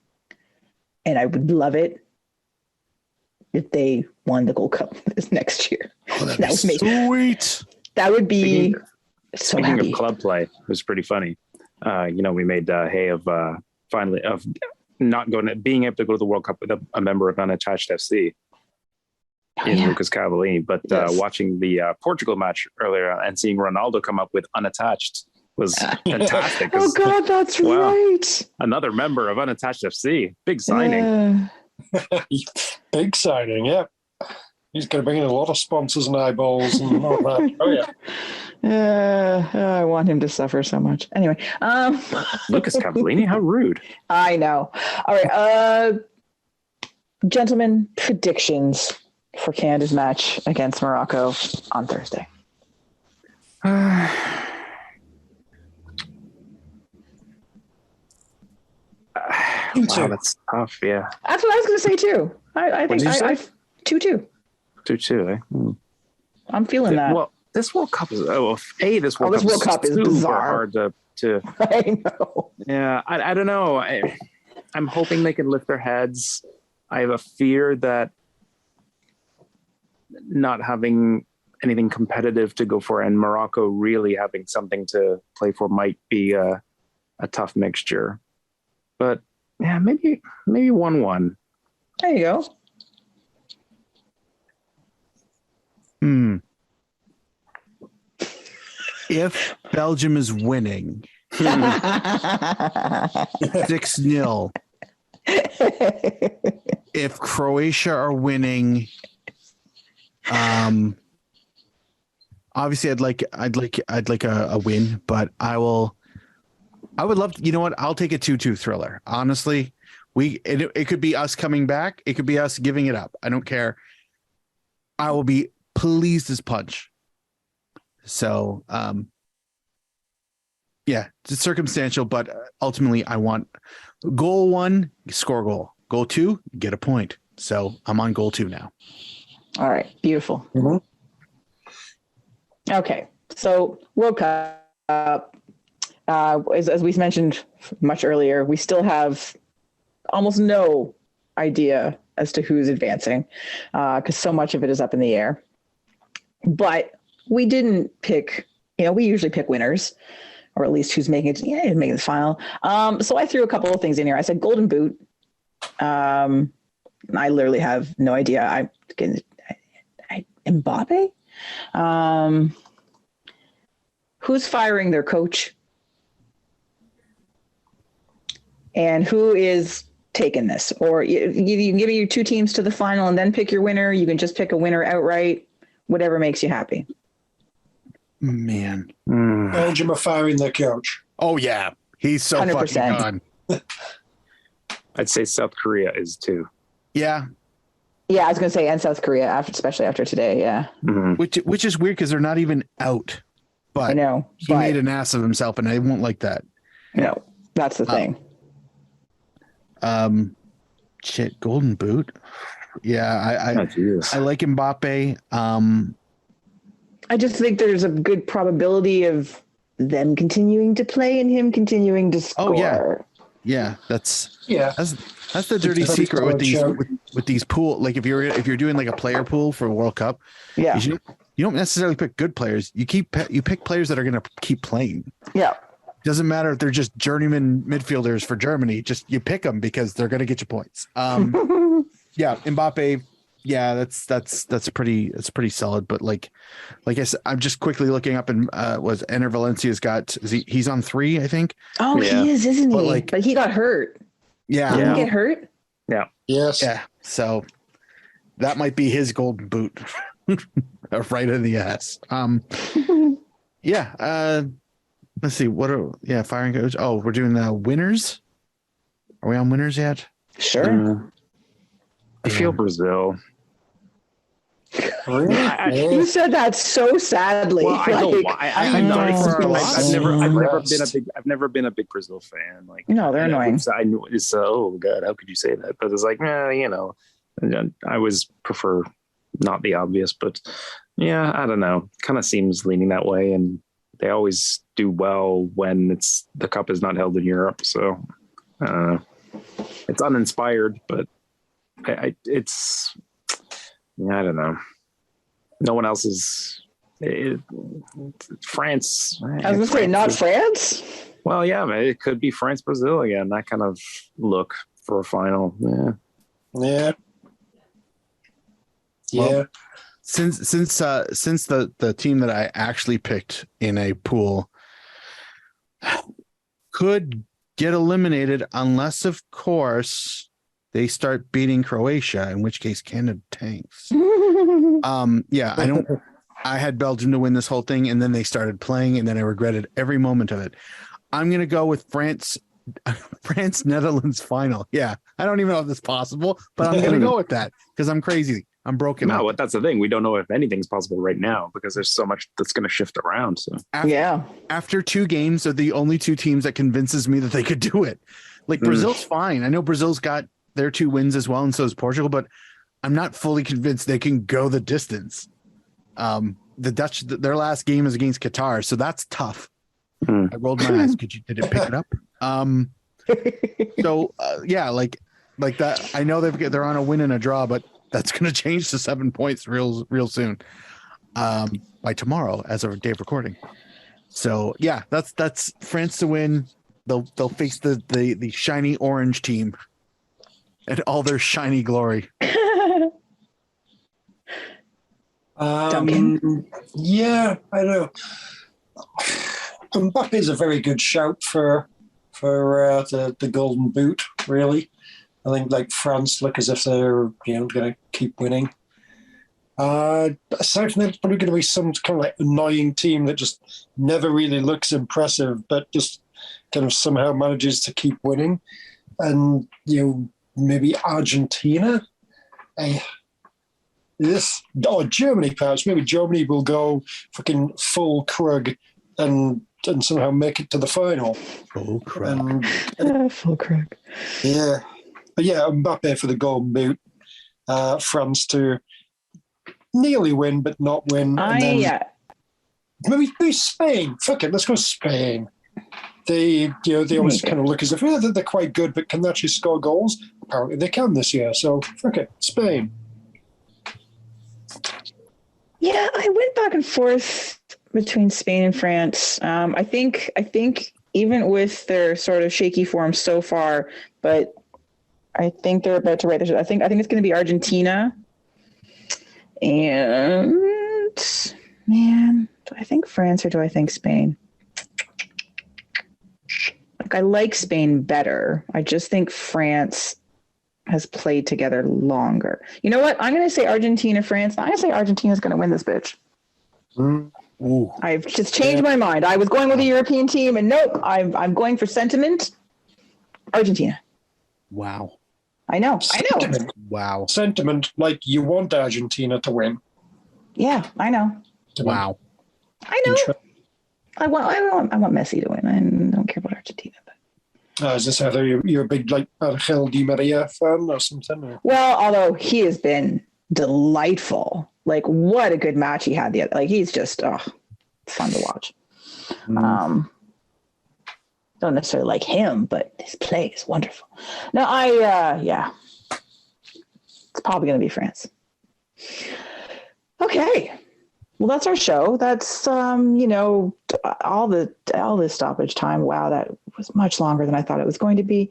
And I would love it if they won the Gold Cup this next year. Oh, that would be sweet. That would be speaking of club play, it was pretty funny. We made hay of finally of not being able to go to the World Cup with a member of Unattached FC. Lucas Cavallini, but yes. Watching the Portugal match earlier and seeing Ronaldo come up with Unattached was fantastic. Oh God, that's right. Another member of Unattached FC. Big signing. Big signing, yeah. He's going to bring in a lot of sponsors and eyeballs and all that. Oh yeah. I want him to suffer so much. Anyway, Lucas Cavallini, how rude. I know. All right, gentlemen, predictions for Canada's match against Morocco on Thursday. Wow, that's tough. Yeah, that's what I was going to say too. I think I 2-2. 2-2. Eh? I'm feeling that. Well, this World Cup is this World Cup is bizarre. Hard to. I know. Yeah, I don't know. I'm hoping they can lift their heads. I have a fear that not having anything competitive to go for and Morocco really having something to play for might be a tough mixture. But yeah, maybe 1-1. There you go. If Belgium is winning 6-0, if Croatia are winning, obviously I'd like a win, but I would love to, I'll take a 2-2 thriller. Honestly, it could be us coming back. It could be us giving it up. I don't care. I will be pleased as punch. So, yeah, it's circumstantial, but ultimately I want goal 1, score goal. Goal 2, get a point. So I'm on goal 2 now. All right. Beautiful. Mm-hmm. Okay. So World Cup, as we mentioned much earlier, we still have almost no idea as to who's advancing because so much of it is up in the air. But we didn't pick, we usually pick winners. or at least who's making it. Yeah, he's making the final. So I threw a couple of things in here. I said Golden Boot. I literally have no idea. I Mbappe. Who's firing their coach? And who is taking this? Or you can give me your two teams to the final and then pick your winner. You can just pick a winner outright, whatever makes you happy. Man. Belgium are firing their coach. Oh, yeah. He's so 100%. fucking gone. I'd say South Korea is too. Yeah. Yeah, I was going to say, and South Korea, especially after today. Yeah. Mm-hmm. Which is weird because they're not even out. But I know. he made an ass of himself, and I won't like that. No, that's the thing. Shit, Golden Boot. Yeah, I like Mbappe. I just think there's a good probability of them continuing to play and him continuing to score. Oh, yeah. That's the dirty secret with these pool. Like if you're doing like a player pool for World Cup, Yeah. you don't necessarily pick good players. You pick players that are going to keep playing. Yeah. Doesn't matter if they're just journeyman midfielders for Germany. Just you pick them because they're going to get you points. Yeah, Mbappe. Yeah, that's pretty solid. But like I said, I'm just quickly looking up and was Enner Valencia's got he's on 3, I think. Oh, Yeah. he is, isn't he? But But he got hurt. Yeah. Didn't he get hurt? Yeah. Yes. Yeah. So that might be his Golden Boot. Right in the ass. Yeah. Let's see. Firing coach. Oh, we're doing the winners. Are we on winners yet? Sure. I feel Brazil. Really? You said that so sadly. Well, I don't. I'm not. No. I've never been a big Brazil fan. Like, No, they're annoying. I knew it's. Oh God, how could you say that? But it's like, and I always prefer not the obvious, but yeah, I don't know. Kind of seems leaning that way, and they always do well when the cup is not held in Europe. So it's uninspired, but it's. I don't know. No one else is. France. I was going to say, not France? Well, yeah, it could be France, Brazil again. That kind of look for a final. Yeah. Well, since the team that I actually picked in a pool could get eliminated unless, of course, they start beating Croatia, in which case Canada tanks. Yeah, I had Belgium to win this whole thing, and then they started playing, and then I regretted every moment of it. I'm going to go with France Netherlands final. Yeah, I don't even know if that's possible, but I'm going to go with that because I'm crazy. I'm broken. No, but that's the thing. We don't know if anything's possible right now because there's so much that's going to shift around. So after 2 games are the only 2 teams that convinces me that they could do it. Like Brazil's fine. I know Brazil's got their 2 wins as well, and so is Portugal, but I'm not fully convinced they can go the distance. The Dutch, their last game is against Qatar, so that's tough. I rolled my eyes. Did it pick it up? Yeah, like that. I know they're on a win and a draw, but that's going to change to 7 points real soon. By tomorrow, as of a day of recording. So yeah, that's France to win. They'll face the shiny orange team and all their shiny glory. Yeah, I know. Mbappe is a very good shout for the Golden Boot. Really, I think like France look as if they're going to keep winning. Aside from that, it's probably going to be some kind of like annoying team that just never really looks impressive, but just kind of somehow manages to keep winning. And maybe Argentina. Germany perhaps. Maybe Germany will go fucking full Krug and somehow make it to the final. Full Krug. Full Krug. Yeah. But yeah, Mbappe for the Golden Boot. France to nearly win, but not win. Maybe Spain. Fuck it, let's go Spain. They always kind of look as if they're quite good, but can they actually score goals? Apparently they can this year. So fuck it, Spain. Yeah, I went back and forth between Spain and France. I think even with their sort of shaky form so far, but I think they're about to write their. I think it's going to be Argentina. And man, do I think France or do I think Spain? Like, I like Spain better. I just think France has played together longer. You know what? I'm going to say Argentina, France. I'm going to say Argentina's going to win this bitch. Ooh. I've just changed my mind. I was going with a European team, and nope, I'm going for sentiment. Argentina. Wow. I know. Sentiment. Wow. Sentiment, like you want Argentina to win. Yeah, I know. Wow. I know. I want Messi to win. I don't care about Argentina. But. Is this either you're a big like Angel Di Maria fan or something? Or? Well, although he has been delightful. Like, what a good match he had. He's just fun to watch. Don't necessarily like him, but his play is wonderful. No, it's probably going to be France. Okay. Well, that's our show. That's, all this stoppage time. Wow, that was much longer than I thought it was going to be.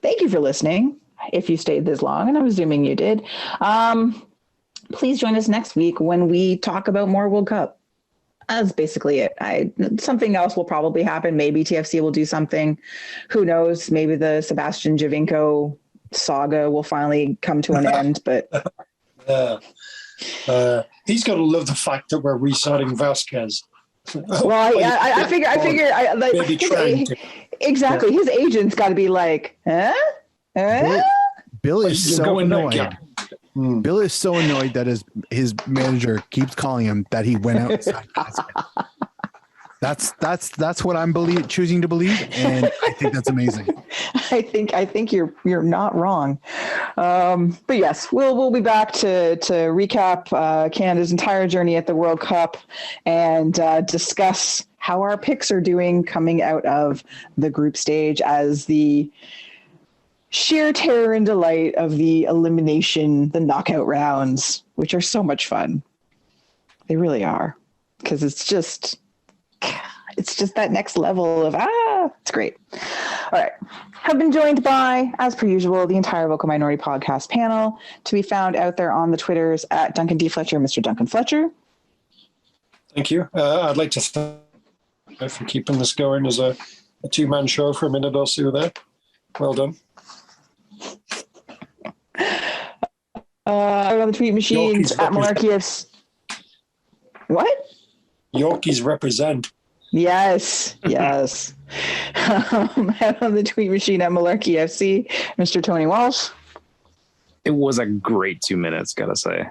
Thank you for listening. If you stayed this long, and I'm assuming you did, please join us next week when we talk about more World Cup. That's basically it. Something else will probably happen. Maybe TFC will do something. Who knows? Maybe the Sebastian Giovinco saga will finally come to an end. But he's got to love the fact that we're restarting Vasquez. Well, I figure, maybe trying to. Exactly. Yeah. His agent's got to be like, huh? Bill is so annoyed. Bill is so annoyed that his manager keeps calling him that he went outside. That's what I'm choosing to believe, and I think that's amazing. I think you're not wrong. But yes, we'll be back to recap Canada's entire journey at the World Cup and discuss how our picks are doing coming out of the group stage as the sheer terror and delight of the elimination, the knockout rounds, which are so much fun. They really are, because it's just that next level of, it's great. All right. Have been joined by, as per usual, the entire Vocal Minority Podcast panel, to be found out there on the Twitters at Duncan D. Fletcher, Mr. Duncan Fletcher. Thank you. I'd like to thank you for keeping this going as a two-man show for a minute or so there. Well done. On the tweet machines at Malarkey. What? Yorkies represent. Yes. On the tweet machine at Malarkey FC, Mr. Tony Walsh. It was a great 2 minutes, gotta say.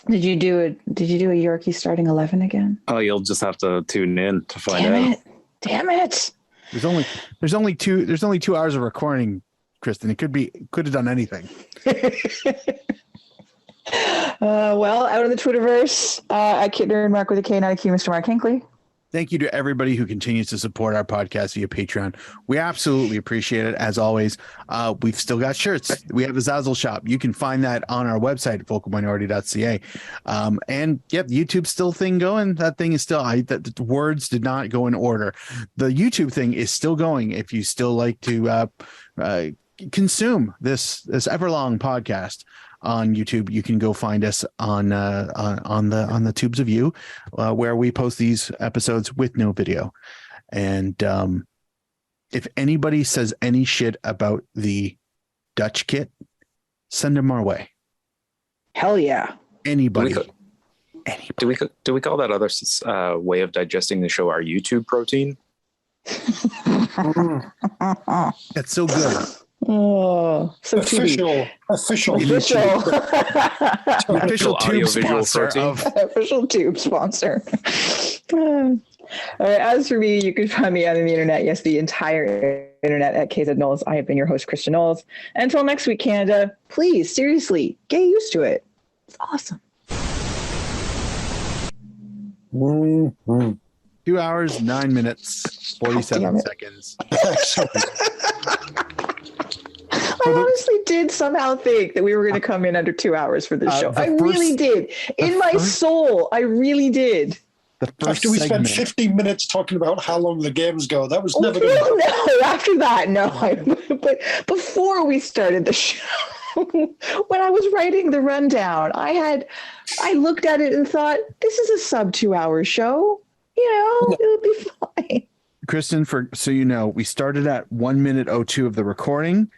Did you do a Yorkie starting 11 again? Oh, you'll just have to tune in to find out. Damn it. There's only 2 hours of recording, Kristen. It could have done anything. Well, out of the Twitterverse, at Kittner and Mark with a K, not a Q, Mr. Mark Hinckley. Thank you to everybody who continues to support our podcast via Patreon. We absolutely appreciate it. As always, we've still got shirts. We have a Zazzle shop. You can find that on our website at vocalminority.ca. And yep, YouTube's still thing going. That thing is still, the words did not go in order. The YouTube thing is still going. If you still like to consume this Everlong podcast on YouTube, you can go find us on the Tubes of You, where we post these episodes with no video. And if anybody says any shit about the Dutch kit, send them our way. Hell yeah! Anybody. Do we call that other way of digesting the show our YouTube protein? That's so good. Oh, so official tube sponsor of official tube sponsor. All right, as for me, you can find me on the internet, yes, the entire internet at KZ Knowles. I have been your host, Christian Knowles. Until next week, Canada, please, seriously, get used to it. It's awesome. 2 hours, 9 minutes, 47 seconds. I honestly did somehow think that we were going to come in under 2 hours for this show. I really did. In my soul, I really did. After we spent 15 minutes talking about how long the games go, that was never going to happen. No, after that, no. But before we started the show, when I was writing the rundown, I looked at it and thought, this is a sub 2 hour show. It'll be fine. Kristen, so you know, we started at 1 minute 02 of the recording.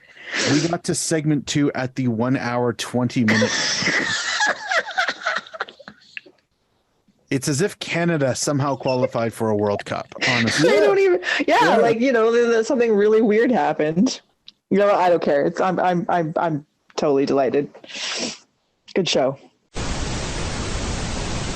We got to segment 2 at the 1 hour 20 minute. It's as if Canada somehow qualified for a World Cup, honestly. I don't even, something really weird happened. I don't care. I'm totally delighted. Good show.